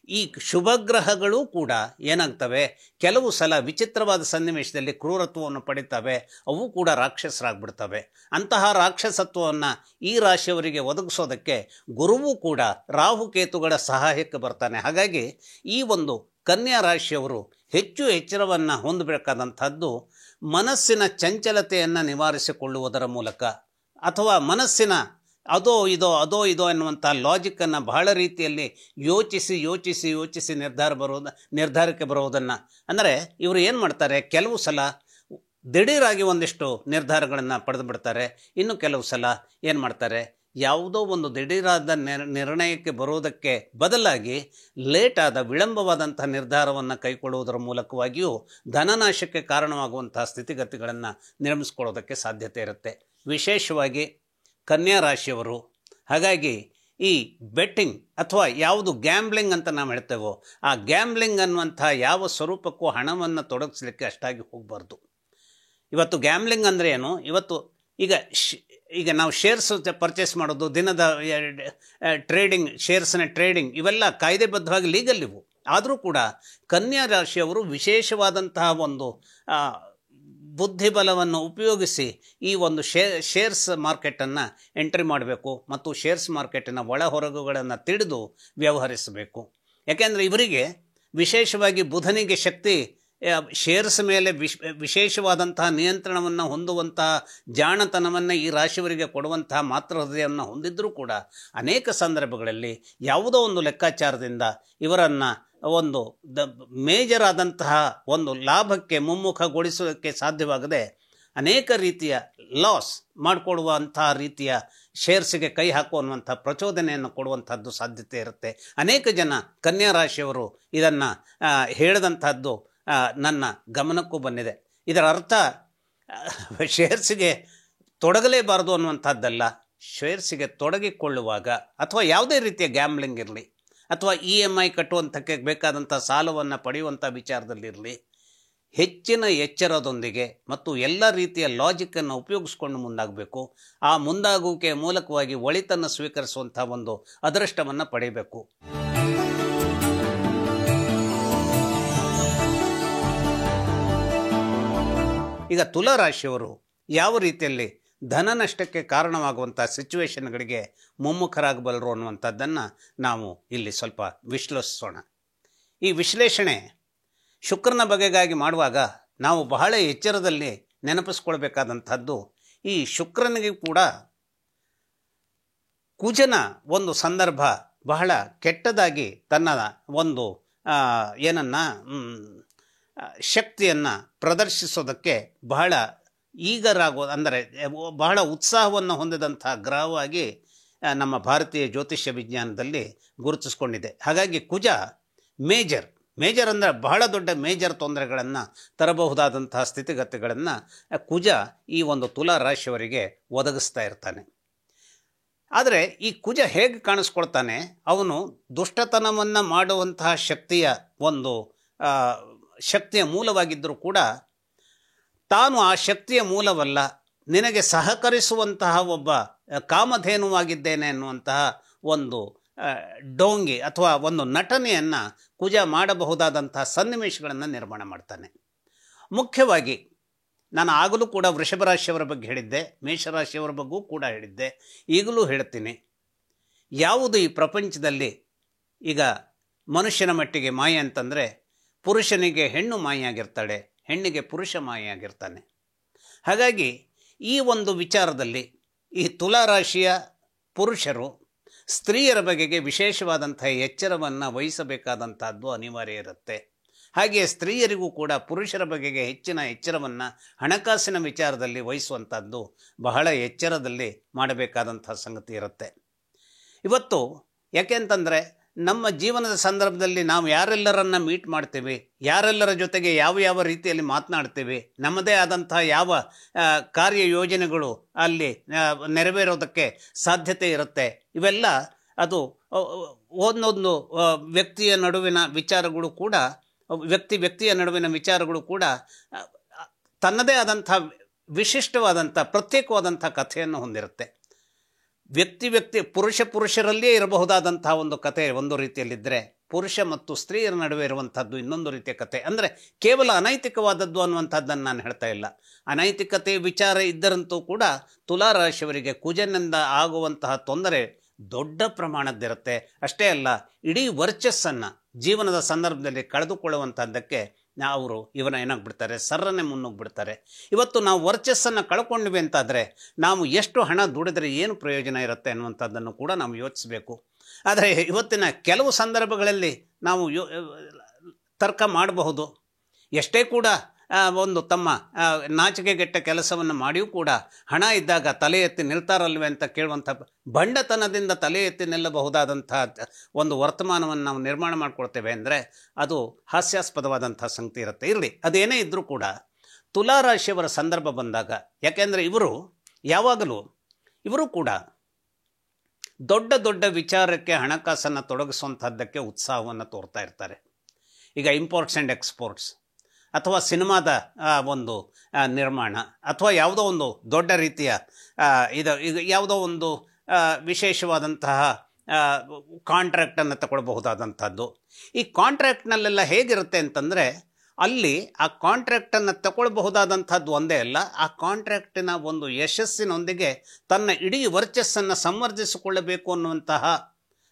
ಈ ಶುಭಗ್ರಹಗಳು ಕೂಡ ಏನಾಗ್ತವೆ, ಕೆಲವು ಸಲ ವಿಚಿತ್ರವಾದ ಸನ್ನಿವೇಶದಲ್ಲಿ ಕ್ರೂರತ್ವವನ್ನು ಪಡಿತವೆ. ಅವು ಕೂಡ ರಾಕ್ಷಸರಾಗ್ಬಿಡ್ತವೆ. ಅಂತಹ ರಾಕ್ಷಸತ್ವವನ್ನು ಈ ರಾಶಿಯವರಿಗೆ ಒದಗಿಸೋದಕ್ಕೆ ಗುರುವು ಕೂಡ ರಾಹುಕೇತುಗಳ ಸಹಾಯಕ್ಕೆ ಬರ್ತಾನೆ. ಹಾಗಾಗಿ ಈ ಒಂದು ಕನ್ಯಾ ರಾಶಿಯವರು ಹೆಚ್ಚು ಎಚ್ಚರವನ್ನು ಹೊಂದಬೇಕಾದಂಥದ್ದು ಮನಸ್ಸಿನ ಚಂಚಲತೆಯನ್ನು ನಿವಾರಿಸಿಕೊಳ್ಳುವುದರ ಮೂಲಕ, ಅಥವಾ ಮನಸ್ಸಿನ ಅದೋ ಇದೋ ಎನ್ನುವಂಥ ಲಾಜಿಕ್ಕನ್ನು ಬಹಳ ರೀತಿಯಲ್ಲಿ ಯೋಚಿಸಿ ನಿರ್ಧಾರಕ್ಕೆ ಬರುವುದನ್ನು. ಅಂದರೆ ಇವರು ಏನು ಮಾಡ್ತಾರೆ, ಕೆಲವು ಸಲ ದಿಢೀರಾಗಿ ಒಂದಿಷ್ಟು ನಿರ್ಧಾರಗಳನ್ನು ಪಡೆದು ಬಿಡ್ತಾರೆ. ಇನ್ನು ಕೆಲವು ಸಲ ಏನು ಮಾಡ್ತಾರೆ, ಯಾವುದೋ ಒಂದು ದಿಢೀರಾದ ನಿರ್ಣಯಕ್ಕೆ ಬರುವುದಕ್ಕೆ ಬದಲಾಗಿ ಲೇಟಾದ ವಿಳಂಬವಾದಂಥ ನಿರ್ಧಾರವನ್ನು ಕೈಗೊಳ್ಳುವುದರ ಮೂಲಕವಾಗಿಯೂ ಧನನಾಶಕ್ಕೆ ಕಾರಣವಾಗುವಂತಹ ಸ್ಥಿತಿಗತಿಗಳನ್ನು ನಿರ್ಮಿಸ್ಕೊಳ್ಳೋದಕ್ಕೆ ಸಾಧ್ಯತೆ ಇರುತ್ತೆ, ವಿಶೇಷವಾಗಿ ಕನ್ಯಾ ರಾಶಿಯವರು. ಹಾಗಾಗಿ ಈ ಬೆಟ್ಟಿಂಗ್ ಅಥವಾ ಯಾವುದು ಗ್ಯಾಮ್ಲಿಂಗ್ ಅಂತ ನಾವು ಹೇಳ್ತೇವೋ, ಆ ಗ್ಯಾಮ್ಲಿಂಗ್ ಅನ್ನುವಂಥ ಯಾವ ಸ್ವರೂಪಕ್ಕೂ ಹಣವನ್ನು ತೊಡಗಿಸ್ಲಿಕ್ಕೆ ಅಷ್ಟಾಗಿ ಹೋಗಬಾರ್ದು. ಇವತ್ತು ಗ್ಯಾಮ್ಲಿಂಗ್ ಅಂದರೆ ಏನು? ಇವತ್ತು ಈಗ ನಾವು ಶೇರ್ಸ್ ಪರ್ಚೇಸ್ ಮಾಡೋದು, ದಿನದ ಟ್ರೇಡಿಂಗ್, ಶೇರ್ಸ್ನ ಟ್ರೇಡಿಂಗ್, ಇವೆಲ್ಲ ಕಾಯ್ದೆಬದ್ಧವಾಗಿ ಲೀಗಲ್ ಇವು. ಆದರೂ ಕೂಡ ಕನ್ಯಾ ರಾಶಿಯವರು ವಿಶೇಷವಾದಂತಹ ಒಂದು ಬುದ್ಧಿಬಲವನ್ನು ಉಪಯೋಗಿಸಿ ಈ ಒಂದು ಶೇರ್ಸ್ ಮಾರ್ಕೆಟನ್ನು ಎಂಟ್ರಿ ಮಾಡಬೇಕು ಮತ್ತು ಶೇರ್ಸ್ ಮಾರ್ಕೆಟಿನ ಒಳ ಹೊರಗುಗಳನ್ನು ತಿಳಿದು ವ್ಯವಹರಿಸಬೇಕು. ಯಾಕೆಂದರೆ ಇವರಿಗೆ ವಿಶೇಷವಾಗಿ ಬುಧನಿಗೆ ಶಕ್ತಿ ಶೇರ್ಸ್ ಮೇಲೆ ವಿಶೇಷವಾದಂತಹ ನಿಯಂತ್ರಣವನ್ನು ಹೊಂದುವಂತಹ ಜಾಣತನವನ್ನು ಈ ರಾಶಿಯವರಿಗೆ ಕೊಡುವಂತಹ ಮಾತೃ ಹೃದಯವನ್ನು ಹೊಂದಿದ್ದರೂ ಕೂಡ ಅನೇಕ ಸಂದರ್ಭಗಳಲ್ಲಿ ಯಾವುದೋ ಒಂದು ಲೆಕ್ಕಾಚಾರದಿಂದ ಇವರನ್ನು ಒಂದು ಮೇಜರ್ ಆದಂತಹ ಒಂದು ಲಾಭಕ್ಕೆ ಮುಮ್ಮುಖಗೊಳಿಸೋದಕ್ಕೆ ಸಾಧ್ಯವಾಗದೆ ಅನೇಕ ರೀತಿಯ ಲಾಸ್ ಮಾಡಿಕೊಡುವಂತಹ ರೀತಿಯ ಶೇರ್ಸಿಗೆ ಕೈ ಹಾಕುವಂಥ ಪ್ರಚೋದನೆಯನ್ನು ಕೊಡುವಂಥದ್ದು ಸಾಧ್ಯತೆ ಇರುತ್ತೆ. ಅನೇಕ ಜನ ಕನ್ಯಾ ರಾಶಿಯವರು ಇದನ್ನು ಹೇಳಿದಂಥದ್ದು ನನ್ನ ಗಮನಕ್ಕೂ ಬಂದಿದೆ. ಇದರ ಅರ್ಥ ಶೇರ್ಸಿಗೆ ತೊಡಗಲೇಬಾರದು ಅನ್ನುವಂಥದ್ದಲ್ಲ. ಶೇರ್ಸಿಗೆ ತೊಡಗಿಕೊಳ್ಳುವಾಗ ಅಥವಾ ಯಾವುದೇ ರೀತಿಯ ಗ್ಯಾಮ್ಲಿಂಗ್ ಇರಲಿ ಅಥವಾ EMI ಕಟ್ಟುವಂಥಕ್ಕೆ ಬೇಕಾದಂಥ ಸಾಲವನ್ನು ಪಡೆಯುವಂಥ ವಿಚಾರದಲ್ಲಿರಲಿ, ಹೆಚ್ಚಿನ ಎಚ್ಚರದೊಂದಿಗೆ ಮತ್ತು ಎಲ್ಲ ರೀತಿಯ ಲಾಜಿಕ್ಕನ್ನು ಉಪಯೋಗಿಸ್ಕೊಂಡು ಮುಂದಾಗಬೇಕು. ಆ ಮುಂದಾಗುವಿಕೆಯ ಮೂಲಕವಾಗಿ ಒಳಿತನ್ನು ಸ್ವೀಕರಿಸುವಂಥ ಒಂದು ಅದೃಷ್ಟವನ್ನು ಪಡೆಯಬೇಕು. ಈಗ ತುಲಾ ರಾಶಿಯವರು ಯಾವ ರೀತಿಯಲ್ಲಿ ಧನ ನಷ್ಟಕ್ಕೆ ಕಾರಣವಾಗುವಂಥ ಸಿಚುವೇಶನ್ಗಳಿಗೆ ಮುಮ್ಮುಖರಾಗಬಲ್ಲರು ಅನ್ನುವಂಥದ್ದನ್ನು ನಾವು ಇಲ್ಲಿ ಸ್ವಲ್ಪ ವಿಶ್ಲೇಷಿಸೋಣ. ಈ ವಿಶ್ಲೇಷಣೆ ಶುಕ್ರನ ಬಗೆಗಾಗಿ ಮಾಡುವಾಗ ನಾವು ಬಹಳ ಎಚ್ಚರದಲ್ಲಿ ನೆನಪಿಸ್ಕೊಳ್ಬೇಕಾದಂಥದ್ದು, ಈ ಶುಕ್ರನಿಗೆ ಕೂಡ ಕುಜನ ಒಂದು ಸಂದರ್ಭ ಬಹಳ ಕೆಟ್ಟದಾಗಿ ತನ್ನ ಒಂದು ಶಕ್ತಿಯನ್ನು ಪ್ರದರ್ಶಿಸೋದಕ್ಕೆ ಬಹಳ ಅಂದರೆ ಬಹಳ ಉತ್ಸಾಹವನ್ನು ಹೊಂದಿದಂಥ ಗ್ರಹವಾಗಿ ನಮ್ಮ ಭಾರತೀಯ ಜ್ಯೋತಿಷ್ಯ ವಿಜ್ಞಾನದಲ್ಲಿ ಗುರುತಿಸ್ಕೊಂಡಿದೆ. ಹಾಗಾಗಿ ಕುಜ ಮೇಜರ್ ಅಂದರೆ ಬಹಳ ದೊಡ್ಡ ಮೇಜರ್ ತೊಂದರೆಗಳನ್ನು ತರಬಹುದಾದಂತಹ ಸ್ಥಿತಿಗತಿಗಳನ್ನು ಕುಜ ಈ ಒಂದು ತುಲಾ ರಾಶಿಯವರಿಗೆ ಒದಗಿಸ್ತಾ ಇರ್ತಾನೆ. ಆದರೆ ಈ ಕುಜ ಹೇಗೆ ಕಾಣಿಸ್ಕೊಳ್ತಾನೆ, ಅವನು ದುಷ್ಟತನವನ್ನು ಮಾಡುವಂತಹ ಶಕ್ತಿಯ ಮೂಲವಾಗಿದ್ದರೂ ಕೂಡ ತಾನು ಆ ಶಕ್ತಿಯ ಮೂಲವಲ್ಲ, ನಿನಗೆ ಸಹಕರಿಸುವಂತಹ ಒಬ್ಬ ಕಾಮಧೇನುವಾಗಿದ್ದೇನೆ ಅನ್ನುವಂತಹ ಒಂದು ಡೋಂಗಿ ಅಥವಾ ಒಂದು ನಟನೆಯನ್ನು ಕುಜ ಮಾಡಬಹುದಾದಂತಹ ಸನ್ನಿವೇಶಗಳನ್ನು ನಿರ್ಮಾಣ ಮಾಡ್ತಾನೆ. ಮುಖ್ಯವಾಗಿ ನಾನು ಆಗಲೂ ಕೂಡ ವೃಷಭ ರಾಶಿಯವರ ಬಗ್ಗೆ ಹೇಳಿದ್ದೆ, ಮೇಷರಾಶಿಯವರ ಬಗ್ಗೂ ಕೂಡ ಹೇಳಿದ್ದೆ, ಈಗಲೂ ಹೇಳ್ತೀನಿ. ಯಾವುದು ಈ ಪ್ರಪಂಚದಲ್ಲಿ ಈಗ ಮನುಷ್ಯನ ಮಟ್ಟಿಗೆ ಮಾಯೆ ಅಂತಂದರೆ, ಪುರುಷನಿಗೆ ಹೆಣ್ಣು ಮಾಯೆಯಾಗಿರ್ತಾಳೆ, ಹೆಣ್ಣಿಗೆ ಪುರುಷ ಮಾಯೆಯಾಗಿರ್ತಾನೆ. ಹಾಗಾಗಿ ಈ ಒಂದು ವಿಚಾರದಲ್ಲಿ ಈ ತುಲಾ ರಾಶಿಯ ಪುರುಷರು ಸ್ತ್ರೀಯರ ಬಗೆಗೆ ವಿಶೇಷವಾದಂಥ ಎಚ್ಚರವನ್ನು ವಹಿಸಬೇಕಾದಂಥದ್ದು ಅನಿವಾರ್ಯ ಇರುತ್ತೆ. ಹಾಗೆಯೇ ಸ್ತ್ರೀಯರಿಗೂ ಕೂಡ ಪುರುಷರ ಬಗೆಗೆ ಹೆಚ್ಚಿನ ಎಚ್ಚರವನ್ನು ಹಣಕಾಸಿನ ವಿಚಾರದಲ್ಲಿ ವಹಿಸುವಂಥದ್ದು ಬಹಳ ಎಚ್ಚರದಲ್ಲಿ ಮಾಡಬೇಕಾದಂಥ ಸಂಗತಿ ಇರುತ್ತೆ. ಇವತ್ತು ಯಾಕೆಂತಂದರೆ ನಮ್ಮ ಜೀವನದ ಸಂದರ್ಭದಲ್ಲಿ ನಾವು ಯಾರೆಲ್ಲರನ್ನ ಮೀಟ್ ಮಾಡ್ತೀವಿ, ಯಾರೆಲ್ಲರ ಜೊತೆಗೆ ಯಾವ ಯಾವ ರೀತಿಯಲ್ಲಿ ಮಾತನಾಡ್ತೀವಿ, ನಮ್ಮದೇ ಆದಂತಹ ಯಾವ ಕಾರ್ಯಯೋಜನೆಗಳು ಅಲ್ಲಿ ನೆರವೇರೋದಕ್ಕೆ ಸಾಧ್ಯತೆ ಇರುತ್ತೆ, ಇವೆಲ್ಲ ಅದು ಒಂದೊಂದು ವ್ಯಕ್ತಿಯ ನಡುವಿನ ವಿಚಾರಗಳು ಕೂಡ ವ್ಯಕ್ತಿಯ ನಡುವಿನ ವಿಚಾರಗಳು ಕೂಡ ತನ್ನದೇ ಆದಂಥ ವಿಶಿಷ್ಟವಾದಂಥ ಪ್ರತ್ಯೇಕವಾದಂಥ ಕಥೆಯನ್ನು ಹೊಂದಿರುತ್ತೆ. ಪುರುಷರಲ್ಲಿಯೇ ಇರಬಹುದಾದಂಥ ಒಂದು ಕಥೆ ಒಂದು ರೀತಿಯಲ್ಲಿದ್ದರೆ, ಪುರುಷ ಮತ್ತು ಸ್ತ್ರೀಯರ ನಡುವೆ ಇರುವಂಥದ್ದು ಇನ್ನೊಂದು ರೀತಿಯ ಕಥೆ. ಅಂದರೆ ಕೇವಲ ಅನೈತಿಕವಾದದ್ದು ಅನ್ನುವಂಥದ್ದನ್ನು ನಾನು ಹೇಳ್ತಾ ಇಲ್ಲ. ಅನೈತಿಕತೆ ವಿಚಾರ ಇದ್ದರಂತೂ ಕೂಡ ತುಲಾರಾಶಿಯವರಿಗೆ ಕುಜನಿಂದ ಆಗುವಂತಹ ತೊಂದರೆ ದೊಡ್ಡ ಪ್ರಮಾಣದ್ದಿರುತ್ತೆ. ಅಷ್ಟೇ ಅಲ್ಲ, ಇಡೀ ವರ್ಚಸ್ಸನ್ನು ಜೀವನದ ಸಂದರ್ಭದಲ್ಲಿ ಕಳೆದುಕೊಳ್ಳುವಂಥದ್ದಕ್ಕೆ ಅವರು ಏನಾಗ್ಬಿಡ್ತಾರೆ, ಸರ್ರನೆ ಮುನ್ನುಗ್ಬಿಡ್ತಾರೆ. ಇವತ್ತು ನಾವು ವರ್ಚಸ್ಸನ್ನು ಕಳ್ಕೊಂಡ್ವಿ ಅಂತಾದರೆ ನಾವು ಎಷ್ಟು ಹಣ ದುಡಿದ್ರೆ ಏನು ಪ್ರಯೋಜನ ಇರುತ್ತೆ ಅನ್ನುವಂಥದ್ದನ್ನು ಕೂಡ ನಾವು ಯೋಚಿಸಬೇಕು. ಆದರೆ ಇವತ್ತಿನ ಕೆಲವು ಸಂದರ್ಭಗಳಲ್ಲಿ ನಾವು ತರ್ಕ ಮಾಡಬಹುದು. ಎಷ್ಟೇ ಕೂಡ ಒಂದು ತಮ್ಮ ನಾಚಿಕೆಗೆಟ್ಟ ಕೆಲಸವನ್ನು ಮಾಡಿಯೂ ಕೂಡ ಹಣ ಇದ್ದಾಗ ತಲೆ ಎತ್ತಿ ನಿಲ್ತಾರಲ್ವೇ ಅಂತ ಕೇಳುವಂಥ ಬಂಡತನದಿಂದ ತಲೆ ಎತ್ತಿ ನಿಲ್ಲಬಹುದಾದಂಥ ಒಂದು ವರ್ತಮಾನವನ್ನು ನಾವು ನಿರ್ಮಾಣ ಮಾಡಿಕೊಳ್ತೇವೆ ಅಂದರೆ ಅದು ಹಾಸ್ಯಾಸ್ಪದವಾದಂಥ ಸಂಗತಿ ಇರುತ್ತೆ. ಇರಲಿ, ಅದೇನೇ ಇದ್ದರೂ ಕೂಡ ತುಲಾರಾಶಿಯವರ ಸಂದರ್ಭ ಬಂದಾಗ, ಯಾಕೆಂದರೆ ಇವರು ಕೂಡ ದೊಡ್ಡ ದೊಡ್ಡ ವಿಚಾರಕ್ಕೆ ಹಣಕಾಸನ್ನು ತೊಡಗಿಸುವಂಥದ್ದಕ್ಕೆ ಉತ್ಸಾಹವನ್ನು ತೋರ್ತಾ ಇರ್ತಾರೆ. ಈಗ ಇಂಪೋರ್ಟ್ಸ್ ಆ್ಯಂಡ್ ಎಕ್ಸ್ಪೋರ್ಟ್ಸ್ ಅಥವಾ ಸಿನಿಮಾದ ಒಂದು ನಿರ್ಮಾಣ ಅಥವಾ ಯಾವುದೋ ಒಂದು ದೊಡ್ಡ ರೀತಿಯ ಈಗ ಯಾವುದೋ ಒಂದು ವಿಶೇಷವಾದಂತಹ ಕಾಂಟ್ರಾಕ್ಟನ್ನು ತಗೊಳ್ಬಹುದಾದಂಥದ್ದು. ಈ ಕಾಂಟ್ರಾಕ್ಟ್ನಲ್ಲೆಲ್ಲ ಹೇಗಿರುತ್ತೆ ಅಂತಂದರೆ, ಅಲ್ಲಿ ಆ ಕಾಂಟ್ರಾಕ್ಟನ್ನು ತಗೊಳ್ಬಹುದಾದಂಥದ್ದು ಒಂದೇ ಅಲ್ಲ, ಆ ಕಾಂಟ್ರಾಕ್ಟಿನ ಒಂದು ಯಶಸ್ಸಿನೊಂದಿಗೆ ತನ್ನ ಇಡೀ ವರ್ಚಸ್ಸನ್ನು ಸಂವರ್ಧಿಸಿಕೊಳ್ಳಬೇಕು ಅನ್ನುವಂತಹ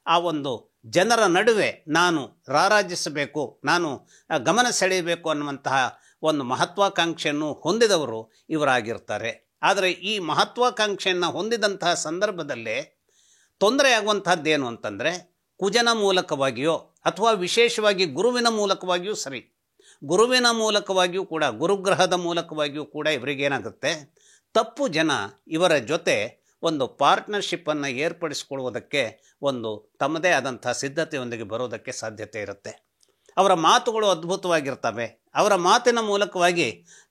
ಆ ಒಂದು ಜನರ ನಡುವೆ ನಾನು ರಾರಾಜಿಸಬೇಕು, ನಾನು ಗಮನ ಸೆಳೆಯಬೇಕು ಅನ್ನುವಂತಹ ಒಂದು ಮಹತ್ವಾಕಾಂಕ್ಷೆಯನ್ನು ಹೊಂದಿದವರು ಇವರಾಗಿರ್ತಾರೆ. ಆದರೆ ಈ ಮಹತ್ವಾಕಾಂಕ್ಷೆಯನ್ನು ಹೊಂದಿದಂತಹ ಸಂದರ್ಭದಲ್ಲೇ ತೊಂದರೆ ಆಗುವಂತಹದ್ದೇನು ಅಂತಂದರೆ, ಕುಜನ ಮೂಲಕವಾಗಿಯೋ ಅಥವಾ ವಿಶೇಷವಾಗಿ ಗುರುವಿನ ಮೂಲಕವಾಗಿಯೂ ಸರಿ, ಗುರುವಿನ ಮೂಲಕವಾಗಿಯೂ ಕೂಡ, ಗುರುಗ್ರಹದ ಮೂಲಕವಾಗಿಯೂ ಕೂಡ ಇವರಿಗೇನಾಗುತ್ತೆ, ತಪ್ಪು ಜನ ಇವರ ಜೊತೆ ಒಂದು ಪಾರ್ಟ್ನರ್ಶಿಪ್ಪನ್ನು ಏರ್ಪಡಿಸಿಕೊಳ್ಳುವುದಕ್ಕೆ ಒಂದು ತಮ್ಮದೇ ಆದಂಥ ಸಿದ್ಧತೆಯೊಂದಿಗೆ ಬರೋದಕ್ಕೆ ಸಾಧ್ಯತೆ ಇರುತ್ತೆ. ಅವರ ಮಾತುಗಳು ಅದ್ಭುತವಾಗಿರ್ತವೆ. ಅವರ ಮಾತಿನ ಮೂಲಕವಾಗಿ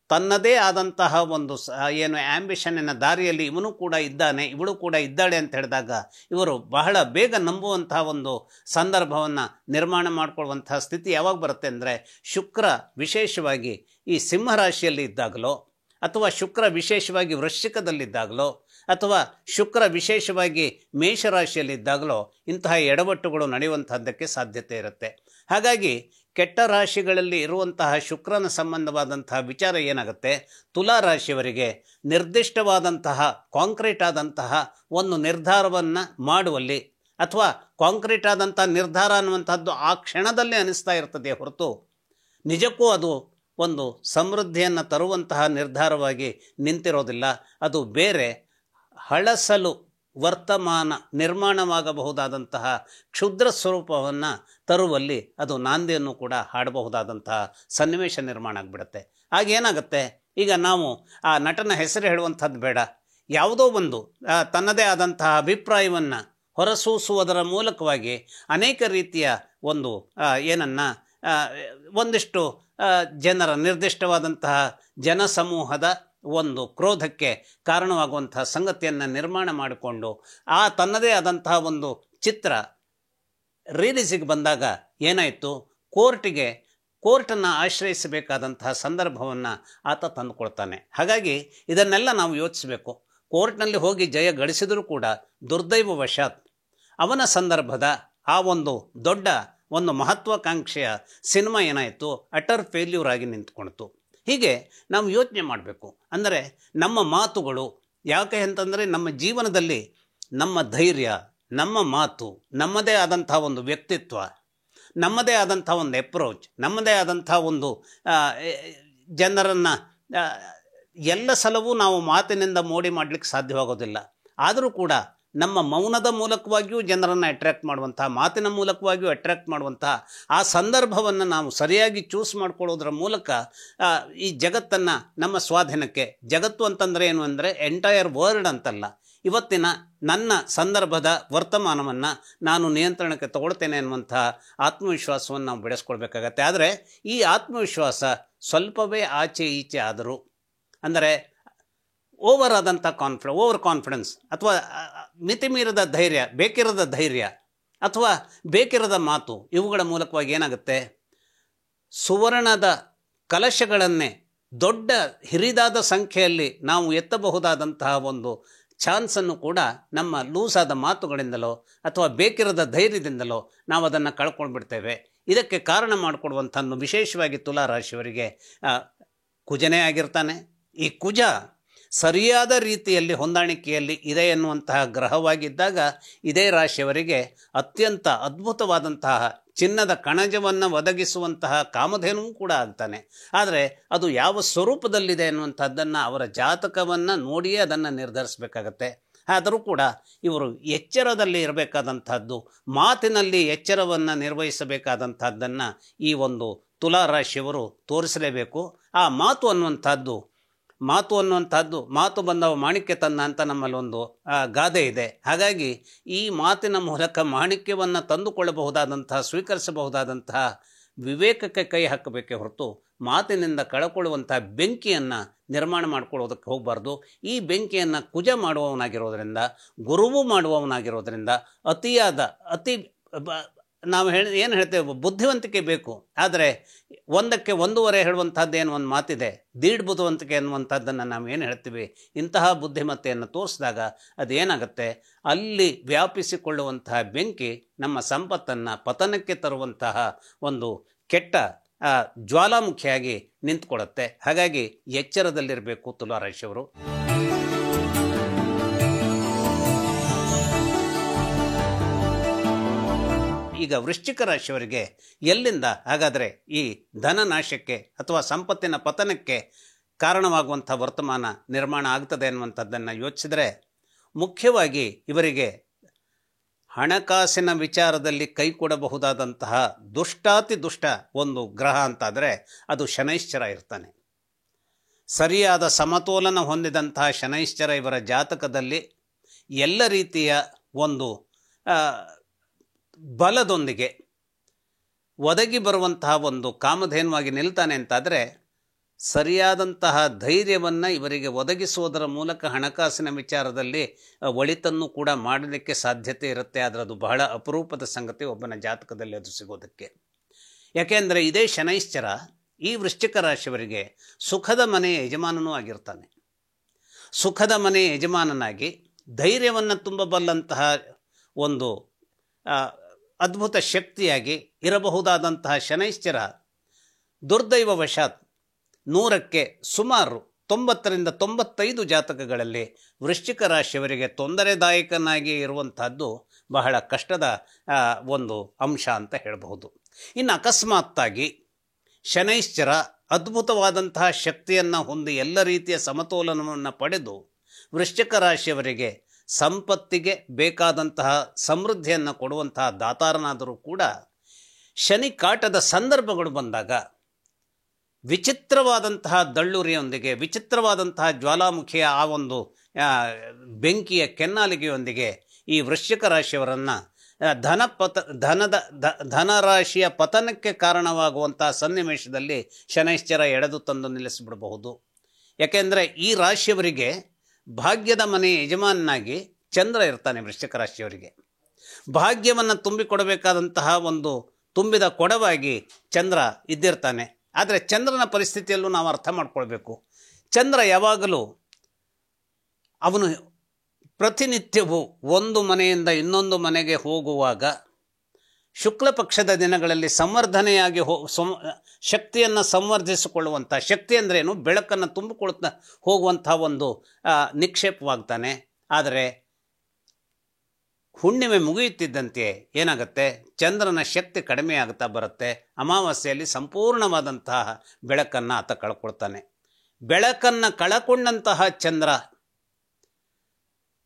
ತನ್ನದೇ ಆದಂತಹ ಒಂದು ಆ್ಯಂಬಿಷನ್ನಿನ ದಾರಿಯಲ್ಲಿ ಇವನು ಕೂಡ ಇದ್ದಾನೆ, ಇವಳು ಕೂಡ ಇದ್ದಾಳೆ ಅಂತ ಹೇಳಿದಾಗ ಇವರು ಬಹಳ ಬೇಗ ನಂಬುವಂತಹ ಒಂದು ಸಂದರ್ಭವನ್ನು ನಿರ್ಮಾಣ ಮಾಡಿಕೊಳ್ಳುವಂತಹ ಸ್ಥಿತಿ ಯಾವಾಗ ಬರುತ್ತೆ ಅಂದರೆ, ಶುಕ್ರ ವಿಶೇಷವಾಗಿ ಈ ಸಿಂಹರಾಶಿಯಲ್ಲಿ ಇದ್ದಾಗಲೋ, ಅಥವಾ ಶುಕ್ರ ವಿಶೇಷವಾಗಿ ವೃಶ್ಚಿಕದಲ್ಲಿದ್ದಾಗಲೋ, ಅಥವಾ ಶುಕ್ರ ವಿಶೇಷವಾಗಿ ಮೇಷರಾಶಿಯಲ್ಲಿದ್ದಾಗಲೋ ಇಂತಹ ಎಡವಟ್ಟುಗಳು ನಡೆಯುವಂತಹದ್ದಕ್ಕೆ ಸಾಧ್ಯತೆ ಇರುತ್ತೆ. ಹಾಗಾಗಿ ಕೆಟ್ಟ ರಾಶಿಗಳಲ್ಲಿ ಇರುವಂತಹ ಶುಕ್ರನ ಸಂಬಂಧವಾದಂತಹ ವಿಚಾರ ಏನಾಗುತ್ತೆ, ತುಲಾರಾಶಿಯವರಿಗೆ ನಿರ್ದಿಷ್ಟವಾದಂತಹ ಕಾಂಕ್ರೀಟ್ ಆದಂತಹ ಒಂದು ನಿರ್ಧಾರವನ್ನು ಮಾಡುವಲ್ಲಿ, ಅಥವಾ ಕಾಂಕ್ರೀಟ್ ಆದಂಥ ನಿರ್ಧಾರ ಅನ್ನುವಂಥದ್ದು ಆ ಕ್ಷಣದಲ್ಲೇ ಅನಿಸ್ತಾ ಇರ್ತದೆ ಹೊರತು ನಿಜಕ್ಕೂ ಅದು ಒಂದು ಸಮೃದ್ಧಿಯನ್ನು ತರುವಂತಹ ನಿರ್ಧಾರವಾಗಿ ನಿಂತಿರೋದಿಲ್ಲ. ಅದು ಬೇರೆ ಹಳಸಲು ವರ್ತಮಾನ ನಿರ್ಮಾಣವಾಗಬಹುದಾದಂತಹ ಕ್ಷುದ್ರ ಸ್ವರೂಪವನ್ನು ತರುವಲ್ಲಿ ಅದು ನಾಂದಿಯನ್ನು ಕೂಡ ಹಾಡಬಹುದಾದಂತಹ ಸನ್ನಿವೇಶ ನಿರ್ಮಾಣ ಆಗಿಬಿಡುತ್ತೆ. ಆಗೇನಾಗುತ್ತೆ, ಈಗ ನಾವು ಆ ನಟನ ಹೆಸರು ಹೇಳುವಂಥದ್ದು ಬೇಡ, ಯಾವುದೋ ಒಂದು ತನ್ನದೇ ಆದಂತಹ ಅಭಿಪ್ರಾಯವನ್ನು ಹೊರಸೂಸುವುದರ ಮೂಲಕವಾಗಿ ಅನೇಕ ರೀತಿಯ ಒಂದು ಒಂದಿಷ್ಟು ಜನರ ನಿರ್ದಿಷ್ಟವಾದಂತಹ ಜನಸಮೂಹದ ಒಂದು ಕ್ರೋಧಕ್ಕೆ ಕಾರಣವಾಗುವಂತಹ ಸಂಗತಿಯನ್ನು ನಿರ್ಮಾಣ ಮಾಡಿಕೊಂಡು ಆ ತನ್ನದೇ ಆದಂತಹ ಒಂದು ಚಿತ್ರ ರಿಲೀಸಿಗೆ ಬಂದಾಗ ಏನಾಯಿತು, ಕೋರ್ಟನ್ನು ಆಶ್ರಯಿಸಬೇಕಾದಂತಹ ಸಂದರ್ಭವನ್ನು ಆತ ತಂದುಕೊಳ್ತಾನೆ. ಹಾಗಾಗಿ ಇದನ್ನೆಲ್ಲ ನಾವು ಯೋಚಿಸಬೇಕು. ಕೋರ್ಟ್ನಲ್ಲಿ ಹೋಗಿ ಜಯ ಗಳಿಸಿದರೂ ಕೂಡ ದುರ್ದೈವವಶಾತ್ ಅವನ ಸಂದರ್ಭದ ಆ ಒಂದು ದೊಡ್ಡ ಒಂದು ಮಹತ್ವಾಕಾಂಕ್ಷೆಯ ಸಿನಿಮಾ ಏನಾಯಿತು, ಅಟರ್ ಫೇಲ್ಯೂರ್ ಆಗಿ ನಿಂತ್ಕೊಳ್ತು. ಹೀಗೆ ನಾವು ಯೋಚನೆ ಮಾಡಬೇಕು. ಅಂದರೆ ನಮ್ಮ ಮಾತುಗಳು ಯಾಕೆ ಅಂತಂದರೆ, ನಮ್ಮ ಜೀವನದಲ್ಲಿ ನಮ್ಮ ಧೈರ್ಯ, ನಮ್ಮ ಮಾತು, ನಮ್ಮದೇ ಆದಂಥ ಒಂದು ವ್ಯಕ್ತಿತ್ವ, ನಮ್ಮದೇ ಆದಂಥ ಒಂದು ಅಪ್ರೋಚ್, ನಮ್ಮದೇ ಆದಂಥ ಒಂದು ಜನರನ್ನು ಎಲ್ಲ ಸಲವೂ ನಾವು ಮಾತಿನಿಂದ ಮೋಡಿ ಮಾಡಲಿಕ್ಕೆ ಸಾಧ್ಯವಾಗೋದಿಲ್ಲ. ಆದರೂ ಕೂಡ ನಮ್ಮ ಮೌನದ ಮೂಲಕವಾಗಿಯೂ ಜನರನ್ನು ಅಟ್ರ್ಯಾಕ್ಟ್ ಮಾಡುವಂತಹ, ಮಾತಿನ ಮೂಲಕವಾಗಿಯೂ ಅಟ್ರ್ಯಾಕ್ಟ್ ಮಾಡುವಂತಹ ಆ ಸಂದರ್ಭವನ್ನು ನಾವು ಸರಿಯಾಗಿ ಚೂಸ್ ಮಾಡ್ಕೊಳ್ಳೋದ್ರ ಮೂಲಕ ಈ ಜಗತ್ತನ್ನು ನಮ್ಮ ಸ್ವಾಧೀನಕ್ಕೆ, ಜಗತ್ತು ಅಂತಂದರೆ ಏನು ಅಂದರೆ ಎಂಟೈರ್ ವರ್ಲ್ಡ್ ಅಂತಲ್ಲ, ಇವತ್ತಿನ ನನ್ನ ಸಂದರ್ಭದ ವರ್ತಮಾನವನ್ನು ನಾನು ನಿಯಂತ್ರಣಕ್ಕೆ ತಗೊಳ್ತೇನೆ ಅನ್ನುವಂತಹ ಆತ್ಮವಿಶ್ವಾಸವನ್ನು ನಾವು ಬೆಳೆಸ್ಕೊಳ್ಬೇಕಾಗತ್ತೆ. ಆದರೆ ಈ ಆತ್ಮವಿಶ್ವಾಸ ಸ್ವಲ್ಪವೇ ಆಚೆ ಈಚೆ ಆದರೂ, ಅಂದರೆ ಓವರ್ ಕಾನ್ಫಿಡೆನ್ಸ್ ಅಥವಾ ಮಿತಿಮೀರದ ಧೈರ್ಯ, ಬೇಕಿರದ ಧೈರ್ಯ ಅಥವಾ ಬೇಕಿರದ ಮಾತು, ಇವುಗಳ ಮೂಲಕವಾಗಿ ಏನಾಗುತ್ತೆ, ಸುವರ್ಣದ ಕಲಶಗಳನ್ನೇ ದೊಡ್ಡ ಹಿರಿದಾದ ಸಂಖ್ಯೆಯಲ್ಲಿ ನಾವು ಎತ್ತಬಹುದಾದಂತಹ ಒಂದು ಚಾನ್ಸನ್ನು ಕೂಡ ನಮ್ಮ ಲೂಸಾದ ಮಾತುಗಳಿಂದಲೋ ಅಥವಾ ಬೇಕಿರದ ಧೈರ್ಯದಿಂದಲೋ ನಾವು ಅದನ್ನು ಕಳ್ಕೊಂಡ್ಬಿಡ್ತೇವೆ. ಇದಕ್ಕೆ ಕಾರಣ ಮಾಡಿಕೊಡುವಂಥದ್ದು ವಿಶೇಷವಾಗಿ ತುಲಾ ರಾಶಿಯವರಿಗೆ ಕುಜನೇ ಆಗಿರ್ತಾನೆ. ಈ ಕುಜ ಸರಿಯಾದ ರೀತಿಯಲ್ಲಿ ಹೊಂದಾಣಿಕೆಯಲ್ಲಿ ಇದೆ ಎನ್ನುವಂತಹ ಗ್ರಹವಾಗಿದ್ದಾಗ ಇದೇ ರಾಶಿಯವರಿಗೆ ಅತ್ಯಂತ ಅದ್ಭುತವಾದಂತಹ ಚಿನ್ನದ ಕಣಜವನ್ನು ಒದಗಿಸುವಂತಹ ಕಾಮಧೇನುವು ಕೂಡ ಆಗ್ತಾನೆ. ಆದರೆ ಅದು ಯಾವ ಸ್ವರೂಪದಲ್ಲಿದೆ ಎನ್ನುವಂಥದ್ದನ್ನು ಅವರ ಜಾತಕವನ್ನು ನೋಡಿಯೇ ಅದನ್ನು ನಿರ್ಧರಿಸಬೇಕಾಗತ್ತೆ. ಆದರೂ ಕೂಡ ಇವರು ಎಚ್ಚರದಲ್ಲಿ ಇರಬೇಕಾದಂಥದ್ದು, ಮಾತಿನಲ್ಲಿ ಎಚ್ಚರವನ್ನು ನಿರ್ವಹಿಸಬೇಕಾದಂಥದ್ದನ್ನು ಈ ಒಂದು ತುಲಾ ರಾಶಿಯವರು ತೋರಿಸಲೇಬೇಕು. ಆ ಮಾತು ಬಂದವ ಮಾಣಿಕ್ಯ ತನ್ನ ಅಂತ ನಮ್ಮಲ್ಲಿ ಒಂದು ಗಾದೆ ಇದೆ. ಹಾಗಾಗಿ ಈ ಮಾತಿನ ಮೂಲಕ ಮಾಣಿಕ್ಯವನ್ನು ತಂದುಕೊಳ್ಳಬಹುದಾದಂತಹ, ಸ್ವೀಕರಿಸಬಹುದಾದಂತಹ ವಿವೇಕಕ್ಕೆ ಕೈ ಹಾಕಬೇಕೇ ಹೊರತು ಮಾತಿನಿಂದ ಕಳಕೊಳ್ಳುವಂತಹ ಬೆಂಕಿಯನ್ನು ನಿರ್ಮಾಣ ಮಾಡಿಕೊಳ್ಳೋದಕ್ಕೆ ಹೋಗಬಾರ್ದು. ಈ ಬೆಂಕಿಯನ್ನು ಕುಜ ಮಾಡುವವನಾಗಿರೋದರಿಂದ, ಗುರುವು ಮಾಡುವವನಾಗಿರೋದರಿಂದ ನಾವು ಏನು ಹೇಳ್ತೇವೆ, ಬುದ್ಧಿವಂತಿಕೆ ಬೇಕು. ಆದರೆ ಒಂದಕ್ಕೆ ಒಂದೂವರೆ ಹೇಳುವಂಥದ್ದೇನು ಒಂದು ಮಾತಿದೆ, ದೀಡ್ ಬುದ್ಧಿವಂತಿಕೆ ಅನ್ನುವಂಥದ್ದನ್ನು ನಾವು ಏನು ಹೇಳ್ತೀವಿ, ಇಂತಹ ಬುದ್ಧಿಮತ್ತೆಯನ್ನು ತೋರಿಸಿದಾಗ ಅದೇನಾಗುತ್ತೆ, ಅಲ್ಲಿ ವ್ಯಾಪಿಸಿಕೊಳ್ಳುವಂತಹ ಬೆಂಕಿ ನಮ್ಮ ಸಂಪತ್ತನ್ನು ಪತನಕ್ಕೆ ತರುವಂತಹ ಒಂದು ಕೆಟ್ಟ ಜ್ವಾಲಾಮುಖಿಯಾಗಿ ನಿಂತ್ಕೊಳ್ಳುತ್ತೆ. ಹಾಗಾಗಿ ಎಚ್ಚರದಲ್ಲಿರಬೇಕು ತುಲಾರಾಶಿಯವರು. ಈಗ ವೃಶ್ಚಿಕ ರಾಶಿಯವರಿಗೆ ಎಲ್ಲಿಂದ ಹಾಗಾದರೆ ಈ ಧನನಾಶಕ್ಕೆ ಅಥವಾ ಸಂಪತ್ತಿನ ಪತನಕ್ಕೆ ಕಾರಣವಾಗುವಂಥ ವರ್ತಮಾನ ನಿರ್ಮಾಣ ಆಗ್ತದೆ ಅನ್ನುವಂಥದ್ದನ್ನು ಯೋಚಿಸಿದರೆ, ಮುಖ್ಯವಾಗಿ ಇವರಿಗೆ ಹಣಕಾಸಿನ ವಿಚಾರದಲ್ಲಿ ಕೈ ಕೊಡಬಹುದಾದಂತಹ ದುಷ್ಟಾತಿ ದುಷ್ಟ ಒಂದು ಗ್ರಹ ಅಂತಾದರೆ ಅದು ಶನೈಶ್ಚರ ಇರ್ತಾನೆ. ಸರಿಯಾದ ಸಮತೋಲನ ಹೊಂದಿದಂತಹ ಶನೈಶ್ಚರ ಇವರ ಜಾತಕದಲ್ಲಿ ಎಲ್ಲ ರೀತಿಯ ಒಂದು ಬಲದೊಂದಿಗೆ ಒದಗಿ ಬರುವಂತಹ ಒಂದು ಕಾಮಧೇನುವಾಗಿ ನಿಲ್ತಾನೆ ಅಂತಾದರೆ, ಸರಿಯಾದಂತಹ ಧೈರ್ಯವನ್ನು ಇವರಿಗೆ ಒದಗಿಸುವುದರ ಮೂಲಕ ಹಣಕಾಸಿನ ವಿಚಾರದಲ್ಲಿ ಒಳಿತನ್ನು ಕೂಡ ಮಾಡಲಿಕ್ಕೆ ಸಾಧ್ಯತೆ ಇರುತ್ತೆ. ಆದರೆ ಅದು ಬಹಳ ಅಪರೂಪದ ಸಂಗತಿ ಒಬ್ಬನ ಜಾತಕದಲ್ಲಿ ಅದು ಸಿಗೋದಕ್ಕೆ. ಯಾಕೆಂದರೆ ಇದೇ ಶನೈಶ್ಚರ ಈ ವೃಶ್ಚಿಕ ರಾಶಿಯವರಿಗೆ ಸುಖದ ಮನೆಯ ಯಜಮಾನನೂ ಆಗಿರ್ತಾನೆ. ಸುಖದ ಮನೆಯ ಯಜಮಾನನಾಗಿ ಧೈರ್ಯವನ್ನು ತುಂಬಬಲ್ಲಂತಹ ಒಂದು ಅದ್ಭುತ ಶಕ್ತಿಯಾಗಿ ಇರಬಹುದಾದಂತಹ ಶನೈಶ್ಚರ ದುರ್ದೈವವಶಾತ್ 100ಕ್ಕೆ ಸುಮಾರು 90ರಿಂದ 95 ಜಾತಕಗಳಲ್ಲಿ ವೃಶ್ಚಿಕ ರಾಶಿಯವರಿಗೆ ತೊಂದರೆದಾಯಕನಾಗಿ ಇರುವಂತಹದ್ದು ಬಹಳ ಕಷ್ಟದ ಒಂದು ಅಂಶ ಅಂತ ಹೇಳಬಹುದು. ಇನ್ನು ಅಕಸ್ಮಾತ್ತಾಗಿ ಶನೈಶ್ಚರ ಅದ್ಭುತವಾದಂತಹ ಶಕ್ತಿಯನ್ನು ಹೊಂದಿ ಎಲ್ಲ ರೀತಿಯ ಸಮತೋಲನವನ್ನು ಪಡೆದು ವೃಶ್ಚಿಕ ರಾಶಿಯವರಿಗೆ ಸಂಪತ್ತಿಗೆ ಬೇಕಾದಂತಹ ಸಮೃದ್ಧಿಯನ್ನು ಕೊಡುವಂತಹ ದಾತಾರನಾದರೂ ಕೂಡ ಶನಿ ಕಾಟದ ಸಂದರ್ಭಗಳು ಬಂದಾಗ ವಿಚಿತ್ರವಾದಂತಹ ದಳ್ಳುರಿಯೊಂದಿಗೆ, ವಿಚಿತ್ರವಾದಂತಹ ಜ್ವಾಲಾಮುಖಿಯ ಆ ಒಂದು ಬೆಂಕಿಯ ಕೆನ್ನಾಲಿಗೆಯೊಂದಿಗೆ ಈ ವೃಶ್ಚಿಕ ರಾಶಿಯವರನ್ನು ಧನರಾಶಿಯ ಪತನಕ್ಕೆ ಕಾರಣವಾಗುವಂತಹ ಸನ್ನಿವೇಶದಲ್ಲಿ ಶನೈಶ್ಚರ ಎಳೆದು ತಂದು ನಿಲ್ಲಿಸಿಬಿಡಬಹುದು. ಯಾಕೆಂದರೆ ಈ ರಾಶಿಯವರಿಗೆ ಭಾಗ್ಯದ ಮನೆ ಯಜಮಾನನಾಗಿ ಚಂದ್ರ ಇರ್ತಾನೆ. ವೃಶ್ಚಿಕ ರಾಶಿಯವರಿಗೆ ಭಾಗ್ಯವನ್ನು ತುಂಬಿಕೊಡಬೇಕಾದಂತಹ ಒಂದು ತುಂಬಿದ ಕೊಡವಾಗಿ ಚಂದ್ರ ಇದ್ದಿರ್ತಾನೆ. ಆದರೆ ಚಂದ್ರನ ಪರಿಸ್ಥಿತಿಯಲ್ಲೂ ನಾವು ಅರ್ಥ ಮಾಡ್ಕೊಳ್ಬೇಕು. ಚಂದ್ರ ಯಾವಾಗಲೂ ಅವನು ಪ್ರತಿನಿತ್ಯವೂ ಒಂದು ಮನೆಯಿಂದ ಇನ್ನೊಂದು ಮನೆಗೆ ಹೋಗುವಾಗ ಶುಕ್ಲ ಪಕ್ಷದ ದಿನಗಳಲ್ಲಿ ಸಂವರ್ಧನೆಯಾಗಿ ಶಕ್ತಿಯನ್ನು ಸಂವರ್ಧಿಸಿಕೊಳ್ಳುವಂಥ, ಶಕ್ತಿ ಅಂದ್ರೇನು, ಬೆಳಕನ್ನು ತುಂಬಿಕೊಳ್ತಾ ಹೋಗುವಂಥ ಒಂದು ನಿಕ್ಷೇಪವಾಗ್ತಾನೆ. ಆದರೆ ಹುಣ್ಣಿಮೆ ಮುಗಿಯುತ್ತಿದ್ದಂತೆ ಏನಾಗುತ್ತೆ, ಚಂದ್ರನ ಶಕ್ತಿ ಕಡಿಮೆ ಆಗ್ತಾ ಬರುತ್ತೆ. ಅಮಾವಾಸ್ಯೆಯಲ್ಲಿ ಸಂಪೂರ್ಣವಾದಂತಹ ಬೆಳಕನ್ನು ಆತ ಕಳ್ಕೊಳ್ತಾನೆ. ಬೆಳಕನ್ನು ಕಳಕೊಂಡಂತಹ ಚಂದ್ರ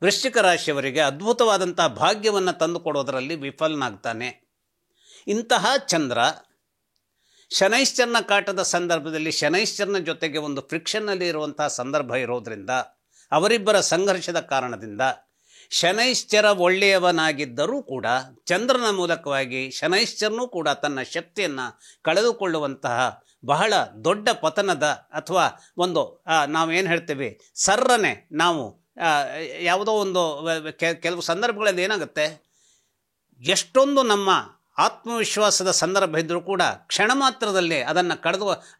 ವೃಶ್ಚಿಕ ರಾಶಿಯವರಿಗೆ ಅದ್ಭುತವಾದಂಥ ಭಾಗ್ಯವನ್ನು ತಂದುಕೊಡೋದರಲ್ಲಿ ವಿಫಲನಾಗ್ತಾನೆ. ಇಂತಹ ಚಂದ್ರ ಶನೈಶ್ಚರನ ಕಾಟದ ಸಂದರ್ಭದಲ್ಲಿ ಶನೈಶ್ಚರನ ಜೊತೆಗೆ ಒಂದು ಫ್ರಿಕ್ಷನ್ನಲ್ಲಿ ಇರುವಂತಹ ಸಂದರ್ಭ ಇರೋದರಿಂದ, ಅವರಿಬ್ಬರ ಸಂಘರ್ಷದ ಕಾರಣದಿಂದ ಶನೈಶ್ಚರ ಒಳ್ಳೆಯವನಾಗಿದ್ದರೂ ಕೂಡ ಚಂದ್ರನ ಮೂಲಕವಾಗಿ ಶನೈಶ್ಚರನೂ ಕೂಡ ತನ್ನ ಶಕ್ತಿಯನ್ನು ಕಳೆದುಕೊಳ್ಳುವಂತಹ ಬಹಳ ದೊಡ್ಡ ಪತನದ ಅಥವಾ ಒಂದು ನಾವೇನು ಹೇಳ್ತೀವಿ ಸರ್ರನೆ ನಾವು ಯಾವುದೋ ಒಂದು ಕೆಲವು ಸಂದರ್ಭಗಳಲ್ಲಿ ಏನಾಗುತ್ತೆ, ಎಷ್ಟೊಂದು ನಮ್ಮ ಆತ್ಮವಿಶ್ವಾಸದ ಸಂದರ್ಭ ಇದ್ದರೂ ಕೂಡ ಕ್ಷಣ ಮಾತ್ರದಲ್ಲಿ ಅದನ್ನು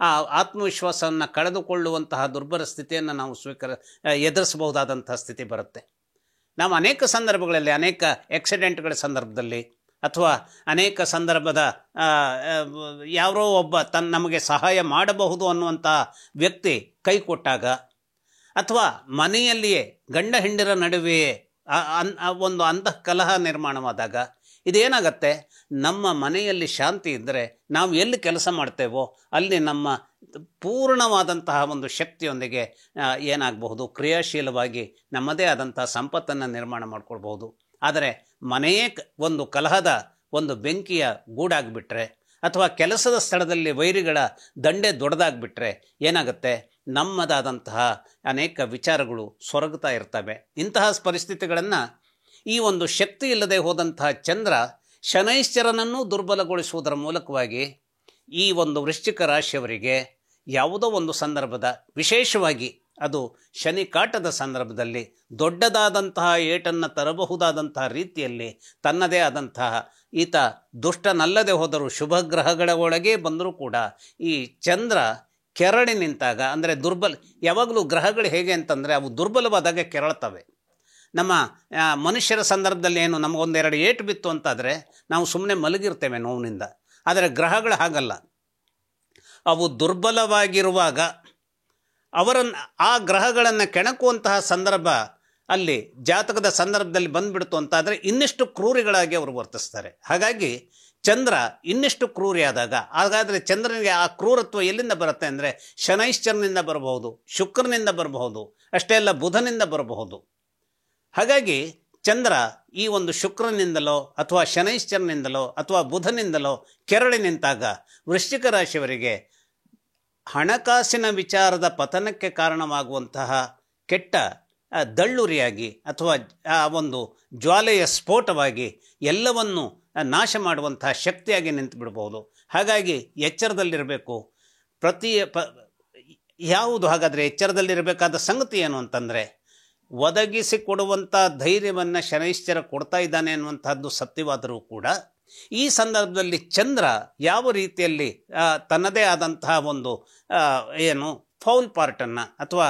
ಆ ಆತ್ಮವಿಶ್ವಾಸವನ್ನು ಕಳೆದುಕೊಳ್ಳುವಂತಹ ದುರ್ಬಲ ಸ್ಥಿತಿಯನ್ನು ನಾವು ಎದುರಿಸಬಹುದಾದಂತಹ ಸ್ಥಿತಿ ಬರುತ್ತೆ. ನಾವು ಅನೇಕ ಸಂದರ್ಭಗಳಲ್ಲಿ, ಅನೇಕ ಆಕ್ಸಿಡೆಂಟ್ಗಳ ಸಂದರ್ಭದಲ್ಲಿ ಅಥವಾ ಅನೇಕ ಸಂದರ್ಭದ ಯಾರೋ ಒಬ್ಬ ನಮಗೆ ಸಹಾಯ ಮಾಡಬಹುದು ಅನ್ನುವಂಥ ವ್ಯಕ್ತಿ ಕೈ ಕೊಟ್ಟಾಗ, ಅಥವಾ ಮನೆಯಲ್ಲಿಯೇ ಗಂಡ ಹೆಂಡರ ನಡುವೆಯೇ ಒಂದು ಅಂತಃಕಲಹ ನಿರ್ಮಾಣವಾದಾಗ ಇದೇನಾಗತ್ತೆ, ನಮ್ಮ ಮನೆಯಲ್ಲಿ ಶಾಂತಿ ಇದ್ದರೆ ನಾವು ಎಲ್ಲಿ ಕೆಲಸ ಮಾಡ್ತೇವೋ ಅಲ್ಲಿ ನಮ್ಮ ಪೂರ್ಣವಾದಂತಹ ಒಂದು ಶಕ್ತಿಯೊಂದಿಗೆ ಏನಾಗಬಹುದು, ಕ್ರಿಯಾಶೀಲವಾಗಿ ನಮ್ಮದೇ ಆದಂತಹ ಸಂಪತ್ತನ್ನು ನಿರ್ಮಾಣ ಮಾಡ್ಕೊಳ್ಬಹುದು. ಆದರೆ ಮನೆಯೇ ಒಂದು ಕಲಹದ ಒಂದು ಬೆಂಕಿಯ ಗೂಡಾಗಿಬಿಟ್ರೆ ಅಥವಾ ಕೆಲಸದ ಸ್ಥಳದಲ್ಲಿ ವೈರಿಗಳ ದಂಡೆ ದೊಡ್ಡದಾಗಿಬಿಟ್ರೆ ಏನಾಗುತ್ತೆ, ನಮ್ಮದಾದಂತಹ ಅನೇಕ ವಿಚಾರಗಳು ಸೊರಗುತ್ತಾ ಇರ್ತವೆ. ಇಂತಹ ಪರಿಸ್ಥಿತಿಗಳನ್ನು ಈ ಒಂದು ಶಕ್ತಿ ಇಲ್ಲದೆ ಹೋದಂತಹ ಚಂದ್ರ ಶನೈಶ್ಚರನನ್ನು ದುರ್ಬಲಗೊಳಿಸುವುದರ ಮೂಲಕವಾಗಿ ಈ ಒಂದು ವೃಶ್ಚಿಕ ರಾಶಿಯವರಿಗೆ ಯಾವುದೋ ಒಂದು ಸಂದರ್ಭದ, ವಿಶೇಷವಾಗಿ ಅದು ಶನಿ ಕಾಟದ ಸಂದರ್ಭದಲ್ಲಿ ದೊಡ್ಡದಾದಂತಹ ಏಟನ್ನು ತರಬಹುದಾದಂತಹ ರೀತಿಯಲ್ಲಿ ತನ್ನದೇ ಆದಂತಹ, ಈತ ದುಷ್ಟನಲ್ಲದೆ ಹೋದರೂ ಶುಭ ಗ್ರಹಗಳ ಒಳಗೆ ಬಂದರೂ ಕೂಡ ಈ ಚಂದ್ರ ಕೆರಳಿ ನಿಂತಾಗ, ಅಂದರೆ ಯಾವಾಗಲೂ ಗ್ರಹಗಳು ಹೇಗೆ ಅಂತಂದರೆ ಅವು ದುರ್ಬಲವಾದಾಗ ಕೆರಳ್ತವೆ. ನಮ್ಮ ಮನುಷ್ಯರ ಸಂದರ್ಭದಲ್ಲಿ ಏನು, ನಮಗೊಂದೆರಡು ಏಟು ಬಿತ್ತು ಅಂತಾದರೆ ನಾವು ಸುಮ್ಮನೆ ಮಲಗಿರ್ತೇವೆ ನೋವಿನಿಂದ. ಆದರೆ ಗ್ರಹಗಳು ಹಾಗಲ್ಲ, ಅವು ದುರ್ಬಲವಾಗಿರುವಾಗ ಆ ಗ್ರಹಗಳನ್ನು ಕೆಣಕುವಂತಹ ಸಂದರ್ಭ ಅಲ್ಲಿ ಜಾತಕದ ಸಂದರ್ಭದಲ್ಲಿ ಬಂದುಬಿಡ್ತು ಅಂತಾದರೆ ಇನ್ನಿಷ್ಟು ಕ್ರೂರಿಗಳಾಗಿ ಅವರು ವರ್ತಿಸ್ತಾರೆ. ಹಾಗಾಗಿ ಚಂದ್ರ ಇನ್ನಿಷ್ಟು ಕ್ರೂರಿಯಾದಾಗ, ಹಾಗಾದರೆ ಚಂದ್ರನಿಗೆ ಆ ಕ್ರೂರತ್ವ ಎಲ್ಲಿಂದ ಬರುತ್ತೆ ಅಂದರೆ ಶನೈಶ್ಚರನಿಂದ ಬರಬಹುದು, ಶುಕ್ರನಿಂದ ಬರಬಹುದು, ಅಷ್ಟೇ ಅಲ್ಲ ಬುಧನಿಂದ ಬರಬಹುದು. ಹಾಗಾಗಿ ಚಂದ್ರ ಈ ಒಂದು ಶುಕ್ರನಿಂದಲೋ ಅಥವಾ ಶನೈಶ್ಚರನಿಂದಲೋ ಅಥವಾ ಬುಧನಿಂದಲೋ ಕೆರಳಿ ನಿಂತಾಗ ವೃಶ್ಚಿಕ ರಾಶಿಯವರಿಗೆ ಹಣಕಾಸಿನ ವಿಚಾರದ ಪತನಕ್ಕೆ ಕಾರಣವಾಗುವಂತಹ ಕೆಟ್ಟ ದಳ್ಳುರಿಯಾಗಿ ಅಥವಾ ಆ ಒಂದು ಜ್ವಾಲೆಯ ಸ್ಫೋಟವಾಗಿ ಎಲ್ಲವನ್ನು ನಾಶ ಮಾಡುವಂತಹ ಶಕ್ತಿಯಾಗಿ ನಿಂತು ಬಿಡಬಹುದು. ಹಾಗಾಗಿ ಎಚ್ಚರದಲ್ಲಿರಬೇಕು. ಯಾವುದು ಹಾಗಾದರೆ ಎಚ್ಚರದಲ್ಲಿರಬೇಕಾದ ಸಂಗತಿ ಏನು ಅಂತಂದರೆ, ಒದಗಿಸಿಕೊಡುವಂಥ ಧೈರ್ಯವನ್ನು ಶನೈಶ್ಚರ ಕೊಡ್ತಾ ಇದ್ದಾನೆ ಅನ್ನುವಂಥದ್ದು ಸತ್ಯವಾದರೂ ಕೂಡ ಈ ಸಂದರ್ಭದಲ್ಲಿ ಚಂದ್ರ ಯಾವ ರೀತಿಯಲ್ಲಿ ತನ್ನದೇ ಆದಂತಹ ಒಂದು ಏನು ಫೌಲ್ ಪಾರ್ಟನ್ನು ಅಥವಾ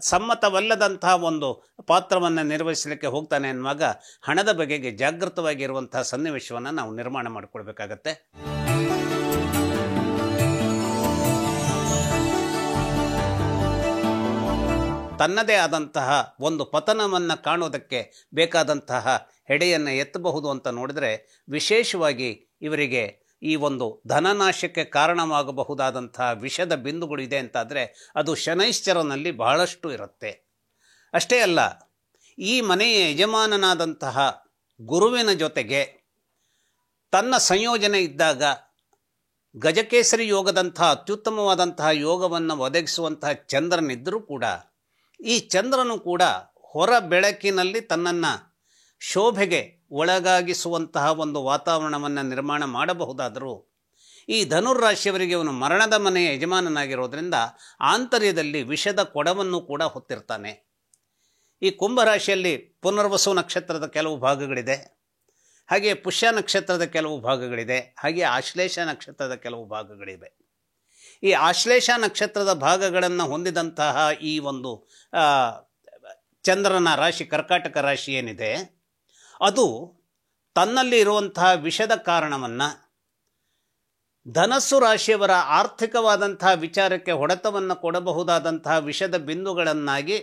ಸಮ್ಮತವಲ್ಲದಂತಹ ಒಂದು ಪಾತ್ರವನ್ನು ನಿರ್ವಹಿಸಲಿಕ್ಕೆ ಹೋಗ್ತಾನೆ ಅನ್ನುವಾಗ ಹಣದ ಬಗೆಗೆ ಜಾಗೃತವಾಗಿರುವಂತಹ ಸನ್ನಿವೇಶವನ್ನು ನಾವು ನಿರ್ಮಾಣ ಮಾಡಿಕೊಳ್ಬೇಕಾಗತ್ತೆ. ತನ್ನದೇ ಆದಂತಹ ಒಂದು ಪತನವನ್ನು ಕಾಣೋದಕ್ಕೆ ಬೇಕಾದಂತಹ ಹೆಡೆಯನ್ನು ಎತ್ತಬಹುದು ಅಂತ ನೋಡಿದರೆ, ವಿಶೇಷವಾಗಿ ಇವರಿಗೆ ಈ ಒಂದು ಧನನಾಶಕ್ಕೆ ಕಾರಣವಾಗಬಹುದಾದಂತಹ ವಿಷದ ಬಿಂದುಗಳು ಇದೆ ಅಂತಾದರೆ ಅದು ಶನೈಶ್ಚರನಲ್ಲಿ ಬಹಳಷ್ಟು ಇರುತ್ತೆ. ಅಷ್ಟೇ ಅಲ್ಲ, ಈ ಮನೆಯ ಯಜಮಾನನಾದಂತಹ ಗುರುವಿನ ಜೊತೆಗೆ ತನ್ನ ಸಂಯೋಜನೆ ಇದ್ದಾಗ ಗಜಕೇಸರಿ ಯೋಗದಂತಹ ಅತ್ಯುತ್ತಮವಾದಂತಹ ಯೋಗವನ್ನು ಒದಗಿಸುವಂತಹ ಚಂದ್ರನಿದ್ದರೂ ಕೂಡ ಈ ಚಂದ್ರನು ಕೂಡ ಹೊರ ಬೆಳಕಿನಲ್ಲಿ ತನ್ನನ್ನು ಶೋಭೆಗೆ ಒಳಗಾಗಿಸುವಂತಹ ಒಂದು ವಾತಾವರಣವನ್ನು ನಿರ್ಮಾಣ ಮಾಡಬಹುದಾದರೂ ಈ ಧನುರ್ರಾಶಿಯವರಿಗೆ ಅವನು ಮರಣದ ಮನೆಯ ಯಜಮಾನನಾಗಿರೋದ್ರಿಂದ ಆಂತರ್ಯದಲ್ಲಿ ವಿಷದ ಕೊಡವನ್ನು ಕೂಡ ಹೊತ್ತಿರ್ತಾನೆ. ಈ ಕುಂಭರಾಶಿಯಲ್ಲಿ ಪುನರ್ವಸು ನಕ್ಷತ್ರದ ಕೆಲವು ಭಾಗಗಳಿದೆ, ಹಾಗೆ ಪುಷ್ಯ ನಕ್ಷತ್ರದ ಕೆಲವು ಭಾಗಗಳಿದೆ, ಹಾಗೆ ಆಶ್ಲೇಷ ನಕ್ಷತ್ರದ ಕೆಲವು ಭಾಗಗಳಿವೆ. ಈ ಆಶ್ಲೇಷ ನಕ್ಷತ್ರದ ಭಾಗಗಳನ್ನು ಹೊಂದಿದಂತಹ ಈ ಒಂದು ಚಂದ್ರನ ರಾಶಿ ಕರ್ಕಾಟಕ ರಾಶಿ ಏನಿದೆ, ಅದು ತನ್ನಲ್ಲಿ ಇರುವಂತಹ ವಿಷದ ಕಾರಣವನ್ನು ಧನಸ್ಸು ರಾಶಿಯವರ ಆರ್ಥಿಕವಾದಂತಹ ವಿಚಾರಕ್ಕೆ ಹೊಡೆತವನ್ನು ಕೊಡಬಹುದಾದಂತಹ ವಿಷದ ಬಿಂದುಗಳನ್ನಾಗಿ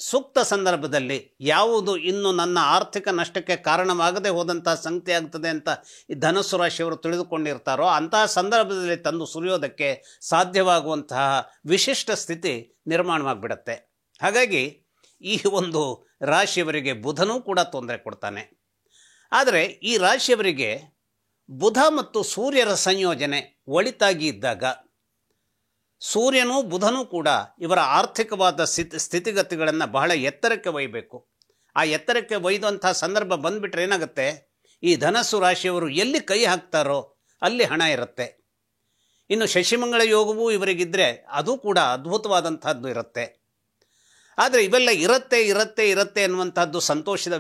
ಸೂಕ್ತ ಸಂದರ್ಭದಲ್ಲಿ ಯಾವುದು ಇನ್ನು ನನ್ನ ಆರ್ಥಿಕ ನಷ್ಟಕ್ಕೆ ಕಾರಣವಾಗದೆ ಹೋದಂತಹ ಸಂಗತಿ ಆಗ್ತದೆ ಅಂತ ಈ ಧನಸ್ಸು ರಾಶಿಯವರು ತಿಳಿದುಕೊಂಡಿರ್ತಾರೋ ಅಂತಹ ಸಂದರ್ಭದಲ್ಲಿ ತಂದು ಸುರಿಯೋದಕ್ಕೆ ಸಾಧ್ಯವಾಗುವಂತಹ ವಿಶಿಷ್ಟ ಸ್ಥಿತಿ ನಿರ್ಮಾಣವಾಗಿಬಿಡತ್ತೆ. ಹಾಗಾಗಿ ಈ ಒಂದು ರಾಶಿಯವರಿಗೆ ಬುಧನೂ ಕೂಡ ತೊಂದರೆ ಕೊಡ್ತಾನೆ. ಆದರೆ ಈ ರಾಶಿಯವರಿಗೆ ಬುಧ ಮತ್ತು ಸೂರ್ಯರ ಸಂಯೋಜನೆ ಒಳಿತಾಗಿ ಇದ್ದಾಗ ಸೂರ್ಯನೂ ಬುಧನೂ ಕೂಡ ಇವರ ಆರ್ಥಿಕವಾದ ಸ್ಥಿತಿಗತಿಗಳನ್ನು ಬಹಳ ಎತ್ತರಕ್ಕೆ ಒಯ್ಯಬೇಕು. ಆ ಎತ್ತರಕ್ಕೆ ಒಯ್ದಂಥ ಸಂದರ್ಭ ಬಂದುಬಿಟ್ರೆ ಏನಾಗುತ್ತೆ, ಈ ಧನಸ್ಸು ರಾಶಿಯವರು ಎಲ್ಲಿ ಕೈ ಹಾಕ್ತಾರೋ ಅಲ್ಲಿ ಹಣ ಇರುತ್ತೆ. ಇನ್ನು ಶಶಿಮಂಗಳ ಯೋಗವೂ ಇವರಿಗಿದ್ದರೆ ಅದು ಕೂಡ ಅದ್ಭುತವಾದಂಥದ್ದು ಇರುತ್ತೆ. ಆದರೆ ಇವೆಲ್ಲ ಇರುತ್ತೆ ಅನ್ನುವಂಥದ್ದು ಸಂತೋಷದ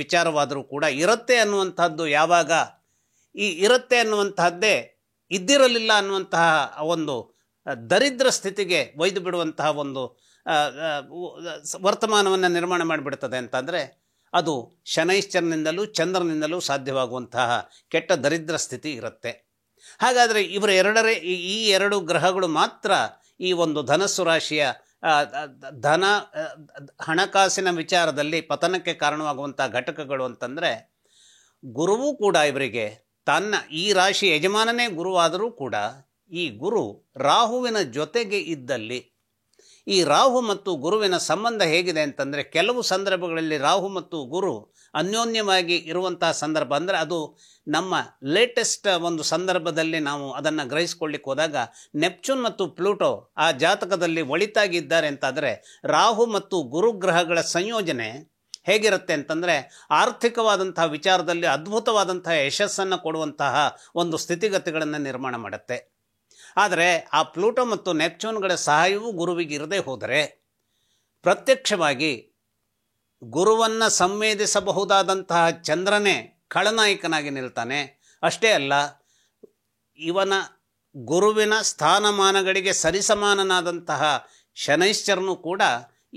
ವಿಚಾರವಾದರೂ ಕೂಡ ಇರುತ್ತೆ ಅನ್ನುವಂಥದ್ದು ಯಾವಾಗ ಇರುತ್ತೆ ಅನ್ನುವಂತಹದ್ದೇ ಇದ್ದಿರಲಿಲ್ಲ ಅನ್ನುವಂತಹ ಒಂದು ದರಿದ್ರ ಸ್ಥಿತಿಗೆ ಒಯ್ದು ಬಿಡುವಂತಹ ಒಂದು ವರ್ತಮಾನವನ್ನು ನಿರ್ಮಾಣ ಮಾಡಿಬಿಡ್ತದೆ ಅಂತಂದರೆ ಅದು ಶನೈಶ್ಚರನಿಂದಲೂ ಚಂದ್ರನಿಂದಲೂ ಸಾಧ್ಯವಾಗುವಂತಹ ಕೆಟ್ಟ ದರಿದ್ರ ಸ್ಥಿತಿ ಇರುತ್ತೆ. ಹಾಗಾದರೆ ಈ ಎರಡು ಗ್ರಹಗಳು ಮಾತ್ರ ಈ ಒಂದು ಧನಸ್ಸು ರಾಶಿಯ ಹಣಕಾಸಿನ ವಿಚಾರದಲ್ಲಿ ಪತನಕ್ಕೆ ಕಾರಣವಾಗುವಂಥ ಘಟಕಗಳು ಅಂತಂದರೆ, ಗುರುವೂ ಕೂಡ ಇವರಿಗೆ ಈ ರಾಶಿ ಯಜಮಾನನೇ ಗುರುವಾದರೂ ಕೂಡ ಈ ಗುರು ರಾಹುವಿನ ಜೊತೆಗೆ ಇದ್ದಲ್ಲಿ, ಈ ರಾಹು ಮತ್ತು ಗುರುವಿನ ಸಂಬಂಧ ಹೇಗಿದೆ ಅಂತಂದರೆ, ಕೆಲವು ಸಂದರ್ಭಗಳಲ್ಲಿ ರಾಹು ಮತ್ತು ಗುರು ಅನ್ಯೋನ್ಯವಾಗಿ ಇರುವಂತಹ ಸಂದರ್ಭ ಅಂದರೆ ಅದು ನಮ್ಮ ಲೇಟೆಸ್ಟ್ ಒಂದು ಸಂದರ್ಭದಲ್ಲಿ ನಾವು ಅದನ್ನು ಗ್ರಹಿಸ್ಕೊಳ್ಳಿಕ್ಕೆ ಹೋದಾಗ ನೆಪ್ಚೂನ್ ಮತ್ತು ಪ್ಲೂಟೋ ಆ ಜಾತಕದಲ್ಲಿ ಒಳಿತಾಗಿದ್ದಾರೆ ಅಂತಾದರೆ, ರಾಹು ಮತ್ತು ಗುರುಗ್ರಹಗಳ ಸಂಯೋಜನೆ ಹೇಗಿರುತ್ತೆ ಅಂತಂದರೆ ಆರ್ಥಿಕವಾದಂತಹ ವಿಚಾರದಲ್ಲಿ ಅದ್ಭುತವಾದಂತಹ ಯಶಸ್ಸನ್ನು ಕೊಡುವಂತಹ ಒಂದು ಸ್ಥಿತಿಗತಿಗಳನ್ನು ನಿರ್ಮಾಣ ಮಾಡುತ್ತೆ. ಆದರೆ ಆ ಪ್ಲೂಟೋ ಮತ್ತು ನೆಪ್ಚೂನ್ಗಳ ಸಹಾಯವೂ ಗುರುವಿಗೆ ಇರದೇ ಹೋದರೆ ಪ್ರತ್ಯಕ್ಷವಾಗಿ ಗುರುವನ್ನು ಸಂವೇದಿಸಬಹುದಾದಂತಹ ಚಂದ್ರನೇ ಖಳನಾಯಕನಾಗಿ ನಿಲ್ತಾನೆ. ಅಷ್ಟೇ ಅಲ್ಲ, ಇವನ ಗುರುವಿನ ಸ್ಥಾನಮಾನಗಳಿಗೆ ಸರಿಸಮಾನನಾದಂತಹ ಶನೈಶ್ಚರನು ಕೂಡ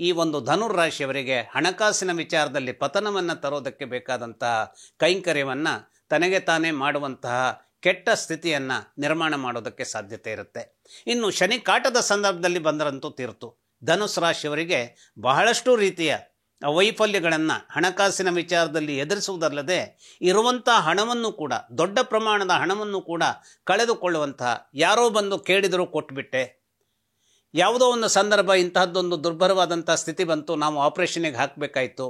ಈ ಒಂದು ಧನುರ್ರಾಶಿಯವರಿಗೆ ಹಣಕಾಸಿನ ವಿಚಾರದಲ್ಲಿ ಪತನವನ್ನು ತರೋದಕ್ಕೆ ಬೇಕಾದಂತಹ ಕೈಂಕರ್ಯವನ್ನು ತನಗೆ ತಾನೇ ಮಾಡುವಂತಹ ಕೆಟ್ಟ ಸ್ಥಿತಿಯನ್ನು ನಿರ್ಮಾಣ ಮಾಡೋದಕ್ಕೆ ಸಾಧ್ಯತೆ ಇರುತ್ತೆ. ಇನ್ನು ಶನಿ ಕಾಟದ ಸಂದರ್ಭದಲ್ಲಿ ಬಂದರಂತೂ ತೀರ್ತು. ಧನುಸ್ ರಾಶಿಯವರಿಗೆ ಬಹಳಷ್ಟು ರೀತಿಯ ವೈಫಲ್ಯಗಳನ್ನು ಹಣಕಾಸಿನ ವಿಚಾರದಲ್ಲಿ ಎದುರಿಸುವುದಲ್ಲದೆ ಇರುವಂಥ ಹಣವನ್ನು ಕೂಡ, ದೊಡ್ಡ ಪ್ರಮಾಣದ ಹಣವನ್ನು ಕೂಡ ಕಳೆದುಕೊಳ್ಳುವಂತಹ, ಯಾರೋ ಬಂದು ಕೇಳಿದರೂ ಕೊಟ್ಬಿಟ್ಟೆ, ಯಾವುದೋ ಒಂದು ಸಂದರ್ಭ ಇಂತಹದ್ದೊಂದು ದುರ್ಭರವಾದಂಥ ಸ್ಥಿತಿ ಬಂತು, ನಾವು ಆಪರೇಷನ್ಗೆ ಹಾಕಬೇಕಾಯಿತು,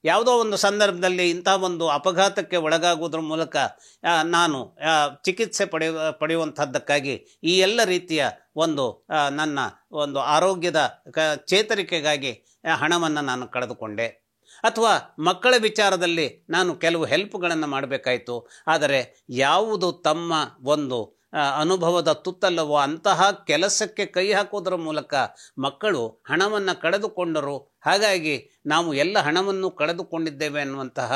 ಯಾವುದೋ ಒಂದು ಸಂದರ್ಭದಲ್ಲಿ ಇಂಥ ಒಂದು ಅಪಘಾತಕ್ಕೆ ಒಳಗಾಗುವುದರ ಮೂಲಕ ನಾನು ಚಿಕಿತ್ಸೆ ಪಡೆಯುವಂಥದ್ದಕ್ಕಾಗಿ ಈ ಎಲ್ಲ ರೀತಿಯ ಒಂದು ನನ್ನ ಒಂದು ಆರೋಗ್ಯದ ಚೇತರಿಕೆಗಾಗಿ ಹಣವನ್ನು ನಾನು ಕಳೆದುಕೊಂಡೆ, ಅಥವಾ ಮಕ್ಕಳ ವಿಚಾರದಲ್ಲಿ ನಾನು ಕೆಲವು ಹೆಲ್ಪ್ಗಳನ್ನು ಮಾಡಬೇಕಾಯಿತು, ಆದರೆ ಯಾವುದು ತಮ್ಮ ಒಂದು ಅನುಭವದ ತುತ್ತಲ್ಲವೋ ಅಂತಹ ಕೆಲಸಕ್ಕೆ ಕೈ ಹಾಕೋದರ ಮೂಲಕ ಮಕ್ಕಳು ಹಣವನ್ನು ಕಳೆದುಕೊಂಡರು. ಹಾಗಾಗಿ ನಾವು ಎಲ್ಲ ಹಣವನ್ನು ಕಳೆದುಕೊಂಡಿದ್ದೇವೆ ಅನ್ನುವಂತಹ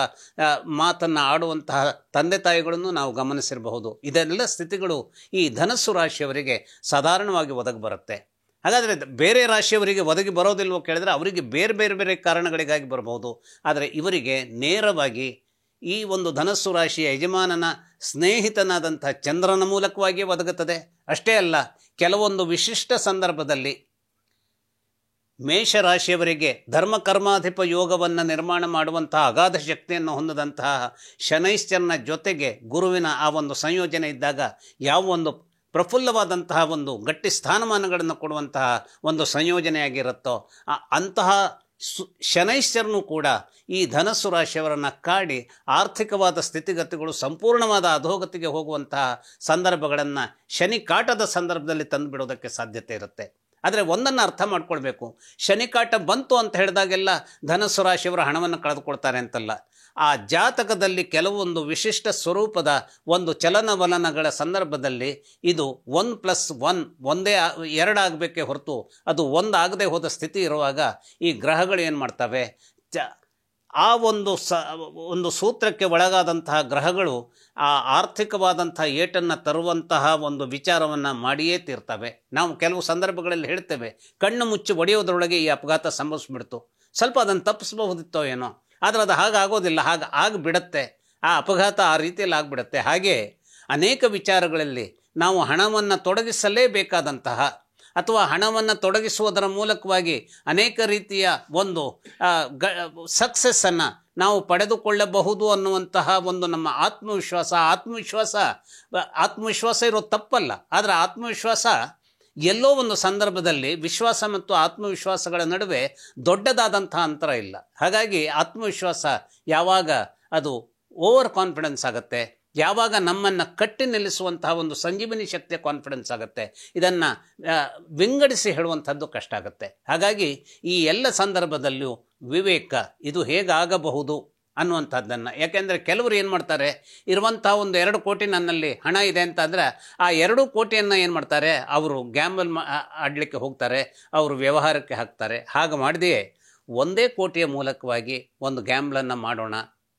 ಮಾತನ್ನು ಆಡುವಂತಹ ತಂದೆ ತಾಯಿಗಳನ್ನು ನಾವು ಗಮನಿಸಿರಬಹುದು. ಇದೆಲ್ಲ ಸ್ಥಿತಿಗಳು ಈ ಧನಸ್ಸು ರಾಶಿಯವರಿಗೆ ಸಾಧಾರಣವಾಗಿ ಒದಗಿ ಬರುತ್ತೆ. ಹಾಗಾದರೆ ಬೇರೆ ರಾಶಿಯವರಿಗೆ ಒದಗಿ ಬರೋದಿಲ್ವೋ ಕೇಳಿದರೆ ಅವರಿಗೆ ಬೇರೆ ಬೇರೆ ಬೇರೆ ಕಾರಣಗಳಿಗಾಗಿ ಬರಬಹುದು. ಆದರೆ ಇವರಿಗೆ ನೇರವಾಗಿ ಈ ಒಂದು ಧನಸ್ಸು ರಾಶಿಯ ಯಜಮಾನನ ಸ್ನೇಹಿತನಾದಂಥ ಚಂದ್ರನ ಮೂಲಕವಾಗಿ ಒದಗುತ್ತದೆ. ಅಷ್ಟೇ ಅಲ್ಲ, ಕೆಲವೊಂದು ವಿಶಿಷ್ಟ ಸಂದರ್ಭದಲ್ಲಿ ಮೇಷರಾಶಿಯವರಿಗೆ ಧರ್ಮಕರ್ಮಾಧಿಪ ಯೋಗವನ್ನು ನಿರ್ಮಾಣ ಮಾಡುವಂತಹ ಅಗಾಧ ಶಕ್ತಿಯನ್ನು ಹೊಂದಿದಂತಹ ಶನೈಶ್ಚರನ ಜೊತೆಗೆ ಗುರುವಿನ ಆ ಒಂದು ಸಂಯೋಜನೆ ಇದ್ದಾಗ ಯಾವ ಒಂದು ಪ್ರಫುಲ್ಲವಾದಂತಹ ಒಂದು ಗಟ್ಟಿ ಸ್ಥಾನಮಾನಗಳನ್ನು ಕೊಡುವಂತಹ ಒಂದು ಸಂಯೋಜನೆಯಾಗಿರುತ್ತೋ ಅಂತಹ ಶನೈಶ್ಚರನು ಕೂಡ ಈ ಧನಸ್ಸು ರಾಶಿಯವರನ್ನು ಕಾಡಿ ಆರ್ಥಿಕವಾದ ಸ್ಥಿತಿಗತಿಗಳು ಸಂಪೂರ್ಣವಾದ ಅಧೋಗತಿಗೆ ಹೋಗುವಂತಹ ಸಂದರ್ಭಗಳನ್ನು ಶನಿ ಕಾಟದ ಸಂದರ್ಭದಲ್ಲಿ ತಂದುಬಿಡೋದಕ್ಕೆ ಸಾಧ್ಯತೆ ಇರುತ್ತೆ. ಆದರೆ ಒಂದನ್ನು ಅರ್ಥ ಮಾಡ್ಕೊಳ್ಬೇಕು, ಶನಿಕಾಟ ಬಂತು ಅಂತ ಹೇಳಿದಾಗೆಲ್ಲ ಧನಸ್ಸು ರಾಶಿಯವರ ಹಣವನ್ನು ಕಳೆದುಕೊಳ್ತಾರೆ ಅಂತಲ್ಲ. ಆ ಜಾತಕದಲ್ಲಿ ಕೆಲವೊಂದು ವಿಶಿಷ್ಟ ಸ್ವರೂಪದ ಒಂದು ಚಲನವಲನಗಳ ಸಂದರ್ಭದಲ್ಲಿ ಇದು 1+1 2 ಆಗಬೇಕೇ ಹೊರತು ಅದು 1 ಆಗದೆ ಹೋದ ಸ್ಥಿತಿ ಇರುವಾಗ ಈ ಗ್ರಹಗಳು ಏನು ಮಾಡ್ತವೆ, ಆ ಒಂದು ಸೂತ್ರಕ್ಕೆ ಒಳಗಾದಂತಹ ಗ್ರಹಗಳು ಆ ಆರ್ಥಿಕವಾದಂಥ ಏಟನ್ನು ತರುವಂತಹ ಒಂದು ವಿಚಾರವನ್ನು ಮಾಡಿಯೇ ತೀರ್ತವೆ. ನಾವು ಕೆಲವು ಸಂದರ್ಭಗಳಲ್ಲಿ ಹೇಳ್ತೇವೆ, ಕಣ್ಣು ಮುಚ್ಚಿ ಒಡೆಯೋದ್ರೊಳಗೆ ಈ ಅಪಘಾತ ಸಂಭವಿಸ್ಬಿಡ್ತು, ಸ್ವಲ್ಪ ಅದನ್ನು ತಪ್ಪಿಸಬಹುದಿತ್ತೋ ಏನೋ, ಆದರೆ ಅದು ಹಾಗಾಗೋದಿಲ್ಲ, ಆಗಿಬಿಡತ್ತೆ, ಆ ಅಪಘಾತ ಆ ರೀತಿಯಲ್ಲಿ ಆಗಿಬಿಡತ್ತೆ. ಹಾಗೆ ಅನೇಕ ವಿಚಾರಗಳಲ್ಲಿ ನಾವು ಹಣವನ್ನು ತೊಡಗಿಸಲೇಬೇಕಾದಂತಹ ಅಥವಾ ಹಣವನ್ನು ತೊಡಗಿಸುವುದರ ಮೂಲಕವಾಗಿ ಅನೇಕ ರೀತಿಯ ಒಂದು ಸಕ್ಸಸ್ಸನ್ನು ನಾವು ಪಡೆದುಕೊಳ್ಳಬಹುದು ಅನ್ನುವಂತಹ ಒಂದು ನಮ್ಮ ಆತ್ಮವಿಶ್ವಾಸ ಇರೋದು ತಪ್ಪಲ್ಲ. ಆದರೆ ಆತ್ಮವಿಶ್ವಾಸ ಎಲ್ಲೋ ಒಂದು ಸಂದರ್ಭದಲ್ಲಿ ವಿಶ್ವಾಸ ಮತ್ತು ಆತ್ಮವಿಶ್ವಾಸಗಳ ನಡುವೆ ದೊಡ್ಡದಾದಂಥ ಅಂತರ ಇಲ್ಲ. ಹಾಗಾಗಿ ಆತ್ಮವಿಶ್ವಾಸ ಯಾವಾಗ ಅದು ಓವರ್ ಕಾನ್ಫಿಡೆನ್ಸ್ ಆಗುತ್ತೆ, ಯಾವಾಗ ನಮ್ಮನ್ನು ಕಟ್ಟಿ ನಿಲ್ಲಿಸುವಂತಹ ಒಂದು ಸಂಜೀವನಿ ಶಕ್ತಿಯ ಕಾನ್ಫಿಡೆನ್ಸ್ ಆಗುತ್ತೆ, ಇದನ್ನು ವಿಂಗಡಿಸಿ ಹೇಳುವಂಥದ್ದು ಕಷ್ಟ ಆಗುತ್ತೆ. ಹಾಗಾಗಿ ಈ ಎಲ್ಲ ಸಂದರ್ಭದಲ್ಲೂ ವಿವೇಕ ಇದು ಹೇಗಾಗಬಹುದು ಅನ್ನುವಂಥದ್ದನ್ನು, ಯಾಕೆಂದರೆ ಕೆಲವರು ಏನು ಮಾಡ್ತಾರೆ, ಇರುವಂಥ ಒಂದು 2 ಕೋಟಿ ನನ್ನಲ್ಲಿ ಹಣ ಇದೆ ಅಂತ ಅಂದರೆ ಆ 2 ಕೋಟಿಯನ್ನು ಏನು ಮಾಡ್ತಾರೆ, ಅವರು ಗ್ಯಾಂಬಲ್ ಆಡಲಿಕ್ಕೆ ಹೋಗ್ತಾರೆ, ಅವರು ವ್ಯವಹಾರಕ್ಕೆ ಹಾಕ್ತಾರೆ. ಹಾಗೆ ಮಾಡಿದೆಯೇ 1 ಕೋಟಿಯ ಮೂಲಕವಾಗಿ ಒಂದು ಗ್ಯಾಂಬ್ಲನ್ನು ಮಾಡೋಣ,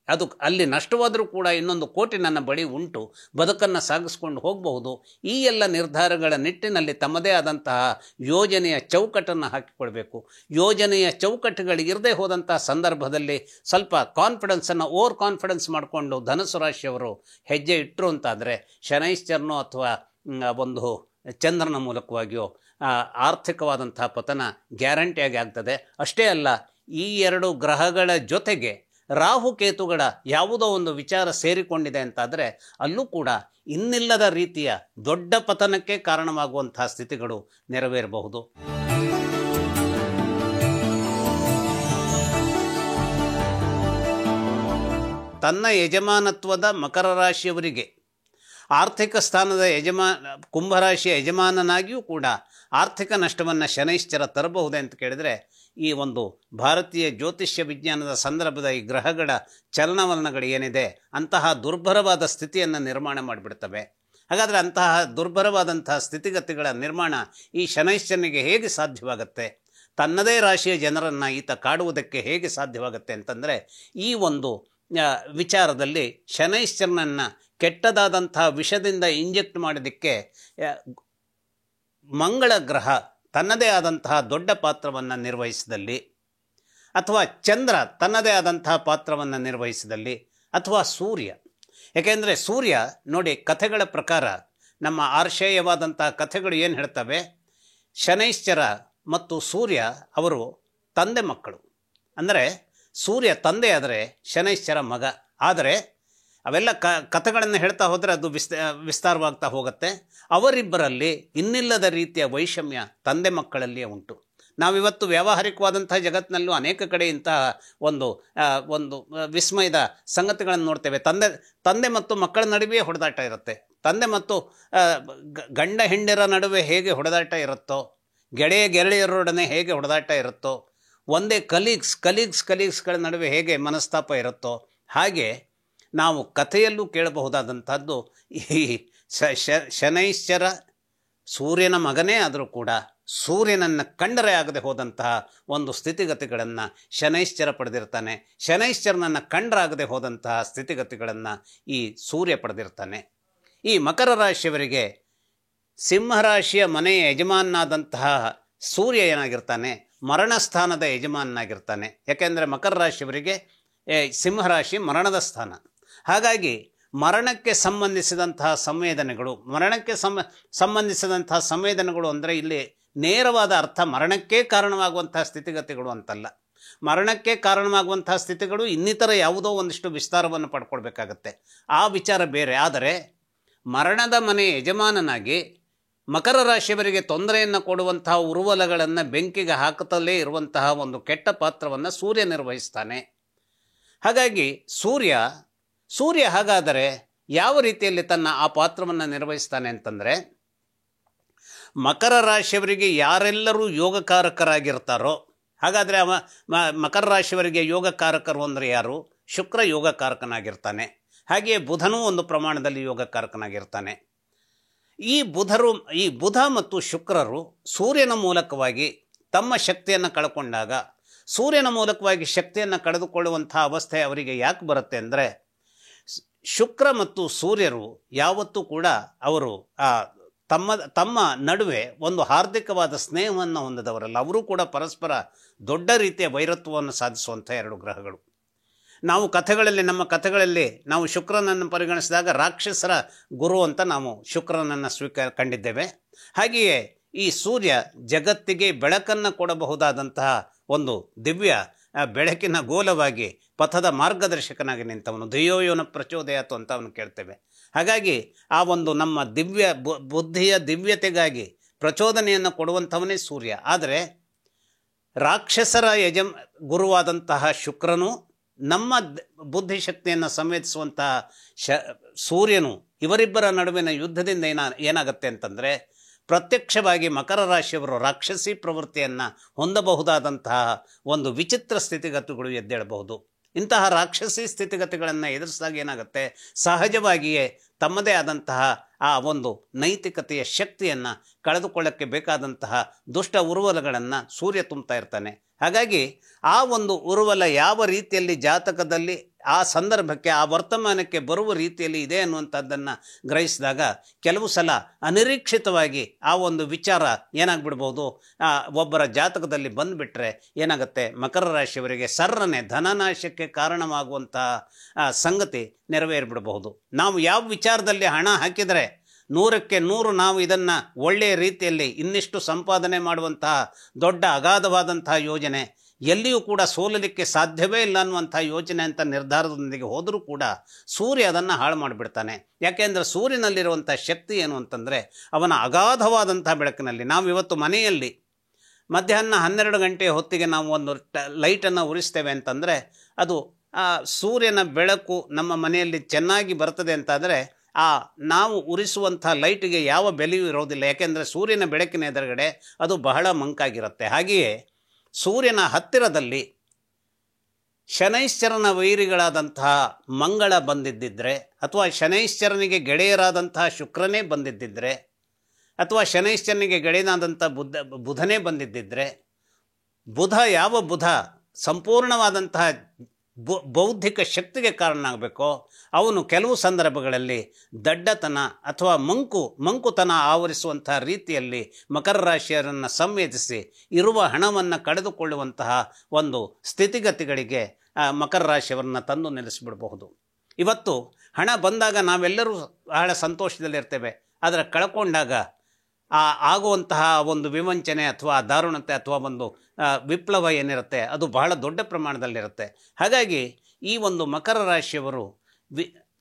ಅದು ಅಲ್ಲಿ ನಷ್ಟವಾದರೂ ಕೂಡ 1 ಕೋಟಿ ನನ್ನ ಬಳಿ ಉಂಟು, ಬದುಕನ್ನು ಸಾಗಿಸ್ಕೊಂಡು ಹೋಗಬಹುದು. ಈ ಎಲ್ಲ ನಿರ್ಧಾರಗಳ ನಿಟ್ಟಿನಲ್ಲಿ ತಮ್ಮದೇ ಆದಂತಹ ಯೋಜನೆಯ ಚೌಕಟ್ಟನ್ನು ಹಾಕಿಕೊಳ್ಬೇಕು. ಯೋಜನೆಯ ಚೌಕಟ್ಟುಗಳು ಇರದೇ ಹೋದಂತಹ ಸಂದರ್ಭದಲ್ಲಿ ಸ್ವಲ್ಪ ಕಾನ್ಫಿಡೆನ್ಸನ್ನು ಓವರ್ ಕಾನ್ಫಿಡೆನ್ಸ್ ಮಾಡಿಕೊಂಡು ಧನುಸು ರಾಶಿಯವರು ಹೆಜ್ಜೆ ಇಟ್ಟರು ಅಂತಾದರೆ ಶನೈಶ್ಚರನೋ ಅಥವಾ ಒಂದು ಚಂದ್ರನ ಮೂಲಕವಾಗಿಯೋ ಆರ್ಥಿಕವಾದಂತಹ ಪತನ ಗ್ಯಾರಂಟಿಯಾಗಿ ಆಗ್ತದೆ. ಅಷ್ಟೇ ಅಲ್ಲ, ಈ 2 ಗ್ರಹಗಳ ಜೊತೆಗೆ ರಾಹುಕೇತುಗಳ ಯಾವುದೋ ಒಂದು ವಿಚಾರ ಸೇರಿಕೊಂಡಿದೆ ಅಂತಾದರೆ ಅಲ್ಲೂ ಕೂಡ ಇನ್ನಿಲ್ಲದ ರೀತಿಯ ದೊಡ್ಡ ಪತನಕ್ಕೆ ಕಾರಣವಾಗುವಂತಹ ಸ್ಥಿತಿಗಳು ನೆರವೇರಬಹುದು. ತನ್ನ ಯಜಮಾನತ್ವದ ಮಕರ ರಾಶಿಯವರಿಗೆ ಆರ್ಥಿಕ ಸ್ಥಾನದ ಕುಂಭರಾಶಿಯ ಯಜಮಾನನಾಗಿಯೂ ಕೂಡ ಆರ್ಥಿಕ ನಷ್ಟವನ್ನು ಶನೈಶ್ಚರ ತರಬಹುದೇ ಅಂತ ಕೇಳಿದರೆ, ಈ ಒಂದು ಭಾರತೀಯ ಜ್ಯೋತಿಷ್ಯ ವಿಜ್ಞಾನದ ಸಂದರ್ಭದ ಈ ಗ್ರಹಗಳ ಚಲನವಲನಗಳು ಏನಿದೆ ಅಂತಹ ದುರ್ಭರವಾದ ಸ್ಥಿತಿಯನ್ನು ನಿರ್ಮಾಣ ಮಾಡಿಬಿಡ್ತವೆ. ಹಾಗಾದರೆ ಅಂತಹ ದುರ್ಭರವಾದಂತಹ ಸ್ಥಿತಿಗತಿಗಳ ನಿರ್ಮಾಣ ಈ ಶನೈಶ್ಚರನಿಗೆ ಹೇಗೆ ಸಾಧ್ಯವಾಗುತ್ತೆ, ತನ್ನದೇ ರಾಶಿಯ ಜನರನ್ನು ಈತ ಕಾಡುವುದಕ್ಕೆ ಹೇಗೆ ಸಾಧ್ಯವಾಗುತ್ತೆ ಅಂತಂದರೆ, ಈ ಒಂದು ವಿಚಾರದಲ್ಲಿ ಶನೈಶ್ಚರನನ್ನು ಕೆಟ್ಟದಾದಂತಹ ವಿಷದಿಂದ ಇಂಜೆಕ್ಟ್ ಮಾಡೋದಕ್ಕೆ ಮಂಗಳ ಗ್ರಹ ತನ್ನದೇ ಆದಂತಹ ದೊಡ್ಡ ಪಾತ್ರವನ್ನು ನಿರ್ವಹಿಸಿದಲ್ಲಿ, ಅಥವಾ ಚಂದ್ರ ತನ್ನದೇ ಆದಂತಹ ಪಾತ್ರವನ್ನು ನಿರ್ವಹಿಸಿದಲ್ಲಿ, ಅಥವಾ ಸೂರ್ಯ, ಏಕೆಂದರೆ ಸೂರ್ಯ ನೋಡಿ, ಕಥೆಗಳ ಪ್ರಕಾರ ನಮ್ಮ ಆರ್ಷೇಯವಾದಂತಹ ಕಥೆಗಳು ಏನು ಹೇಳ್ತವೆ, ಶನೈಶ್ಚರ ಮತ್ತು ಸೂರ್ಯ ಅವರು ತಂದೆ ಮಕ್ಕಳು. ಅಂದರೆ ಸೂರ್ಯ ತಂದೆ ಆದರೆ ಶನೈಶ್ಚರ ಮಗ. ಆದರೆ ಅವೆಲ್ಲ ಕಥೆಗಳನ್ನು ಹೇಳ್ತಾ ಹೋದರೆ ಅದು ವಿಸ್ತಾರವಾಗ್ತಾ ಹೋಗುತ್ತೆ. ಅವರಿಬ್ಬರಲ್ಲಿ ಇನ್ನಿಲ್ಲದ ರೀತಿಯ ವೈಷಮ್ಯ ತಂದೆ ಮಕ್ಕಳಲ್ಲಿಯೇ ಉಂಟು. ನಾವಿವತ್ತು ವ್ಯಾವಹಾರಿಕವಾದಂಥ ಜಗತ್ತಿನಲ್ಲೂ ಅನೇಕ ಕಡೆ ಇಂತಹ ಒಂದು ವಿಸ್ಮಯದ ಸಂಗತಿಗಳನ್ನು ನೋಡ್ತೇವೆ. ತಂದೆ ಮತ್ತು ಮಕ್ಕಳ ನಡುವೆಯೇ ಹೊಡೆದಾಟ ಇರುತ್ತೆ. ತಂದೆ ಮತ್ತು ಗಂಡ ಹೆಂಡರ ನಡುವೆ ಹೇಗೆ ಹೊಡೆದಾಟ ಇರುತ್ತೋ, ಗೆಳೆಯರೊಡನೆ ಹೇಗೆ ಹೊಡೆದಾಟ ಇರುತ್ತೋ, ಒಂದೇ ಕಲೀಗ್ಸ್ಗಳ ನಡುವೆ ಹೇಗೆ ಮನಸ್ತಾಪ ಇರುತ್ತೋ, ಹಾಗೆ ನಾವು ಕಥೆಯಲ್ಲೂ ಕೇಳಬಹುದಾದಂಥದ್ದು ಈ ಶನೈಶ್ಚರ ಸೂರ್ಯನ ಮಗನೇ ಆದರೂ ಕೂಡ ಸೂರ್ಯನನ್ನು ಕಂಡರೆ ಆಗದೆ ಹೋದಂತಹ ಒಂದು ಸ್ಥಿತಿಗತಿಗಳನ್ನು ಶನೈಶ್ಚರ ಪಡೆದಿರ್ತಾನೆ. ಶನೈಶ್ಚರನನ್ನು ಕಂಡರಾಗದೆ ಹೋದಂತಹ ಸ್ಥಿತಿಗತಿಗಳನ್ನು ಈ ಸೂರ್ಯ ಪಡೆದಿರ್ತಾನೆ. ಈ ಮಕರ ರಾಶಿಯವರಿಗೆ ಸಿಂಹರಾಶಿಯ ಮನೆಯ ಯಜಮಾನನಾದಂತಹ ಸೂರ್ಯ ಏನಾಗಿರ್ತಾನೆ, ಮರಣಸ್ಥಾನದ ಯಜಮಾನನಾಗಿರ್ತಾನೆ. ಯಾಕೆಂದರೆ ಮಕರ ರಾಶಿಯವರಿಗೆ ಸಿಂಹರಾಶಿ ಮರಣದ ಸ್ಥಾನ. ಹಾಗಾಗಿ ಮರಣಕ್ಕೆ ಸಂಬಂಧಿಸಿದಂತಹ ಸಂವೇದನೆಗಳು ಅಂದರೆ ಇಲ್ಲಿ ನೇರವಾದ ಅರ್ಥ ಮರಣಕ್ಕೆ ಕಾರಣವಾಗುವಂತಹ ಸ್ಥಿತಿಗತಿಗಳು ಅಂತಲ್ಲ. ಮರಣಕ್ಕೆ ಕಾರಣವಾಗುವಂತಹ ಸ್ಥಿತಿಗಳು ಇನ್ನಿತರ ಯಾವುದೋ ಒಂದಿಷ್ಟು ವಿಸ್ತಾರವನ್ನು ಪಡ್ಕೊಳ್ಬೇಕಾಗತ್ತೆ, ಆ ವಿಚಾರ ಬೇರೆ. ಆದರೆ ಮರಣದ ಮನೆ ಯಜಮಾನನಾಗಿ ಮಕರ ರಾಶಿಯವರಿಗೆ ತೊಂದರೆಯನ್ನು ಕೊಡುವಂತಹ ಉರುವಲಗಳನ್ನು ಬೆಂಕಿಗೆ ಹಾಕುತ್ತಲೇ ಇರುವಂತಹ ಒಂದು ಕೆಟ್ಟ ಪಾತ್ರವನ್ನು ಸೂರ್ಯ ನಿರ್ವಹಿಸ್ತಾನೆ. ಹಾಗಾಗಿ ಸೂರ್ಯ ಹಾಗಾದರೆ ಯಾವ ರೀತಿಯಲ್ಲಿ ತನ್ನ ಆ ಪಾತ್ರವನ್ನು ನಿರ್ವಹಿಸ್ತಾನೆ ಅಂತಂದರೆ, ಮಕರ ರಾಶಿಯವರಿಗೆ ಯಾರೆಲ್ಲರೂ ಯೋಗಕಾರಕರಾಗಿರ್ತಾರೋ, ಹಾಗಾದರೆ ಮಕರ ರಾಶಿಯವರಿಗೆ ಯೋಗಕಾರಕರು ಅಂದರೆ ಯಾರು? ಶುಕ್ರ ಯೋಗಕಾರಕನಾಗಿರ್ತಾನೆ. ಹಾಗೆಯೇ ಬುಧನೂ ಒಂದು ಪ್ರಮಾಣದಲ್ಲಿ ಯೋಗಕಾರಕನಾಗಿರ್ತಾನೆ. ಈ ಬುಧ ಮತ್ತು ಶುಕ್ರರು ಸೂರ್ಯನ ಮೂಲಕವಾಗಿ ತಮ್ಮ ಶಕ್ತಿಯನ್ನು ಕಳ್ಕೊಂಡಾಗ, ಸೂರ್ಯನ ಮೂಲಕವಾಗಿ ಶಕ್ತಿಯನ್ನು ಕಳೆದುಕೊಳ್ಳುವಂಥ ಅವಸ್ಥೆ ಅವರಿಗೆ ಯಾಕೆ ಬರುತ್ತೆ ಅಂದರೆ, ಶುಕ್ರ ಮತ್ತು ಸೂರ್ಯರು ಯಾವತ್ತೂ ಕೂಡ ಅವರು ತಮ್ಮ ನಡುವೆ ಒಂದು ಹಾರ್ದಿಕವಾದ ಸ್ನೇಹವನ್ನು ಹೊಂದಿದವರಲ್ಲ. ಅವರು ಕೂಡ ಪರಸ್ಪರ ದೊಡ್ಡ ರೀತಿಯ ವೈರತ್ವವನ್ನು ಸಾಧಿಸುವಂಥ 2 ಗ್ರಹಗಳು. ನಾವು ನಮ್ಮ ಕಥೆಗಳಲ್ಲಿ ನಾವು ಶುಕ್ರನನ್ನು ಪರಿಗಣಿಸಿದಾಗ ರಾಕ್ಷಸರ ಗುರು ಅಂತ ನಾವು ಶುಕ್ರನನ್ನು ಕಂಡಿದ್ದೇವೆ. ಹಾಗೆಯೇ ಈ ಸೂರ್ಯ ಜಗತ್ತಿಗೆ ಬೆಳಕನ್ನು ಕೊಡಬಹುದಾದಂತಹ ಒಂದು ದಿವ್ಯ ಬೆಳಕಿನ ಗೋಲವಾಗಿ ಪಥದ ಮಾರ್ಗದರ್ಶಕನಾಗಿ ನಿಂತವನು. ಧಿಯೋಯೋನ ಪ್ರಚೋದಯಾತು ಅಂತ ಅವನು ಕೇಳ್ತೇವೆ. ಹಾಗಾಗಿ ಆ ಒಂದು ನಮ್ಮ ಬುದ್ಧಿಯ ದಿವ್ಯತೆಗಾಗಿ ಪ್ರಚೋದನೆಯನ್ನು ಕೊಡುವಂಥವನೇ ಸೂರ್ಯ. ಆದರೆ ರಾಕ್ಷಸರ ಗುರುವಾದಂತಹ ಶುಕ್ರನು, ನಮ್ಮ ಬುದ್ಧಿಶಕ್ತಿಯನ್ನು ಸಂವೇದಿಸುವಂತಹ ಸೂರ್ಯನು, ಇವರಿಬ್ಬರ ನಡುವಿನ ಯುದ್ಧದಿಂದ ಏನಾಗುತ್ತೆ ಅಂತಂದರೆ ಪ್ರತ್ಯಕ್ಷವಾಗಿ ಮಕರ ರಾಶಿಯವರು ರಾಕ್ಷಸಿ ಪ್ರವೃತ್ತಿಯನ್ನು ಹೊಂದಬಹುದಾದಂತಹ ಒಂದು ವಿಚಿತ್ರ ಸ್ಥಿತಿಗತಿಗಳು ಎದ್ದೇಳಬಹುದು. ಇಂತಹ ರಾಕ್ಷಸಿ ಸ್ಥಿತಿಗತಿಗಳನ್ನು ಎದುರಿಸಿದಾಗ ಏನಾಗುತ್ತೆ, ಸಹಜವಾಗಿಯೇ ತಮ್ಮದೇ ಆದಂತಹ ಆ ಒಂದು ನೈತಿಕತೆಯ ಶಕ್ತಿಯನ್ನು ಕಳೆದುಕೊಳ್ಳಕ್ಕೆ ಬೇಕಾದಂತಹ ದುಷ್ಟ ಉರುವಲಗಳನ್ನು ಸೂರ್ಯ ತುಂಬ್ತಾ ಇರ್ತಾನೆ. ಹಾಗಾಗಿ ಆ ಒಂದು ಉರುವಲ ಯಾವ ರೀತಿಯಲ್ಲಿ ಜಾತಕದಲ್ಲಿ ಆ ಸಂದರ್ಭಕ್ಕೆ, ಆ ವರ್ತಮಾನಕ್ಕೆ ಬರುವ ರೀತಿಯಲ್ಲಿ ಇದೆ ಅನ್ನುವಂಥದ್ದನ್ನು ಗ್ರಹಿಸಿದಾಗ ಕೆಲವು ಸಲ ಅನಿರೀಕ್ಷಿತವಾಗಿ ಆ ಒಂದು ವಿಚಾರ ಏನಾಗ್ಬಿಡ್ಬೋದು, ಒಬ್ಬರ ಜಾತಕದಲ್ಲಿ ಬಂದುಬಿಟ್ರೆ ಏನಾಗುತ್ತೆ, ಮಕರ ರಾಶಿಯವರಿಗೆ ಸರ್ರನೆ ಧನನಾಶಕ್ಕೆ ಕಾರಣವಾಗುವಂತಹ ಸಂಗತಿ ನೆರವೇರಿಬಿಡಬಹುದು. ನಾವು ಯಾವ ವಿಚಾರದಲ್ಲಿ ಹಣ ಹಾಕಿದರೆ 100ಕ್ಕೆ 100 ನಾವು ಇದನ್ನು ಒಳ್ಳೆಯ ರೀತಿಯಲ್ಲಿ ಇನ್ನಿಷ್ಟು ಸಂಪಾದನೆ ಮಾಡುವಂತಹ ದೊಡ್ಡ ಅಗಾಧವಾದಂತಹ ಯೋಜನೆ, ಎಲ್ಲಿಯೂ ಕೂಡ ಸೋಲಲಿಕ್ಕೆ ಸಾಧ್ಯವೇ ಇಲ್ಲ ಅನ್ನುವಂಥ ಯೋಚನೆ ಅಂತ ನಿರ್ಧಾರದೊಂದಿಗೆ ಹೋದರೂ ಕೂಡ ಸೂರ್ಯ ಅದನ್ನು ಹಾಳು ಮಾಡಿಬಿಡ್ತಾನೆ. ಯಾಕೆಂದರೆ ಸೂರ್ಯನಲ್ಲಿರುವಂಥ ಶಕ್ತಿ ಏನು ಅಂತಂದರೆ ಅವನ ಅಗಾಧವಾದಂಥ ಬೆಳಕಿನಲ್ಲಿ. ನಾವಿವತ್ತು ಮನೆಯಲ್ಲಿ ಮಧ್ಯಾಹ್ನ 12 ಗಂಟೆ ಹೊತ್ತಿಗೆ ನಾವು ಒಂದು ಲೈಟನ್ನು ಉರಿಸ್ತೇವೆ ಅಂತಂದರೆ ಅದು ಸೂರ್ಯನ ಬೆಳಕು ನಮ್ಮ ಮನೆಯಲ್ಲಿ ಚೆನ್ನಾಗಿ ಬರ್ತದೆ ಅಂತಾದರೆ ನಾವು ಉರಿಸುವಂಥ ಲೈಟಿಗೆ ಯಾವ ಬೆಲೆಯೂ ಇರೋದಿಲ್ಲ. ಯಾಕೆಂದರೆ ಸೂರ್ಯನ ಬೆಳಕಿನ ಎದುರುಗಡೆ ಅದು ಬಹಳ ಮಂಕಾಗಿರುತ್ತೆ. ಹಾಗೆಯೇ ಸೂರ್ಯನ ಹತ್ತಿರದಲ್ಲಿ ಶನೈಶ್ಚರನ ವೈರಿಗಳಾದಂತಹ ಮಂಗಳ ಬಂದಿದ್ದಿದ್ರೆ, ಅಥವಾ ಶನೈಶ್ಚರನಿಗೆ ಗೆಳೆಯರಾದಂತಹ ಶುಕ್ರನೇ ಬಂದಿದ್ದಿದ್ರೆ, ಅಥವಾ ಶನೈಶ್ಚರನಿಗೆ ಗೆಳೆಯನಾದಂಥ ಬುಧನೇ ಬಂದಿದ್ದಿದ್ರೆ, ಯಾವ ಬುಧ ಸಂಪೂರ್ಣವಾದಂತಹ ಬೌದ್ಧಿಕ ಶಕ್ತಿಗೆ ಕಾರಣ ಆಗಬೇಕೋ ಅವನು ಕೆಲವು ಸಂದರ್ಭಗಳಲ್ಲಿ ದಡ್ಡತನ ಅಥವಾ ಮಂಕುತನ ಆವರಿಸುವಂತಹ ರೀತಿಯಲ್ಲಿ ಮಕರ ರಾಶಿಯವರನ್ನು ಸಂವೇದಿಸಿ ಇರುವ ಹಣವನ್ನು ಕಳೆದುಕೊಳ್ಳುವಂತಹ ಒಂದು ಸ್ಥಿತಿಗತಿಗಳಿಗೆ ಮಕರ ರಾಶಿಯವರನ್ನು ತಂದು ನಿಲ್ಲಿಸಿಬಿಡಬಹುದು. ಇವತ್ತು ಹಣ ಬಂದಾಗ ನಾವೆಲ್ಲರೂ ಬಹಳ ಸಂತೋಷದಲ್ಲಿರ್ತೇವೆ. ಆದರೆ ಕಳ್ಕೊಂಡಾಗ ಆಗುವಂತಹ ಒಂದು ವಿವಂಚನೆ ಅಥವಾ ದಾರುಣತೆ ಅಥವಾ ಒಂದು ವಿಪ್ಲವ ಏನಿರುತ್ತೆ ಅದು ಬಹಳ ದೊಡ್ಡ ಪ್ರಮಾಣದಲ್ಲಿರುತ್ತೆ. ಹಾಗಾಗಿ ಈ ಒಂದು ಮಕರ ರಾಶಿಯವರು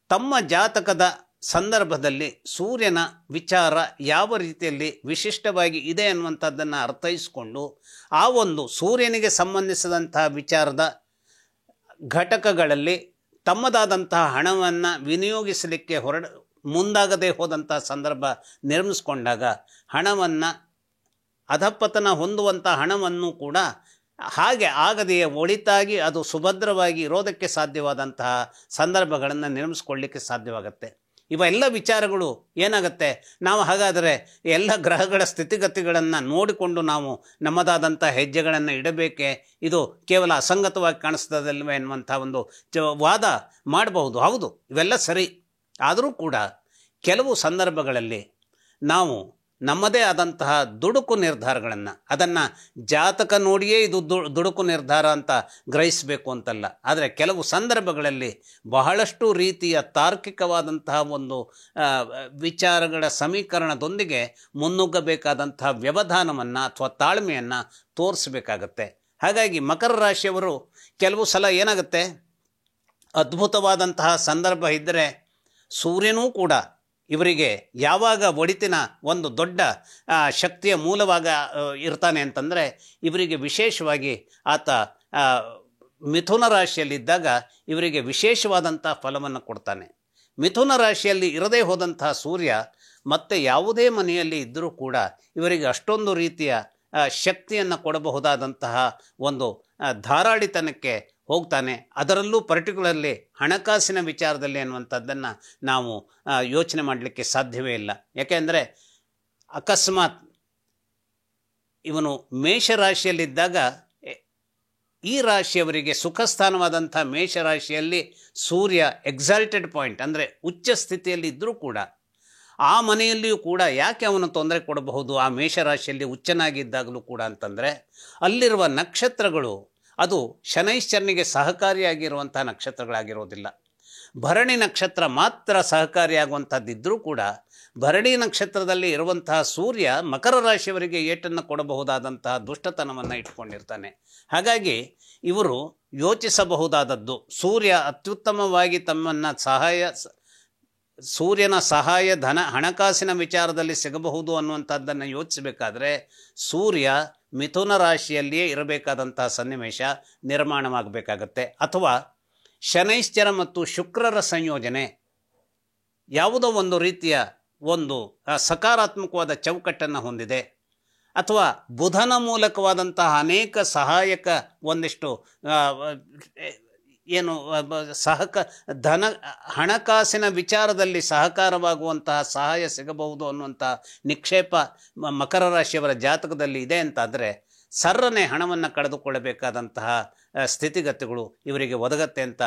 ತಮ್ಮ ಜಾತಕದ ಸಂದರ್ಭದಲ್ಲಿ ಸೂರ್ಯನ ವಿಚಾರ ಯಾವ ರೀತಿಯಲ್ಲಿ ವಿಶಿಷ್ಟವಾಗಿ ಇದೆ ಅನ್ನುವಂಥದ್ದನ್ನು ಅರ್ಥೈಸಿಕೊಂಡು ಆ ಒಂದು ಸೂರ್ಯನಿಗೆ ಸಂಬಂಧಿಸಿದಂತಹ ವಿಚಾರದ ಘಟಕಗಳಲ್ಲಿ ತಮ್ಮದಾದಂತಹ ಹಣವನ್ನು ವಿನಿಯೋಗಿಸಲಿಕ್ಕೆ ಮುಂದಾಗದೇ ಹೋದಂಥ ಸಂದರ್ಭ ನಿರ್ಮಿಸ್ಕೊಂಡಾಗ ಹಣವನ್ನು ಅಧಪತನ ಹೊಂದುವಂಥ ಹಣವನ್ನು ಕೂಡ ಹಾಗೆ ಆಗದೆಯೇ ಒಳಿತಾಗಿ ಅದು ಸುಭದ್ರವಾಗಿ ಇರೋದಕ್ಕೆ ಸಾಧ್ಯವಾದಂತಹ ಸಂದರ್ಭಗಳನ್ನು ನಿರ್ಮಿಸ್ಕೊಳ್ಳಿಕ್ಕೆ ಸಾಧ್ಯವಾಗುತ್ತೆ. ಇವೆಲ್ಲ ವಿಚಾರಗಳು ಏನಾಗುತ್ತೆ, ನಾವು ಹಾಗಾದರೆ ಎಲ್ಲ ಗ್ರಹಗಳ ಸ್ಥಿತಿಗತಿಗಳನ್ನು ನೋಡಿಕೊಂಡು ನಾವು ನಮ್ಮದಾದಂಥ ಹೆಜ್ಜೆಗಳನ್ನು ಇಡಬೇಕೆ, ಇದು ಕೇವಲ ಅಸಂಗತವಾಗಿ ಕಾಣಿಸ್ತದಲ್ವೇ ಎನ್ನುವಂಥ ಒಂದು ವಾದ ಮಾಡಬಹುದು. ಹೌದು, ಇವೆಲ್ಲ ಸರಿ. ಆದರೂ ಕೂಡ ಕೆಲವು ಸಂದರ್ಭಗಳಲ್ಲಿ ನಾವು ನಮ್ಮದೇ ಆದಂತಹ ದುಡುಕು ನಿರ್ಧಾರಗಳನ್ನು, ಅದನ್ನು ಜಾತಕ ನೋಡಿಯೇ ಇದು ದುಡುಕು ನಿರ್ಧಾರ ಅಂತ ಗ್ರಹಿಸಬೇಕು ಅಂತಲ್ಲ, ಆದರೆ ಕೆಲವು ಸಂದರ್ಭಗಳಲ್ಲಿ ಬಹಳಷ್ಟು ರೀತಿಯ ತಾರ್ಕಿಕವಾದಂತಹ ಒಂದು ವಿಚಾರಗಳ ಸಮೀಕರಣದೊಂದಿಗೆ ಮುನ್ನುಗ್ಗಬೇಕಾದಂತಹ ವ್ಯವಧಾನವನ್ನು ಅಥವಾ ತಾಳ್ಮೆಯನ್ನು ತೋರಿಸಬೇಕಾಗತ್ತೆ. ಹಾಗಾಗಿ ಮಕರ ರಾಶಿಯವರು ಕೆಲವು ಸಲ ಏನಾಗುತ್ತೆ, ಅದ್ಭುತವಾದಂತಹ ಸಂದರ್ಭ ಇದ್ದರೆ ಸೂರ್ಯನೂ ಕೂಡ ಇವರಿಗೆ ಯಾವಾಗ ಒಳಿತಿನ ಒಂದು ದೊಡ್ಡ ಶಕ್ತಿಯ ಮೂಲವಾಗ ಇರ್ತಾನೆ ಅಂತಂದರೆ ಇವರಿಗೆ ವಿಶೇಷವಾಗಿ ಆತ ಮಿಥುನ ರಾಶಿಯಲ್ಲಿದ್ದಾಗ ಇವರಿಗೆ ವಿಶೇಷವಾದಂಥ ಫಲವನ್ನು ಕೊಡ್ತಾನೆ. ಮಿಥುನ ರಾಶಿಯಲ್ಲಿ ಇರದೇ ಹೋದಂತಹ ಸೂರ್ಯ ಮತ್ತೆ ಯಾವುದೇ ಮನೆಯಲ್ಲಿ ಇದ್ದರೂ ಕೂಡ ಇವರಿಗೆ ಅಷ್ಟೊಂದು ರೀತಿಯ ಶಕ್ತಿಯನ್ನು ಕೊಡಬಹುದಾದಂತಹ ಒಂದು ಧಾರಾಳಿತನಕ್ಕೆ ಹೋಗ್ತಾನೆ. ಅದರಲ್ಲೂ ಪರ್ಟಿಕ್ಯುಲರ್ಲಿ ಹಣಕಾಸಿನ ವಿಚಾರದಲ್ಲಿ ಅನ್ನುವಂಥದ್ದನ್ನು ನಾವು ಯೋಚನೆ ಮಾಡಲಿಕ್ಕೆ ಸಾಧ್ಯವೇ ಇಲ್ಲ. ಯಾಕೆಂದರೆ ಅಕಸ್ಮಾತ್ ಇವನು ಮೇಷರಾಶಿಯಲ್ಲಿದ್ದಾಗ ಈ ರಾಶಿಯವರಿಗೆ ಸುಖಸ್ಥಾನವಾದಂಥ ಮೇಷರಾಶಿಯಲ್ಲಿ ಸೂರ್ಯ ಎಕ್ಸಾಲ್ಟೆಡ್ ಪಾಯಿಂಟ್ ಅಂದರೆ ಉಚ್ಚ ಸ್ಥಿತಿಯಲ್ಲಿ ಇದ್ದರೂ ಕೂಡ ಆ ಮನೆಯಲ್ಲಿಯೂ ಕೂಡ ಯಾಕೆ ಅವನು ತೊಂದರೆ ಕೊಡಬಹುದು ಆ ಮೇಷರಾಶಿಯಲ್ಲಿ ಉಚ್ಚನಾಗಿದ್ದಾಗಲೂ ಕೂಡ ಅಂತಂದರೆ ಅಲ್ಲಿರುವ ನಕ್ಷತ್ರಗಳು ಅದು ಶನೈಶ್ಚರನಿಗೆ ಸಹಕಾರಿಯಾಗಿರುವಂಥ ನಕ್ಷತ್ರಗಳಾಗಿರೋದಿಲ್ಲ. ಭರಣಿ ನಕ್ಷತ್ರ ಮಾತ್ರ ಸಹಕಾರಿಯಾಗುವಂಥದ್ದಿದ್ದರೂ ಕೂಡ ಭರಣಿ ನಕ್ಷತ್ರದಲ್ಲಿ ಇರುವಂತಹ ಸೂರ್ಯ ಮಕರ ರಾಶಿಯವರಿಗೆ ಏಟನ್ನು ಕೊಡಬಹುದಾದಂತಹ ದುಷ್ಟತನವನ್ನು ಇಟ್ಕೊಂಡಿರ್ತಾನೆ. ಹಾಗಾಗಿ ಇವರು ಯೋಚಿಸಬಹುದಾದದ್ದು, ಸೂರ್ಯ ಅತ್ಯುತ್ತಮವಾಗಿ ತಮ್ಮನ್ನು ಸೂರ್ಯನ ಸಹಾಯ ಹಣಕಾಸಿನ ವಿಚಾರದಲ್ಲಿ ಸಿಗಬಹುದು ಅನ್ನುವಂಥದ್ದನ್ನು ಯೋಚಿಸಬೇಕಾದ್ರೆ ಸೂರ್ಯ ಮಿಥುನ ರಾಶಿಯಲ್ಲಿಯೇ ಇರಬೇಕಾದಂಥ ಸನ್ನಿವೇಶ ನಿರ್ಮಾಣವಾಗಬೇಕಾಗತ್ತೆ. ಅಥವಾ ಶನೈಶ್ಚರ ಮತ್ತು ಶುಕ್ರರ ಸಂಯೋಜನೆ ಯಾವುದೋ ಒಂದು ರೀತಿಯ ಒಂದು ಸಕಾರಾತ್ಮಕವಾದ ಚೌಕಟ್ಟನ್ನು ಹೊಂದಿದೆ, ಅಥವಾ ಬುಧನ ಮೂಲಕವಾದಂತಹ ಅನೇಕ ಸಹಾಯಕ ಒಂದಿಷ್ಟು ಏನು ಹಣಕಾಸಿನ ವಿಚಾರದಲ್ಲಿ ಸಹಕಾರವಾಗುವಂತಹ ಸಹಾಯ ಸಿಗಬಹುದು ಅನ್ನುವಂಥ ನಿಕ್ಷೇಪ ಮಕರ ರಾಶಿಯವರ ಜಾತಕದಲ್ಲಿ ಇದೆ ಅಂತಾದರೆ ಸರ್ರನೆ ಹಣವನ್ನು ಕಳೆದುಕೊಳ್ಳಬೇಕಾದಂತಹ ಸ್ಥಿತಿಗತಿಗಳು ಇವರಿಗೆ ಒದಗತ್ತೆ ಅಂತ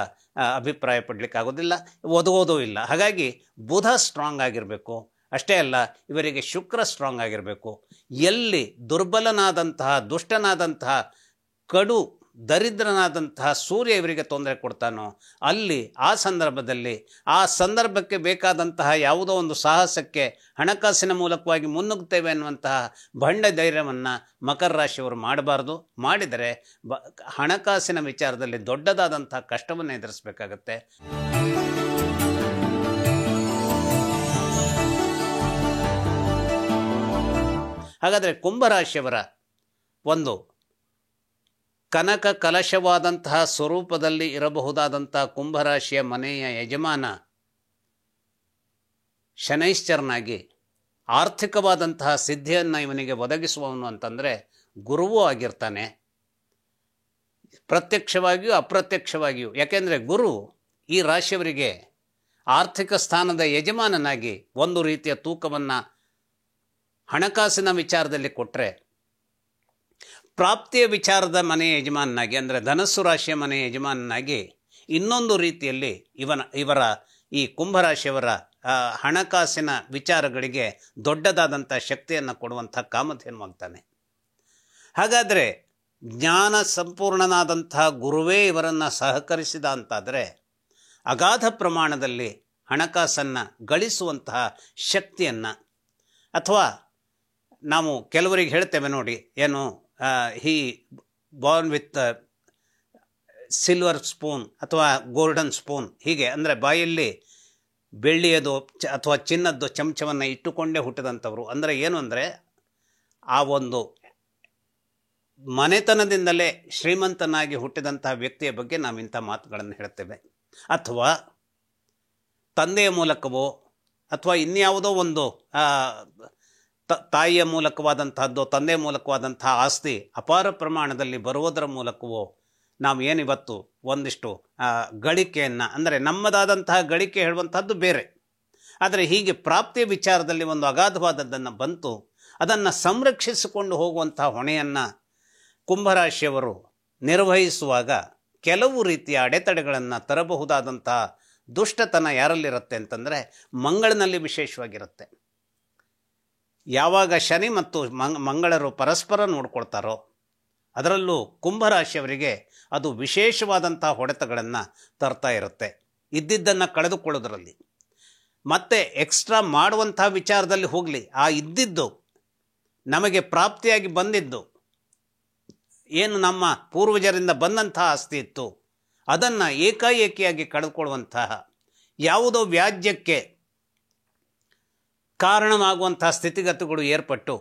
ಅಭಿಪ್ರಾಯ ಪಡಲಿಕ್ಕೆ ಆಗೋದಿಲ್ಲ, ಒದಗೋದೂ ಇಲ್ಲ. ಹಾಗಾಗಿ ಬುಧ ಸ್ಟ್ರಾಂಗ್ ಆಗಿರಬೇಕು. ಅಷ್ಟೇ ಅಲ್ಲ, ಇವರಿಗೆ ಶುಕ್ರ ಸ್ಟ್ರಾಂಗ್ ಆಗಿರಬೇಕು. ಎಲ್ಲಿ ದುರ್ಬಲನಾದಂತಹ ದುಷ್ಟನಾದಂತಹ ಕಡು ದರಿದ್ರನಾದಂತಹ ಸೂರ್ಯ ಇವರಿಗೆ ತೊಂದರೆ ಕೊಡ್ತಾನೋ ಅಲ್ಲಿ ಆ ಸಂದರ್ಭಕ್ಕೆ ಬೇಕಾದಂತಹ ಯಾವುದೋ ಒಂದು ಸಾಹಸಕ್ಕೆ ಹಣಕಾಸಿನ ಮೂಲಕವಾಗಿ ಮುನ್ನುಗ್ತೇವೆ ಅನ್ನುವಂತಹ ಬಂಡ ಧೈರ್ಯವನ್ನು ಮಕರ ರಾಶಿಯವರು ಮಾಡಬಾರ್ದು. ಮಾಡಿದರೆ ಹಣಕಾಸಿನ ವಿಚಾರದಲ್ಲಿ ದೊಡ್ಡದಾದಂತಹ ಕಷ್ಟವನ್ನು ಎದುರಿಸಬೇಕಾಗತ್ತೆ. ಹಾಗಾದರೆ ಕುಂಭರಾಶಿಯವರ ಒಂದು ಕನಕ ಕಲಶವಾದಂತಹ ಸ್ವರೂಪದಲ್ಲಿ ಇರಬಹುದಾದಂತಹ ಕುಂಭರಾಶಿಯ ಮನೆಯ ಯಜಮಾನ ಶನೈಶ್ಚರನಾಗಿ ಆರ್ಥಿಕವಾದಂತಹ ಸಿದ್ಧಿಯನ್ನು ಇವನಿಗೆ ಒದಗಿಸುವವನು ಅಂತಂದರೆ ಗುರುವೂ ಆಗಿರ್ತಾನೆ, ಪ್ರತ್ಯಕ್ಷವಾಗಿಯೂ ಅಪ್ರತ್ಯಕ್ಷವಾಗಿಯೂ. ಯಾಕೆಂದರೆ ಗುರು ಈ ರಾಶಿಯವರಿಗೆ ಆರ್ಥಿಕ ಸ್ಥಾನದ ಯಜಮಾನನಾಗಿ ಒಂದು ರೀತಿಯ ತೂಕವನ್ನು ಹಣಕಾಸಿನ ವಿಚಾರದಲ್ಲಿ ಕೊಟ್ಟರೆ, ಪ್ರಾಪ್ತಿಯ ವಿಚಾರದ ಮನೆಯ ಯಜಮಾನನಾಗಿ ಅಂದರೆ ಧನಸ್ಸು ರಾಶಿಯ ಮನೆಯ ಯಜಮಾನನಾಗಿ ಇನ್ನೊಂದು ರೀತಿಯಲ್ಲಿ ಇವರ ಈ ಕುಂಭರಾಶಿಯವರ ಹಣಕಾಸಿನ ವಿಚಾರಗಳಿಗೆ ದೊಡ್ಡದಾದಂಥ ಶಕ್ತಿಯನ್ನು ಕೊಡುವಂಥ ಕಾಮಧೇನುವಾಗ್ತಾನೆ. ಹಾಗಾದರೆ ಜ್ಞಾನ ಸಂಪೂರ್ಣನಾದಂತಹ ಗುರುವೇ ಇವರನ್ನು ಸಹಕರಿಸಿದ ಅಂತಾದರೆ ಅಗಾಧ ಪ್ರಮಾಣದಲ್ಲಿ ಹಣಕಾಸನ್ನು ಗಳಿಸುವಂತಹ ಶಕ್ತಿಯನ್ನು, ಅಥವಾ ನಾವು ಕೆಲವರಿಗೆ ಹೇಳ್ತೇವೆ ನೋಡಿ, ಏನು ಹಿ ಬಾರ್ನ್ ವಿತ್ ಸಿಲ್ವರ್ ಸ್ಪೂನ್ ಅಥವಾ ಗೋಲ್ಡನ್ ಸ್ಪೂನ್, ಹೀಗೆ ಅಂದರೆ ಬಾಯಲ್ಲಿ ಬೆಳ್ಳಿಯದು ಅಥವಾ ಚಿನ್ನದ್ದು ಚಮಚವನ್ನು ಇಟ್ಟುಕೊಂಡೇ ಹುಟ್ಟಿದಂಥವ್ರು. ಅಂದರೆ ಏನು ಅಂದರೆ ಆ ಒಂದು ಮನೆತನದಿಂದಲೇ ಶ್ರೀಮಂತನಾಗಿ ಹುಟ್ಟಿದಂತಹ ವ್ಯಕ್ತಿಯ ಬಗ್ಗೆ ನಾವು ಇಂಥ ಮಾತುಗಳನ್ನು ಹೇಳ್ತೇವೆ. ಅಥವಾ ತಂದೆಯ ಮೂಲಕವೋ ಅಥವಾ ಇನ್ಯಾವುದೋ ಒಂದು ತಾಯಿಯ ಮೂಲಕವಾದಂತಹದ್ದು, ತಂದೆಯ ಮೂಲಕವಾದಂತಹ ಆಸ್ತಿ ಅಪಾರ ಪ್ರಮಾಣದಲ್ಲಿ ಬರುವುದರ ಮೂಲಕವೋ ನಾವು ಏನಿವತ್ತು ಒಂದಿಷ್ಟು ಗಳಿಕೆಯನ್ನು, ಅಂದರೆ ನಮ್ಮದಾದಂತಹ ಗಳಿಕೆ ಹೇಳುವಂಥದ್ದು ಬೇರೆ, ಆದರೆ ಹೀಗೆ ಪ್ರಾಪ್ತಿಯ ವಿಚಾರದಲ್ಲಿ ಒಂದು ಅಗಾಧವಾದದ್ದನ್ನು ಬಂತು, ಅದನ್ನು ಸಂರಕ್ಷಿಸಿಕೊಂಡು ಹೋಗುವಂತಹ ಹೊಣೆಯನ್ನು ಕುಂಭರಾಶಿಯವರು ನಿರ್ವಹಿಸುವಾಗ ಕೆಲವು ರೀತಿಯ ಅಡೆತಡೆಗಳನ್ನು ತರಬಹುದಾದಂತಹ ದುಷ್ಟತನ ಯಾರಲ್ಲಿರುತ್ತೆ ಅಂತಂದರೆ ಮಂಗಳನಲ್ಲಿ ವಿಶೇಷವಾಗಿರುತ್ತೆ. ಯಾವಾಗ ಶನಿ ಮತ್ತು ಮಂಗಳರು ಪರಸ್ಪರ ನೋಡ್ಕೊಳ್ತಾರೋ ಅದರಲ್ಲೂ ಕುಂಭರಾಶಿಯವರಿಗೆ ಅದು ವಿಶೇಷವಾದಂಥ ಹೊಡೆತಗಳನ್ನು ತರ್ತಾ ಇರುತ್ತೆ. ಇದ್ದಿದ್ದನ್ನು ಕಳೆದುಕೊಳ್ಳೋದರಲ್ಲಿ ಮತ್ತೆ ಎಕ್ಸ್ಟ್ರಾ ಮಾಡುವಂಥ ವಿಚಾರದಲ್ಲಿ ಹೋಗಲಿ, ಆ ಇದ್ದಿದ್ದು ನಮಗೆ ಪ್ರಾಪ್ತಿಯಾಗಿ ಬಂದಿದ್ದು ಏನು ನಮ್ಮ ಪೂರ್ವಜರಿಂದ ಬಂದಂತಹ ಆಸ್ತಿ ಇತ್ತು ಅದನ್ನು ಏಕಾಏಕಿಯಾಗಿ ಕಳೆದುಕೊಳ್ಳುವಂತಹ, ಯಾವುದೋ ವ್ಯಾಜ್ಯಕ್ಕೆ ಕಾರಣವಾಗುವಂತಹ ಸ್ಥಿತಿಗತಿಗಳು ಏರ್ಪಟ್ಟು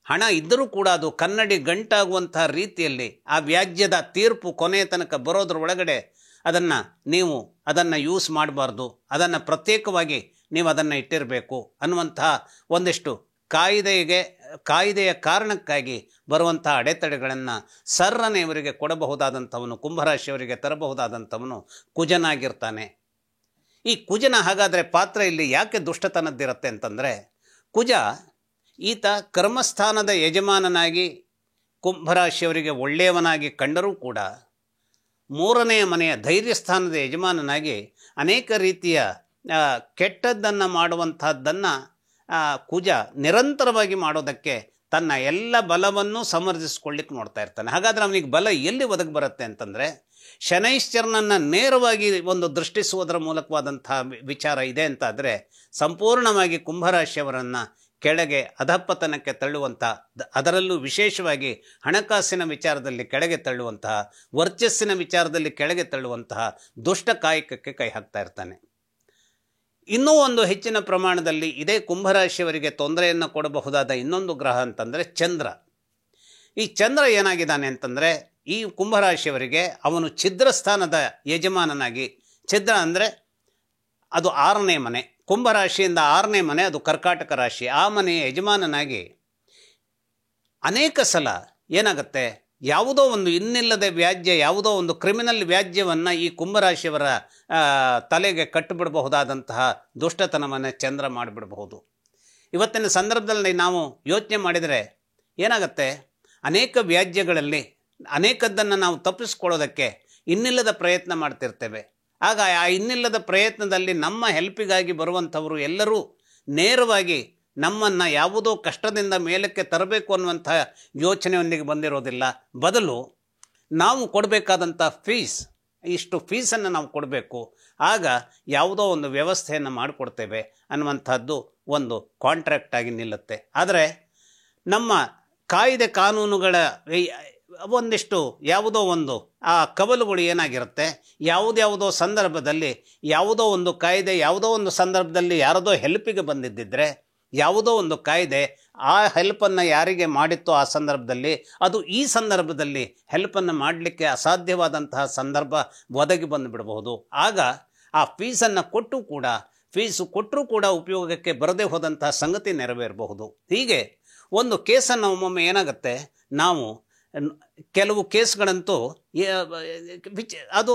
ಹಣ ಇದ್ದರೂ ಕೂಡ ಅದು ಕನ್ನಡಿ ಗಂಟಾಗುವಂಥ ರೀತಿಯಲ್ಲಿ ಆ ವ್ಯಾಜ್ಯದ ತೀರ್ಪು ಕೊನೆಯ ತನಕ ಬರೋದ್ರ ಒಳಗಡೆ ನೀವು ಅದನ್ನು ಯೂಸ್ ಮಾಡಬಾರ್ದು, ಅದನ್ನು ಪ್ರತ್ಯೇಕವಾಗಿ ನೀವು ಅದನ್ನು ಇಟ್ಟಿರಬೇಕು ಅನ್ನುವಂತಹ ಒಂದಿಷ್ಟು ಕಾಯ್ದೆಯ ಕಾರಣಕ್ಕಾಗಿ ಬರುವಂಥ ಅಡೆತಡೆಗಳನ್ನು ಸರ್ರನೆ ಇವರಿಗೆ ಕೊಡಬಹುದಾದಂಥವನು, ಕುಂಭರಾಶಿಯವರಿಗೆ ತರಬಹುದಾದಂಥವನು ಕುಜನಾಗಿರ್ತಾನೆ. ಈ ಕುಜನ ಹಾಗಾದರೆ ಪಾತ್ರ ಇಲ್ಲಿ ಯಾಕೆ ದುಷ್ಟತನದ್ದಿರುತ್ತೆ ಅಂತಂದರೆ, ಕುಜ ಈತ ಕರ್ಮಸ್ಥಾನದ ಯಜಮಾನನಾಗಿ ಕುಂಭರಾಶಿಯವರಿಗೆ ಒಳ್ಳೆಯವನಾಗಿ ಕಂಡರೂ ಕೂಡ ಮೂರನೆಯ ಮನೆಯ ಧೈರ್ಯಸ್ಥಾನದ ಯಜಮಾನನಾಗಿ ಅನೇಕ ರೀತಿಯ ಕೆಟ್ಟದ್ದನ್ನು ಮಾಡುವಂಥದ್ದನ್ನು ಕುಜ ನಿರಂತರವಾಗಿ ಮಾಡೋದಕ್ಕೆ ತನ್ನ ಎಲ್ಲ ಬಲವನ್ನು ಸಮರ್ಥಿಸಿಕೊಳ್ಳಿಕ್ಕೆ ನೋಡ್ತಾ ಇರ್ತಾನೆ. ಹಾಗಾದರೆ ಅವನಿಗೆ ಬಲ ಎಲ್ಲಿ ಒದಗಿ ಬರುತ್ತೆ ಅಂತಂದರೆ, ಶನೈಶ್ಚರನನ್ನು ನೇರವಾಗಿ ಒಂದು ದೃಷ್ಟಿಸುವುದರ ಮೂಲಕವಾದಂತಹ ವಿಚಾರ ಇದೆ ಅಂತಾದರೆ ಸಂಪೂರ್ಣವಾಗಿ ಕುಂಭರಾಶಿಯವರನ್ನು ಕೆಳಗೆ ಅಧಪತನಕ್ಕೆ ತಳ್ಳುವಂಥ, ಅದರಲ್ಲೂ ವಿಶೇಷವಾಗಿ ಹಣಕಾಸಿನ ವಿಚಾರದಲ್ಲಿ ಕೆಳಗೆ ತಳ್ಳುವಂತಹ, ವರ್ಚಸ್ಸಿನ ವಿಚಾರದಲ್ಲಿ ಕೆಳಗೆ ತಳ್ಳುವಂತಹ ದುಷ್ಟ ಕಾಯಕಕ್ಕೆ ಕೈ ಹಾಕ್ತಾ ಇರ್ತಾನೆ. ಇನ್ನೂ ಒಂದು ಹೆಚ್ಚಿನ ಪ್ರಮಾಣದಲ್ಲಿ ಇದೇ ಕುಂಭರಾಶಿಯವರಿಗೆ ತೊಂದರೆಯನ್ನು ಕೊಡಬಹುದಾದ ಇನ್ನೊಂದು ಗ್ರಹ ಅಂತಂದರೆ ಚಂದ್ರ. ಈ ಚಂದ್ರ ಏನಾಗಿದ್ದಾನೆ ಅಂತಂದರೆ ಈ ಕುಂಭರಾಶಿಯವರಿಗೆ ಅವನು ಛಿದ್ರ ಸ್ಥಾನದ ಯಜಮಾನನಾಗಿ, ಛಿದ್ರ ಅಂದರೆ ಅದು 6ನೇ ಮನೆ, ಕುಂಭರಾಶಿಯಿಂದ 6ನೇ ಮನೆ, ಅದು ಕರ್ಕಾಟಕ ರಾಶಿ, ಆ ಮನೆಯ ಯಜಮಾನನಾಗಿ ಅನೇಕ ಸಲ ಏನಾಗುತ್ತೆ, ಯಾವುದೋ ಒಂದು ಇನ್ನಿಲ್ಲದೆ ವ್ಯಾಜ್ಯ, ಯಾವುದೋ ಒಂದು ಕ್ರಿಮಿನಲ್ ವ್ಯಾಜ್ಯವನ್ನು ಈ ಕುಂಭರಾಶಿಯವರ ತಲೆಗೆ ಕಟ್ಟಿಬಿಡಬಹುದಾದಂತಹ ದುಷ್ಟತನವನ್ನು ಚಂದ್ರ ಮಾಡಿಬಿಡಬಹುದು. ಇವತ್ತಿನ ಸಂದರ್ಭದಲ್ಲಿ ನಾವು ಯೋಚನೆ ಮಾಡಿದರೆ ಏನಾಗುತ್ತೆ, ಅನೇಕ ವ್ಯಾಜ್ಯಗಳಲ್ಲಿ ಅನೇಕದ್ದನ್ನು ನಾವು ತಪ್ಪಿಸ್ಕೊಳ್ಳೋದಕ್ಕೆ ಇನ್ನಿಲ್ಲದ ಪ್ರಯತ್ನ ಮಾಡ್ತಿರ್ತೇವೆ. ಆಗ ಆ ಇನ್ನಿಲ್ಲದ ಪ್ರಯತ್ನದಲ್ಲಿ ನಮ್ಮ ಹೆಲ್ಪಿಗಾಗಿ ಬರುವಂಥವರು ಎಲ್ಲರೂ ನೇರವಾಗಿ ನಮ್ಮನ್ನು ಯಾವುದೋ ಕಷ್ಟದಿಂದ ಮೇಲಕ್ಕೆ ತರಬೇಕು ಅನ್ನುವಂಥ ಯೋಚನೆಯೊಂದಿಗೆ ಬಂದಿರೋದಿಲ್ಲ. ಬದಲು ನಾವು ಕೊಡಬೇಕಾದಂಥ ಇಷ್ಟು ಫೀಸನ್ನು ನಾವು ಕೊಡಬೇಕು, ಆಗ ಯಾವುದೋ ಒಂದು ವ್ಯವಸ್ಥೆಯನ್ನು ಮಾಡಿಕೊಡ್ತೇವೆ ಅನ್ನುವಂಥದ್ದು ಒಂದು ಕಾಂಟ್ರಾಕ್ಟ್ ಆಗಿ ನಿಲ್ಲುತ್ತೆ. ಆದರೆ ನಮ್ಮ ಕಾಯ್ದೆ ಕಾನೂನುಗಳ ಒಂದಿಷ್ಟು ಯಾವುದೋ ಒಂದು ಆ ಕವಲುಗಳು ಏನಾಗಿರುತ್ತೆ, ಯಾವುದ್ಯಾವುದೋ ಸಂದರ್ಭದಲ್ಲಿ ಯಾವುದೋ ಒಂದು ಕಾಯ್ದೆ ಯಾವುದೋ ಒಂದು ಸಂದರ್ಭದಲ್ಲಿ ಯಾರದೋ ಹೆಲ್ಪಿಗೆ ಬಂದಿದ್ದಿದ್ರೆ, ಯಾವುದೋ ಒಂದು ಕಾಯ್ದೆ ಆ ಹೆಲ್ಪನ್ನು ಯಾರಿಗೆ ಮಾಡಿತ್ತೋ ಆ ಸಂದರ್ಭದಲ್ಲಿ ಅದು ಈ ಸಂದರ್ಭದಲ್ಲಿ ಹೆಲ್ಪನ್ನು ಮಾಡಲಿಕ್ಕೆ ಅಸಾಧ್ಯವಾದಂತಹ ಸಂದರ್ಭ ಒದಗಿ ಬಂದುಬಿಡಬಹುದು. ಆಗ ಆ ಫೀಸನ್ನು ಕೊಟ್ಟರೂ ಕೂಡ ಉಪಯೋಗಕ್ಕೆ ಬರದೇ ಹೋದಂತಹ ಸಂಗತಿ ನೆರವೇರಬಹುದು. ಹೀಗೆ ಒಂದು ಕೇಸನ್ನು ಒಮ್ಮೊಮ್ಮೆ ಏನಾಗುತ್ತೆ, ನಾವು ಕೆಲವು ಕೇಸ್ಗಳಂತೂ ಅದು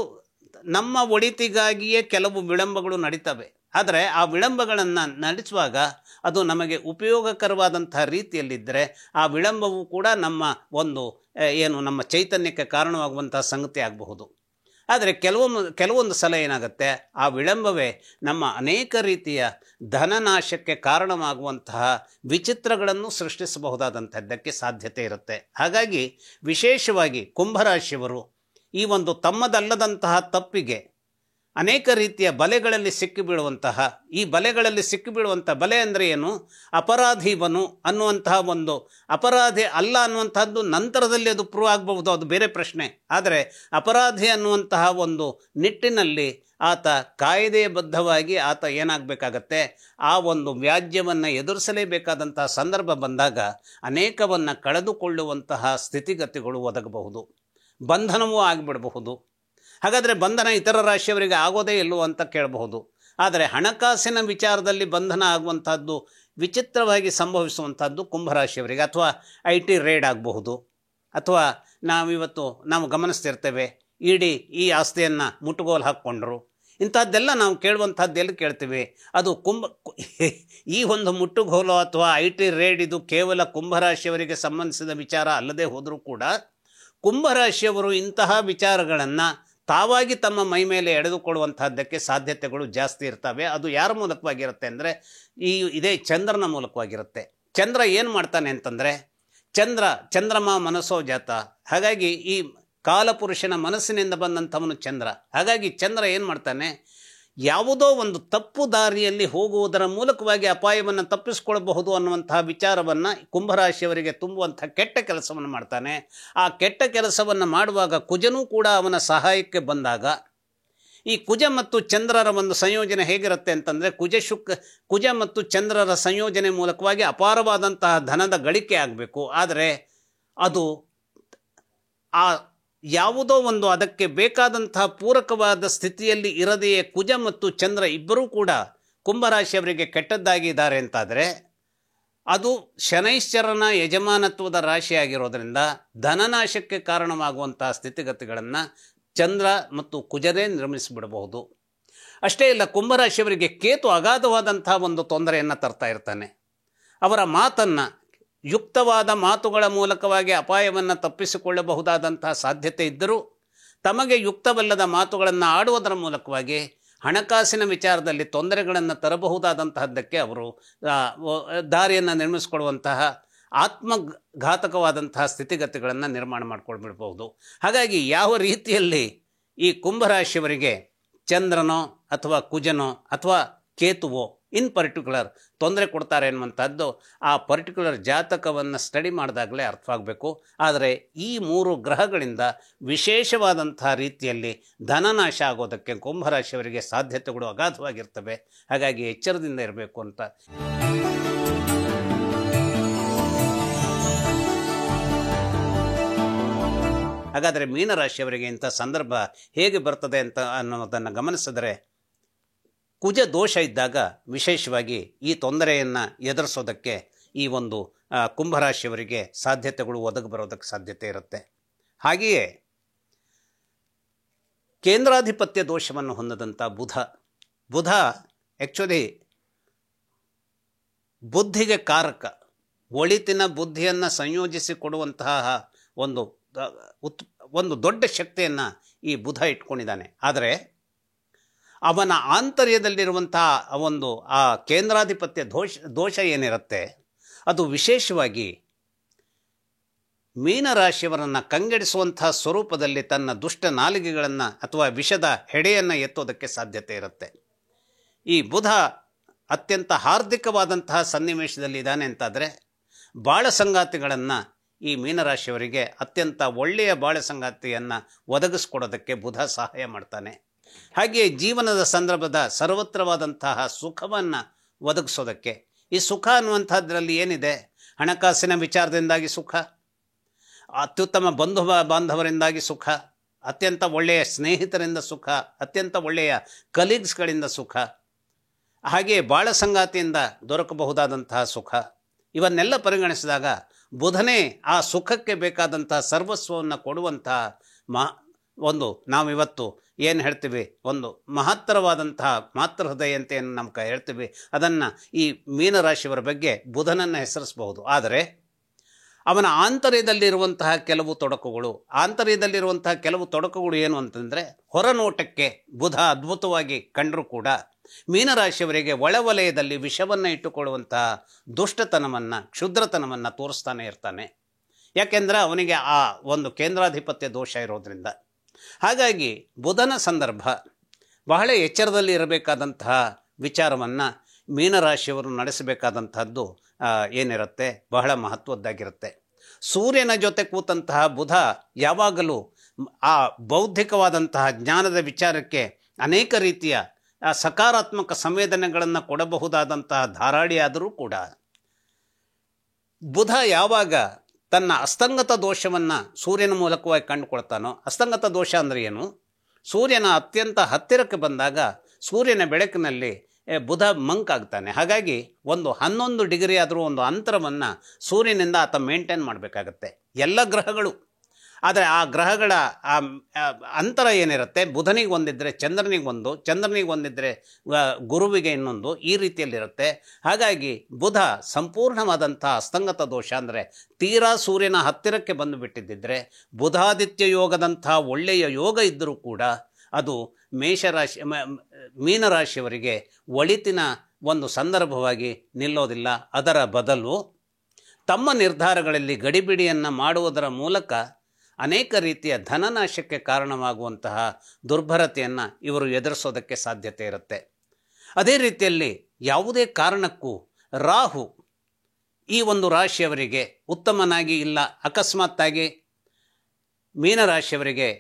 ನಮ್ಮ ಒಳಿತಿಗಾಗಿಯೇ ಕೆಲವು ವಿಳಂಬಗಳು ನಡೀತವೆ. ಆದರೆ ಆ ವಿಳಂಬಗಳನ್ನು ನಡೆಸುವಾಗ ಅದು ನಮಗೆ ಉಪಯೋಗಕರವಾದಂಥ ರೀತಿಯಲ್ಲಿದ್ದರೆ ಆ ವಿಳಂಬವು ಕೂಡ ನಮ್ಮ ಚೈತನ್ಯಕ್ಕೆ ಕಾರಣವಾಗುವಂಥ ಸಂಗತಿ ಆಗಬಹುದು. ಆದರೆ ಕೆಲವೊಂದು ಸಲ ಏನಾಗುತ್ತೆ, ಆ ವಿಳಂಬವೇ ನಮ್ಮ ಅನೇಕ ರೀತಿಯ ಧನನಾಶಕ್ಕೆ ಕಾರಣವಾಗುವಂತಹ ವಿಚಿತ್ರಗಳನ್ನು ಸೃಷ್ಟಿಸಬಹುದಾದಂಥದ್ದಕ್ಕೆ ಸಾಧ್ಯತೆ ಇರುತ್ತೆ. ಹಾಗಾಗಿ ವಿಶೇಷವಾಗಿ ಕುಂಭರಾಶಿಯವರು ಈ ಒಂದು ತಮ್ಮದಲ್ಲದಂತಹ ತಪ್ಪಿಗೆ ಅನೇಕ ರೀತಿಯ ಬಲೆಗಳಲ್ಲಿ ಸಿಕ್ಕಿಬೀಳುವಂತಹ, ಈ ಬಲೆಗಳಲ್ಲಿ ಸಿಕ್ಕಿಬೀಳುವಂಥ ಬಲೆ ಅಂದರೆ ಏನು, ಅಪರಾಧಿವನು ಅನ್ನುವಂತಹ ಒಂದು ಅಪರಾಧಿ ಅಲ್ಲ ಅನ್ನುವಂಥದ್ದು ನಂತರದಲ್ಲಿ ಅದು ಪ್ರೂವ್ ಆಗಬಹುದು, ಅದು ಬೇರೆ ಪ್ರಶ್ನೆ. ಆದರೆ ಅಪರಾಧಿ ಅನ್ನುವಂತಹ ಒಂದು ನಿಟ್ಟಿನಲ್ಲಿ ಆತ ಕಾಯ್ದೆಬದ್ಧವಾಗಿ ಆತ ಏನಾಗಬೇಕಾಗತ್ತೆ, ಆ ಒಂದು ವ್ಯಾಜ್ಯವನ್ನು ಎದುರಿಸಲೇಬೇಕಾದಂತಹ ಸಂದರ್ಭ ಬಂದಾಗ ಅನೇಕವನ್ನು ಕಳೆದುಕೊಳ್ಳುವಂತಹ ಸ್ಥಿತಿಗತಿಗಳು ಒದಗಬಹುದು, ಬಂಧನವೂ ಆಗಿಬಿಡಬಹುದು. ಹಾಗಾದರೆ ಬಂಧನ ಇತರ ರಾಶಿಯವರಿಗೆ ಆಗೋದೇ ಇಲ್ಲವೋ ಅಂತ ಕೇಳಬಹುದು. ಆದರೆ ಹಣಕಾಸಿನ ವಿಚಾರದಲ್ಲಿ ಬಂಧನ ಆಗುವಂಥದ್ದು ವಿಚಿತ್ರವಾಗಿ ಸಂಭವಿಸುವಂಥದ್ದು ಕುಂಭರಾಶಿಯವರಿಗೆ. ಅಥವಾ IT ರೇಡ್ ಆಗಬಹುದು, ಅಥವಾ ನಾವು ಗಮನಿಸ್ತಿರ್ತೇವೆ ಇಡೀ ಈ ಆಸ್ತಿಯನ್ನು ಮುಟ್ಟುಗೋಲು ಹಾಕ್ಕೊಂಡ್ರು, ಇಂಥದ್ದೆಲ್ಲ ನಾವು ಕೇಳುವಂಥದ್ದೆಲ್ಲ ಕೇಳ್ತೀವಿ. ಅದು ಈ ಒಂದು ಮುಟ್ಟುಗೋಲು ಅಥವಾ IT ರೇಡ್ ಇದು ಕೇವಲ ಕುಂಭರಾಶಿಯವರಿಗೆ ಸಂಬಂಧಿಸಿದ ವಿಚಾರ ಅಲ್ಲದೆ ಹೋದರೂ ಕೂಡ ಕುಂಭರಾಶಿಯವರು ಇಂತಹ ವಿಚಾರಗಳನ್ನು ತಾವಾಗಿ ತಮ್ಮ ಮೈ ಮೇಲೆ ಎಳೆದುಕೊಳ್ಳುವಂತಹದ್ದಕ್ಕೆ ಸಾಧ್ಯತೆಗಳು ಜಾಸ್ತಿ ಇರ್ತವೆ. ಅದು ಯಾರ ಮೂಲಕವಾಗಿರುತ್ತೆ ಅಂದರೆ ಇದೇ ಚಂದ್ರನ ಮೂಲಕವಾಗಿರುತ್ತೆ. ಚಂದ್ರ ಏನು ಮಾಡ್ತಾನೆ ಅಂತಂದರೆ, ಚಂದ್ರಮ ಮನಸ್ಸೋ ಜಾತ, ಹಾಗಾಗಿ ಈ ಕಾಲಪುರುಷನ ಮನಸ್ಸಿನಿಂದ ಬಂದಂಥವನು ಚಂದ್ರ. ಹಾಗಾಗಿ ಚಂದ್ರ ಏನು ಮಾಡ್ತಾನೆ, ಯಾವುದೋ ಒಂದು ತಪ್ಪು ದಾರಿಯಲ್ಲಿ ಹೋಗುವುದರ ಮೂಲಕವಾಗಿ ಅಪಾಯವನ್ನು ತಪ್ಪಿಸಿಕೊಳ್ಳಬಹುದು ಅನ್ನುವಂತಹ ವಿಚಾರವನ್ನು ಕುಂಭರಾಶಿಯವರಿಗೆ ತುಂಬುವಂಥ ಕೆಟ್ಟ ಕೆಲಸವನ್ನು ಮಾಡ್ತಾನೆ. ಆ ಕೆಟ್ಟ ಕೆಲಸವನ್ನು ಮಾಡುವಾಗ ಕುಜನೂ ಕೂಡ ಅವನ ಸಹಾಯಕ್ಕೆ ಬಂದಾಗ, ಈ ಕುಜ ಮತ್ತು ಚಂದ್ರರ ಒಂದು ಸಂಯೋಜನೆ ಹೇಗಿರುತ್ತೆ ಅಂತಂದರೆ, ಕುಜ ಮತ್ತು ಚಂದ್ರರ ಸಂಯೋಜನೆ ಮೂಲಕವಾಗಿ ಅಪಾರವಾದಂತಹ ಧನದ ಗಳಿಕೆ ಆಗಬೇಕು. ಆದರೆ ಅದು ಯಾವುದೋ ಒಂದು ಅದಕ್ಕೆ ಬೇಕಾದಂತಹ ಪೂರಕವಾದ ಸ್ಥಿತಿಯಲ್ಲಿ ಇರದೆಯೇ ಕುಜ ಮತ್ತು ಚಂದ್ರ ಇಬ್ಬರೂ ಕೂಡ ಕುಂಭರಾಶಿಯವರಿಗೆ ಕೆಟ್ಟದ್ದಾಗಿದ್ದಾರೆ ಅಂತಾದರೆ, ಅದು ಶನೈಶ್ಚರನ ಯಜಮಾನತ್ವದ ರಾಶಿಯಾಗಿರೋದ್ರಿಂದ ಧನನಾಶಕ್ಕೆ ಕಾರಣವಾಗುವಂತಹ ಸ್ಥಿತಿಗತಿಗಳನ್ನು ಚಂದ್ರ ಮತ್ತು ಕುಜರೇ ನಿರ್ಮಿಸಿಬಿಡಬಹುದು. ಅಷ್ಟೇ ಇಲ್ಲ, ಕುಂಭರಾಶಿಯವರಿಗೆ ಕೇತು ಅಗಾಧವಾದಂತಹ ಒಂದು ತೊಂದರೆಯನ್ನು ತರ್ತಾ ಇರ್ತಾನೆ. ಅವರ ಮಾತನ್ನು, ಯುಕ್ತವಾದ ಮಾತುಗಳ ಮೂಲಕವಾಗಿ ಅಪಾಯವನ್ನು ತಪ್ಪಿಸಿಕೊಳ್ಳಬಹುದಾದಂತಹ ಸಾಧ್ಯತೆ ಇದ್ದರೂ ತಮಗೆ ಯುಕ್ತವಲ್ಲದ ಮಾತುಗಳನ್ನು ಆಡುವುದರ ಮೂಲಕವಾಗಿ ಹಣಕಾಸಿನ ವಿಚಾರದಲ್ಲಿ ತೊಂದರೆಗಳನ್ನು ತರಬಹುದಾದಂತಹದ್ದಕ್ಕೆ ಅವರು ದಾರಿಯನ್ನು ನಿರ್ಮಿಸಿಕೊಳ್ಳುವಂತಹ ಆತ್ಮಘಾತಕವಾದಂತಹ ಸ್ಥಿತಿಗತಿಗಳನ್ನು ನಿರ್ಮಾಣ ಮಾಡಿಕೊಳ್ಬಿಡ್ಬೋದು. ಹಾಗಾಗಿ ಯಾವ ರೀತಿಯಲ್ಲಿ ಈ ಕುಂಭರಾಶಿಯವರಿಗೆ ಚಂದ್ರನೋ ಅಥವಾ ಕುಜನೋ ಅಥವಾ ಕೇತುವೋ ಇನ್ ಪರ್ಟಿಕ್ಯುಲರ್ ತೊಂದರೆ ಕೊಡ್ತಾರೆ ಅನ್ನುವಂಥದ್ದು ಆ ಪರ್ಟಿಕ್ಯುಲರ್ ಜಾತಕವನ್ನು ಸ್ಟಡಿ ಮಾಡಿದಾಗಲೇ ಅರ್ಥವಾಗಬೇಕು. ಆದರೆ ಈ 3 ಗ್ರಹಗಳಿಂದ ವಿಶೇಷವಾದಂಥ ರೀತಿಯಲ್ಲಿ ಧನನಾಶ ಆಗೋದಕ್ಕೆ ಕುಂಭರಾಶಿಯವರಿಗೆ ಸಾಧ್ಯತೆಗಳು ಅಗಾಧವಾಗಿರ್ತವೆ. ಹಾಗಾಗಿ ಎಚ್ಚರದಿಂದ ಇರಬೇಕು ಅಂತ. ಹಾಗಾದರೆ ಮೀನರಾಶಿಯವರಿಗೆ ಇಂಥ ಸಂದರ್ಭ ಹೇಗೆ ಬರ್ತದೆ ಅಂತ ಅನ್ನೋದನ್ನು ಗಮನಿಸಿದರೆ, ಕುಜ ದೋಷ ಇದ್ದಾಗ ವಿಶೇಷವಾಗಿ ಈ ತೊಂದರೆಯನ್ನು ಎದುರಿಸೋದಕ್ಕೆ ಈ ಒಂದು ಕುಂಭರಾಶಿಯವರಿಗೆ ಸಾಧ್ಯತೆಗಳು ಒದಗಿ ಬರೋದಕ್ಕೆ ಸಾಧ್ಯತೆ ಇರುತ್ತೆ. ಹಾಗೆಯೇ ಕೇಂದ್ರಾಧಿಪತ್ಯ ದೋಷವನ್ನು ಹೊಂದದಂಥ ಬುಧ ಆ್ಯಕ್ಚುಲಿ ಬುದ್ಧಿಗೆ ಕಾರಕ, ಒಳಿತಿನ ಬುದ್ಧಿಯನ್ನು ಸಂಯೋಜಿಸಿ ಕೊಡುವಂತಹ ಒಂದು ದೊಡ್ಡ ಶಕ್ತಿಯನ್ನು ಈ ಬುಧ ಇಟ್ಕೊಂಡಿದ್ದಾನೆ. ಆದರೆ ಅವನ ಆಂತರ್ಯದಲ್ಲಿರುವಂತಹ ಆ ಕೇಂದ್ರಾಧಿಪತ್ಯ ದೋಷ ಏನಿರುತ್ತೆ ಅದು ವಿಶೇಷವಾಗಿ ಮೀನರಾಶಿಯವರನ್ನು ಕಂಗೆಡಿಸುವಂತಹ ಸ್ವರೂಪದಲ್ಲಿ ತನ್ನ ದುಷ್ಟ ನಾಲಿಗೆಗಳನ್ನು ಅಥವಾ ವಿಷದ ಹೆಡೆಯನ್ನು ಎತ್ತೋದಕ್ಕೆ ಸಾಧ್ಯತೆ ಇರುತ್ತೆ. ಈ ಬುಧ ಅತ್ಯಂತ ಹಾರ್ದಿಕವಾದಂತಹ ಸನ್ನಿವೇಶದಲ್ಲಿ ಇದ್ದಾನೆ ಅಂತಾದರೆ ಬಾಳ ಸಂಗಾತಿಗಳನ್ನು ಈ ಮೀನರಾಶಿಯವರಿಗೆ ಅತ್ಯಂತ ಒಳ್ಳೆಯ ಬಾಳ ಸಂಗಾತಿಯನ್ನು ಒದಗಿಸ್ಕೊಡೋದಕ್ಕೆ ಬುಧ ಸಹಾಯ ಮಾಡ್ತಾನೆ. ಹಾಗೆಯೇ ಜೀವನದ ಸಂದರ್ಭದ ಸರ್ವತ್ರವಾದಂತಹ ಸುಖವನ್ನು ಒದಗಿಸೋದಕ್ಕೆ, ಈ ಸುಖ ಅನ್ನುವಂಥದ್ರಲ್ಲಿ ಏನಿದೆ, ಹಣಕಾಸಿನ ವಿಚಾರದಿಂದಾಗಿ ಸುಖ, ಅತ್ಯುತ್ತಮ ಬಾಂಧವರಿಂದಾಗಿ ಸುಖ, ಅತ್ಯಂತ ಒಳ್ಳೆಯ ಸ್ನೇಹಿತರಿಂದ ಸುಖ, ಅತ್ಯಂತ ಒಳ್ಳೆಯ ಕಲೀಗ್ಸ್ಗಳಿಂದ ಸುಖ, ಹಾಗೆಯೇ ಬಾಳ ಸಂಗಾತಿಯಿಂದ ದೊರಕಬಹುದಾದಂತಹ ಸುಖ, ಇವನ್ನೆಲ್ಲ ಪರಿಗಣಿಸಿದಾಗ ಬುಧನೇ ಆ ಸುಖಕ್ಕೆ ಬೇಕಾದಂತಹ ಸರ್ವಸ್ವವನ್ನು ಕೊಡುವಂತಹ ನಾವಿವತ್ತು ಏನು ಹೇಳ್ತೀವಿ, ಒಂದು ಮಹತ್ತರವಾದಂತಹ ಮಾತೃಹೃದಯ ಅಂತ ಏನು ನಮ್ಮ ಹೇಳ್ತೀವಿ, ಅದನ್ನು ಈ ಮೀನರಾಶಿಯವರ ಬಗ್ಗೆ ಬುಧನನ್ನು ಹೆಸರಿಸಬಹುದು. ಆದರೆ ಅವನ ಆಂತರ್ಯದಲ್ಲಿರುವಂತಹ ಕೆಲವು ತೊಡಕುಗಳು ಏನು ಅಂತಂದರೆ, ಹೊರನೋಟಕ್ಕೆ ಬುಧ ಅದ್ಭುತವಾಗಿ ಕಂಡರೂ ಕೂಡ ಮೀನರಾಶಿಯವರಿಗೆ ಒಳವಲಯದಲ್ಲಿ ವಿಷವನ್ನು ಇಟ್ಟುಕೊಳ್ಳುವಂತಹ ದುಷ್ಟತನವನ್ನು, ಕ್ಷುದ್ರತನವನ್ನು ತೋರಿಸ್ತಾನೆ ಇರ್ತಾನೆ. ಯಾಕೆಂದರೆ ಅವನಿಗೆ ಆ ಒಂದು ಕೇಂದ್ರಾಧಿಪತ್ಯ ದೋಷ ಇರೋದ್ರಿಂದ. ಹಾಗಾಗಿ ಬುಧನ ಸಂದರ್ಭ ಬಹಳ ಎಚ್ಚರದಲ್ಲಿ ಇರಬೇಕಾದಂತಹ ವಿಚಾರವನ್ನು ಮೀನರಾಶಿಯವರು ನಡೆಸಬೇಕಾದಂತಹದ್ದು ಏನಿರುತ್ತೆ ಬಹಳ ಮಹತ್ವದ್ದಾಗಿರುತ್ತೆ. ಸೂರ್ಯನ ಜೊತೆ ಕೂತಂತಹ ಬುಧ ಯಾವಾಗಲೂ ಆ ಬೌದ್ಧಿಕವಾದಂತಹ ಜ್ಞಾನದ ವಿಚಾರಕ್ಕೆ ಅನೇಕ ರೀತಿಯ ಸಕಾರಾತ್ಮಕ ಸಂವೇದನೆಗಳನ್ನು ಕೊಡಬಹುದಾದಂತಹ ಧಾರಾಳಿಯಾದರೂ ಕೂಡ ಬುಧ ಯಾವಾಗ ತನ್ನ ಅಸ್ತಂಗತ ದೋಷವನ್ನು ಸೂರ್ಯನ ಮೂಲಕವಾಗಿ ಕಂಡುಕೊಳ್ತಾನೋ, ಅಸ್ತಂಗತ ದೋಷ ಅಂದರೆ ಏನು, ಸೂರ್ಯನ ಅತ್ಯಂತ ಹತ್ತಿರಕ್ಕೆ ಬಂದಾಗ ಸೂರ್ಯನ ಬೆಳಕಿನಲ್ಲಿ ಬುಧ ಮಂಕಾಗ್ತಾನೆ. ಹಾಗಾಗಿ 11 ಡಿಗ್ರಿ ಆದರೂ ಒಂದು ಅಂತರವನ್ನು ಸೂರ್ಯನಿಂದ ಆತ ಮೇಂಟೈನ್ ಮಾಡಬೇಕಾಗತ್ತೆ ಎಲ್ಲ ಗ್ರಹಗಳು. ಆದರೆ ಆ ಗ್ರಹಗಳ ಅಂತರ ಏನಿರುತ್ತೆ, ಬುಧನಿಗೆ ಒಂದಿದ್ದರೆ ಚಂದ್ರನಿಗೆ ಒಂದು, ಚಂದ್ರನಿಗೆ ಒಂದಿದ್ದರೆ ಗುರುವಿಗೆ ಇನ್ನೊಂದು, ಈ ರೀತಿಯಲ್ಲಿರುತ್ತೆ. ಹಾಗಾಗಿ ಬುಧ ಸಂಪೂರ್ಣವಾದಂಥ ಅಸ್ತಂಗತ ದೋಷ ಅಂದರೆ ತೀರಾ ಸೂರ್ಯನ ಹತ್ತಿರಕ್ಕೆ ಬಂದು ಬಿಟ್ಟಿದ್ದರೆ ಬುಧಾದಿತ್ಯ ಯೋಗದಂಥ ಒಳ್ಳೆಯ ಯೋಗ ಇದ್ದರೂ ಕೂಡ ಅದು ಮೀನರಾಶಿಯವರಿಗೆ ಒಳಿತಿನ ಒಂದು ಸಂದರ್ಭವಾಗಿ ನಿಲ್ಲೋದಿಲ್ಲ. ಅದರ ಬದಲು ತಮ್ಮ ನಿರ್ಧಾರಗಳಲ್ಲಿ ಗಡಿಬಿಡಿಯನ್ನು ಮಾಡುವುದರ ಮೂಲಕ ಅನೇಕ ರೀತಿಯ ಧನನಾಶಕ್ಕೆ ಕಾರಣವಾಗುವಂತಹ ದುರ್ಭರತೆಯನ್ನು ಇವರು ಎದುರಿಸೋದಕ್ಕೆ ಸಾಧ್ಯತೆ ಇರುತ್ತೆ. ಅದೇ ರೀತಿಯಲ್ಲಿ ಯಾವುದೇ ಕಾರಣಕ್ಕೂ ರಾಹು ಈ ಒಂದು ರಾಶಿಯವರಿಗೆ ಉತ್ತಮನಾಗಿ ಇಲ್ಲ. ಅಕಸ್ಮಾತ್ತಾಗಿ ಮೀನರಾಶಿಯವರಿಗೆ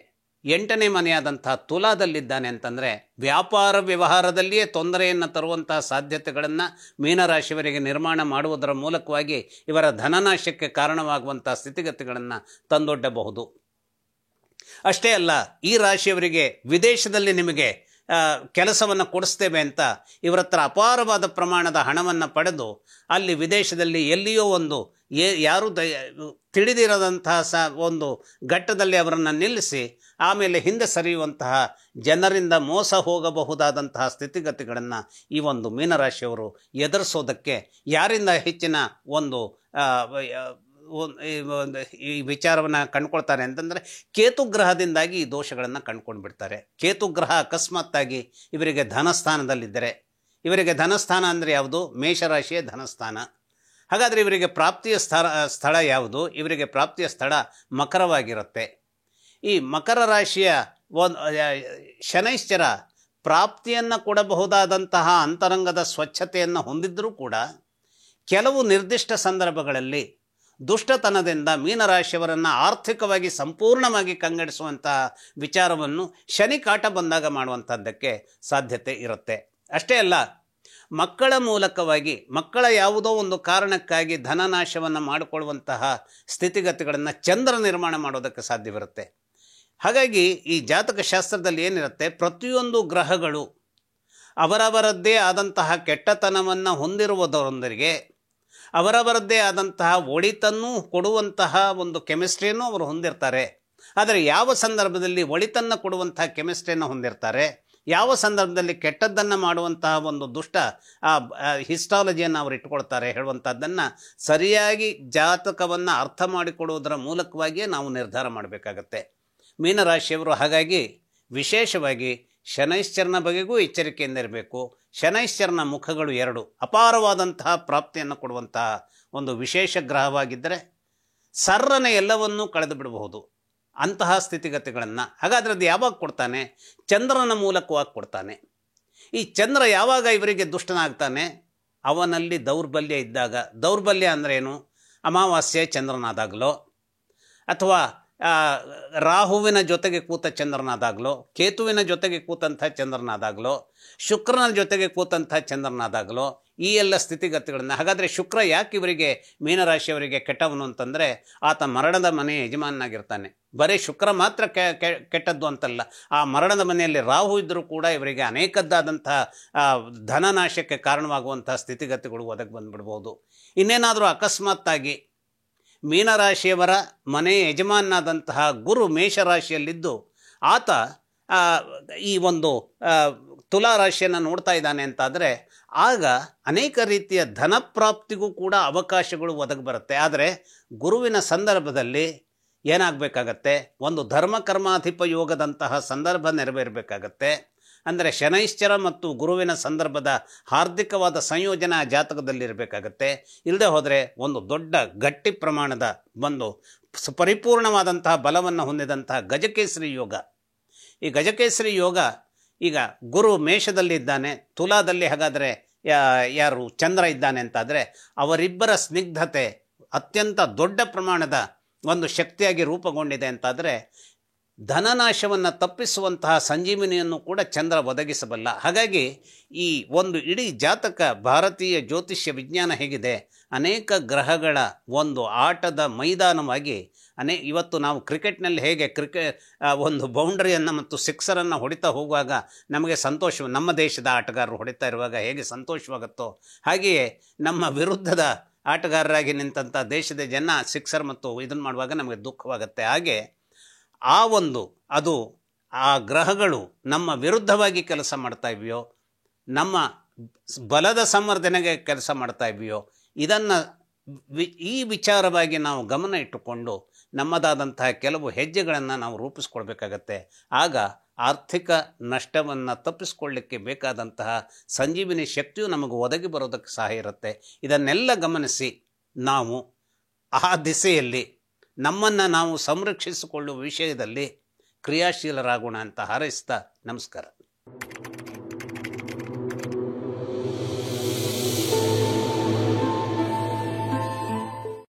8ನೇ ಮನೆಯಾದಂತಹ ತುಲಾದಲ್ಲಿದ್ದಾನೆ ಅಂತಂದರೆ ವ್ಯಾಪಾರ ವ್ಯವಹಾರದಲ್ಲಿಯೇ ತೊಂದರೆಯನ್ನು ತರುವಂತಹ ಸಾಧ್ಯತೆಗಳನ್ನು ಮೀನರಾಶಿಯವರಿಗೆ ನಿರ್ಮಾಣ ಮಾಡುವುದರ ಮೂಲಕವಾಗಿ ಇವರ ಧನನಾಶಕ್ಕೆ ಕಾರಣವಾಗುವಂಥ ಸ್ಥಿತಿಗತಿಗಳನ್ನು ತಂದೊಡ್ಡಬಹುದು. ಅಷ್ಟೇ ಅಲ್ಲ, ಈ ರಾಶಿಯವರಿಗೆ ವಿದೇಶದಲ್ಲಿ ನಿಮಗೆ ಕೆಲಸವನ್ನು ಕೊಡಿಸ್ತೇವೆ ಅಂತ ಇವರ ಹತ್ರ ಅಪಾರವಾದ ಪ್ರಮಾಣದ ಹಣವನ್ನು ಪಡೆದು ಅಲ್ಲಿ ವಿದೇಶದಲ್ಲಿ ಎಲ್ಲಿಯೋ ಒಂದು ಯಾರೂ ತಿಳಿದಿರದಂತಹ ಒಂದು ಘಟ್ಟದಲ್ಲಿ ಅವರನ್ನು ನಿಲ್ಲಿಸಿ ಆಮೇಲೆ ಹಿಂದೆ ಸರಿಯುವಂತಹ ಜನರಿಂದ ಮೋಸ ಹೋಗಬಹುದಾದಂತಹ ಸ್ಥಿತಿಗತಿಗಳನ್ನು ಈ ಒಂದು ಮೀನರಾಶಿಯವರು ಎದುರಿಸೋದಕ್ಕೆ ಯಾರಿಂದ ಹೆಚ್ಚಿನ ಒಂದು ಈ ವಿಚಾರವನ್ನು ಕಂಡುಕೊಳ್ತಾರೆ ಅಂತಂದರೆ ಕೇತುಗ್ರಹದಿಂದಾಗಿ ಈ ದೋಷಗಳನ್ನು ಕಂಡುಕೊಂಡು ಬಿಡ್ತಾರೆ. ಕೇತುಗ್ರಹ ಅಕಸ್ಮಾತ್ತಾಗಿ ಇವರಿಗೆ ಧನಸ್ಥಾನದಲ್ಲಿದ್ದರೆ, ಇವರಿಗೆ ಧನಸ್ಥಾನ ಅಂದರೆ ಯಾವುದು? ಮೇಷರಾಶಿಯ ಧನಸ್ಥಾನ. ಹಾಗಾದರೆ ಇವರಿಗೆ ಪ್ರಾಪ್ತಿಯ ಸ್ಥಳ ಯಾವುದು? ಇವರಿಗೆ ಪ್ರಾಪ್ತಿಯ ಸ್ಥಳ ಮಕರವಾಗಿರುತ್ತೆ. ಈ ಮಕರ ರಾಶಿಯ ಶನೈಶ್ಚರ ಪ್ರಾಪ್ತಿಯನ್ನು ಕೊಡಬಹುದಾದಂತಹ ಅಂತರಂಗದ ಸ್ವಚ್ಛತೆಯನ್ನು ಹೊಂದಿದ್ದರೂ ಕೂಡ ಕೆಲವು ನಿರ್ದಿಷ್ಟ ಸಂದರ್ಭಗಳಲ್ಲಿ ದುಷ್ಟತನದಿಂದ ಮೀನರಾಶಿಯವರನ್ನು ಆರ್ಥಿಕವಾಗಿ ಸಂಪೂರ್ಣವಾಗಿ ಕಂಗೆಡಿಸುವಂತಹ ವಿಚಾರವನ್ನು ಶನಿ ಕಾಟ ಬಂದಾಗ ಮಾಡುವಂಥದ್ದಕ್ಕೆ ಸಾಧ್ಯತೆ ಇರುತ್ತೆ. ಅಷ್ಟೇ ಅಲ್ಲ, ಮಕ್ಕಳ ಮೂಲಕವಾಗಿ ಮಕ್ಕಳ ಯಾವುದೋ ಒಂದು ಕಾರಣಕ್ಕಾಗಿ ಧನನಾಶವನ್ನು ಮಾಡಿಕೊಳ್ಳುವಂತಹ ಸ್ಥಿತಿಗತಿಗಳನ್ನು ಚಂದ್ರ ನಿರ್ಮಾಣ ಮಾಡೋದಕ್ಕೆ ಸಾಧ್ಯವಿರುತ್ತೆ. ಹಾಗಾಗಿ ಈ ಜಾತಕ ಶಾಸ್ತ್ರದಲ್ಲಿ ಏನಿರುತ್ತೆ, ಪ್ರತಿಯೊಂದು ಗ್ರಹಗಳು ಅವರವರದ್ದೇ ಆದಂತಹ ಕೆಟ್ಟತನವನ್ನು ಹೊಂದಿರುವುದರೊಂದಿಗೆ ಅವರವರದ್ದೇ ಆದಂತಹ ಒಳಿತನ್ನು ಕೊಡುವಂತಹ ಒಂದು ಕೆಮಿಸ್ಟ್ರಿಯನ್ನು ಅವರು ಹೊಂದಿರ್ತಾರೆ. ಆದರೆ ಯಾವ ಸಂದರ್ಭದಲ್ಲಿ ಒಳಿತನ್ನು ಕೊಡುವಂತಹ ಕೆಮಿಸ್ಟ್ರಿಯನ್ನು ಹೊಂದಿರ್ತಾರೆ, ಯಾವ ಸಂದರ್ಭದಲ್ಲಿ ಕೆಟ್ಟದ್ದನ್ನು ಮಾಡುವಂತಹ ಒಂದು ದುಷ್ಟ ಹಿಸ್ಟಾಲಜಿಯನ್ನು ಅವರು ಇಟ್ಕೊಳ್ತಾರೆ ಹೇಳುವಂಥದ್ದನ್ನು ಸರಿಯಾಗಿ ಜಾತಕವನ್ನು ಅರ್ಥ ಮಾಡಿಕೊಡುವುದರ ಮೂಲಕವಾಗಿಯೇ ನಾವು ನಿರ್ಧಾರ ಮಾಡಬೇಕಾಗತ್ತೆ. ಮೀನರಾಶಿಯವರು ಹಾಗಾಗಿ ವಿಶೇಷವಾಗಿ ಶನೈಶ್ಚರನ ಬಗೆಗೂ ಎಚ್ಚರಿಕೆಯಿಂದ ಇರಬೇಕು. ಶನೈಶ್ಚರನ ಮುಖಗಳು ಎರಡು, ಅಪಾರವಾದಂತಹ ಪ್ರಾಪ್ತಿಯನ್ನು ಕೊಡುವಂತಹ ಒಂದು ವಿಶೇಷ ಗ್ರಹವಾಗಿದ್ದರೆ ಸರ್ರನೆ ಎಲ್ಲವನ್ನೂ ಕಳೆದು ಬಿಡಬಹುದು ಅಂತಹ ಸ್ಥಿತಿಗತಿಗಳನ್ನು. ಹಾಗಾದರೆ ಅದು ಯಾವಾಗ ಕೊಡ್ತಾನೆ? ಚಂದ್ರನ ಮೂಲಕವಾಗಿ ಕೊಡ್ತಾನೆ. ಈ ಚಂದ್ರ ಯಾವಾಗ ಇವರಿಗೆ ದುಷ್ಟನಾಗ್ತಾನೆ? ಅವನಲ್ಲಿ ದೌರ್ಬಲ್ಯ ಇದ್ದಾಗ. ದೌರ್ಬಲ್ಯ ಅಂದ್ರೇನು? ಅಮಾವಾಸ್ಯೆ ಚಂದ್ರನಾದಾಗಲೋ, ಅಥವಾ ರಾಹುವಿನ ಜೊತೆಗೆ ಕೂತ ಚಂದ್ರನಾದಾಗಲೋ, ಕೇತುವಿನ ಜೊತೆಗೆ ಕೂತಂಥ ಚಂದ್ರನಾದಾಗಲೋ, ಶುಕ್ರನ ಜೊತೆಗೆ ಕೂತಂಥ ಚಂದ್ರನಾದಾಗಲೋ, ಈ ಎಲ್ಲ ಸ್ಥಿತಿಗತಿಗಳನ್ನು. ಹಾಗಾದರೆ ಶುಕ್ರ ಯಾಕೆ ಇವರಿಗೆ ಮೀನರಾಶಿಯವರಿಗೆ ಕೆಟ್ಟವನು ಅಂತಂದರೆ, ಆತ ಮರಣದ ಮನೆಯ ಯಜಮಾನನಾಗಿರ್ತಾನೆ. ಬರೀ ಶುಕ್ರ ಮಾತ್ರ ಕೆಟ್ಟದ್ದು ಅಂತಲ್ಲ, ಆ ಮರಣದ ಮನೆಯಲ್ಲಿ ರಾಹು ಇದ್ದರೂ ಕೂಡ ಇವರಿಗೆ ಅನೇಕದ್ದಾದಂತಹ ಧನನಾಶಕ್ಕೆ ಕಾರಣವಾಗುವಂತಹ ಸ್ಥಿತಿಗತಿಗಳು ಒದಗಿ ಬಂದುಬಿಡ್ಬೋದು. ಇನ್ನೇನಾದರೂ ಅಕಸ್ಮಾತ್ತಾಗಿ ಮೀನರಾಶಿಯವರ ಮನೆಯ ಯಜಮಾನನಾದಂತಹ ಗುರು ಮೇಷರಾಶಿಯಲ್ಲಿದ್ದು ಆತ ಈ ಒಂದು ತುಲಾರಾಶಿಯನ್ನು ನೋಡ್ತಾ ಇದ್ದಾನೆ ಅಂತಾದರೆ ಆಗ ಅನೇಕ ರೀತಿಯ ಧನಪ್ರಾಪ್ತಿಗೂ ಕೂಡ ಅವಕಾಶಗಳು ಒದಗಿ ಬರುತ್ತೆ. ಆದರೆ ಗುರುವಿನ ಸಂದರ್ಭದಲ್ಲಿ ಏನಾಗಬೇಕಾಗತ್ತೆ? ಒಂದು ಧರ್ಮಕರ್ಮಾಧಿಪ ಯೋಗದಂತಹ ಸಂದರ್ಭ ನೆರವೇರಬೇಕಾಗತ್ತೆ. ಅಂದರೆ ಶನೈಶ್ಚರ ಮತ್ತು ಗುರುವಿನ ಸಂದರ್ಭದ ಹಾರ್ದಿಕವಾದ ಸಂಯೋಜನೆ ಆ ಜಾತಕದಲ್ಲಿರಬೇಕಾಗತ್ತೆ. ಇಲ್ಲದೆ ಹೋದರೆ ಒಂದು ದೊಡ್ಡ ಗಟ್ಟಿ ಪ್ರಮಾಣದ ಒಂದು ಪರಿಪೂರ್ಣವಾದಂತಹ ಬಲವನ್ನು ಹೊಂದಿದಂತಹ ಗಜಕೇಸರಿ ಯೋಗ. ಈ ಗಜಕೇಸರಿ ಯೋಗ ಈಗ ಗುರು ಮೇಷದಲ್ಲಿದ್ದಾನೆ, ತುಲಾದಲ್ಲಿ ಹಾಗಾದರೆ ಯಾರು ಚಂದ್ರ ಇದ್ದಾನೆ ಅಂತಾದರೆ ಅವರಿಬ್ಬರ ಸ್ನಿಗ್ಧತೆ ಅತ್ಯಂತ ದೊಡ್ಡ ಪ್ರಮಾಣದ ಒಂದು ಶಕ್ತಿಯಾಗಿ ರೂಪುಗೊಂಡಿದೆ ಅಂತಾದರೆ ಧನನಾಶವನ್ನು ತಪ್ಪಿಸುವಂತಹ ಸಂಜೀವಿನಿಯನ್ನು ಕೂಡ ಚಂದ್ರ ಒದಗಿಸಬಲ್ಲ. ಹಾಗಾಗಿ ಈ ಒಂದು ಇಡೀ ಜಾತಕ ಭಾರತೀಯ ಜ್ಯೋತಿಷ್ಯ ವಿಜ್ಞಾನ ಹೇಗಿದೆ, ಅನೇಕ ಗ್ರಹಗಳ ಒಂದು ಆಟದ ಮೈದಾನವಾಗಿ ಇವತ್ತು ನಾವು ಕ್ರಿಕೆಟ್ನಲ್ಲಿ ಹೇಗೆ ಒಂದು ಬೌಂಡ್ರಿಯನ್ನು ಮತ್ತು ಸಿಕ್ಸರನ್ನು ಹೊಡಿತಾ ಹೋಗುವಾಗ ನಮಗೆ ಸಂತೋಷ, ನಮ್ಮ ದೇಶದ ಆಟಗಾರರು ಹೊಡಿತಾ ಇರುವಾಗ ಹೇಗೆ ಸಂತೋಷವಾಗುತ್ತೋ ಹಾಗೆಯೇ ನಮ್ಮ ವಿರುದ್ಧದ ಆಟಗಾರರಾಗಿ ನಿಂತಹ ದೇಶದ ಜನ ಸಿಕ್ಸರ್ ಮತ್ತು ಇದನ್ನು ಮಾಡುವಾಗ ನಮಗೆ ದುಃಖವಾಗುತ್ತೆ. ಹಾಗೆ ಅದು ಆ ಗ್ರಹಗಳು ನಮ್ಮ ವಿರುದ್ಧವಾಗಿ ಕೆಲಸ ಮಾಡ್ತಾ ಇವೆಯೋ, ನಮ್ಮ ಬಲದ ಸಂವರ್ಧನೆಗೆ ಕೆಲಸ ಮಾಡ್ತಾ ಇವೆಯೋ, ಇದನ್ನು ಈ ವಿಚಾರವಾಗಿ ನಾವು ಗಮನ ಇಟ್ಟುಕೊಂಡು ನಮ್ಮದಾದಂತಹ ಕೆಲವು ಹೆಜ್ಜೆಗಳನ್ನು ನಾವು ರೂಪಿಸ್ಕೊಳ್ಬೇಕಾಗತ್ತೆ. ಆಗ ಆರ್ಥಿಕ ನಷ್ಟವನ್ನು ತಪ್ಪಿಸ್ಕೊಳ್ಳಿಕ್ಕೆ ಬೇಕಾದಂತಹ ಸಂಜೀವಿನಿ ಶಕ್ತಿಯು ನಮಗೆ ಒದಗಿ ಬರೋದಕ್ಕೆ ಸಹಾಯ ಇರುತ್ತೆ. ಇದನ್ನೆಲ್ಲ ಗಮನಿಸಿ ನಾವು ಆ ದಿಸೆಯಲ್ಲಿ ನಮ್ಮನ್ನು ನಾವು ಸಂರಕ್ಷಿಸಿಕೊಳ್ಳುವ ವಿಷಯದಲ್ಲಿ ಕ್ರಿಯಾಶೀಲರಾಗೋಣ ಅಂತ ಹಾರೈಸ್ತಾ ನಮಸ್ಕಾರ.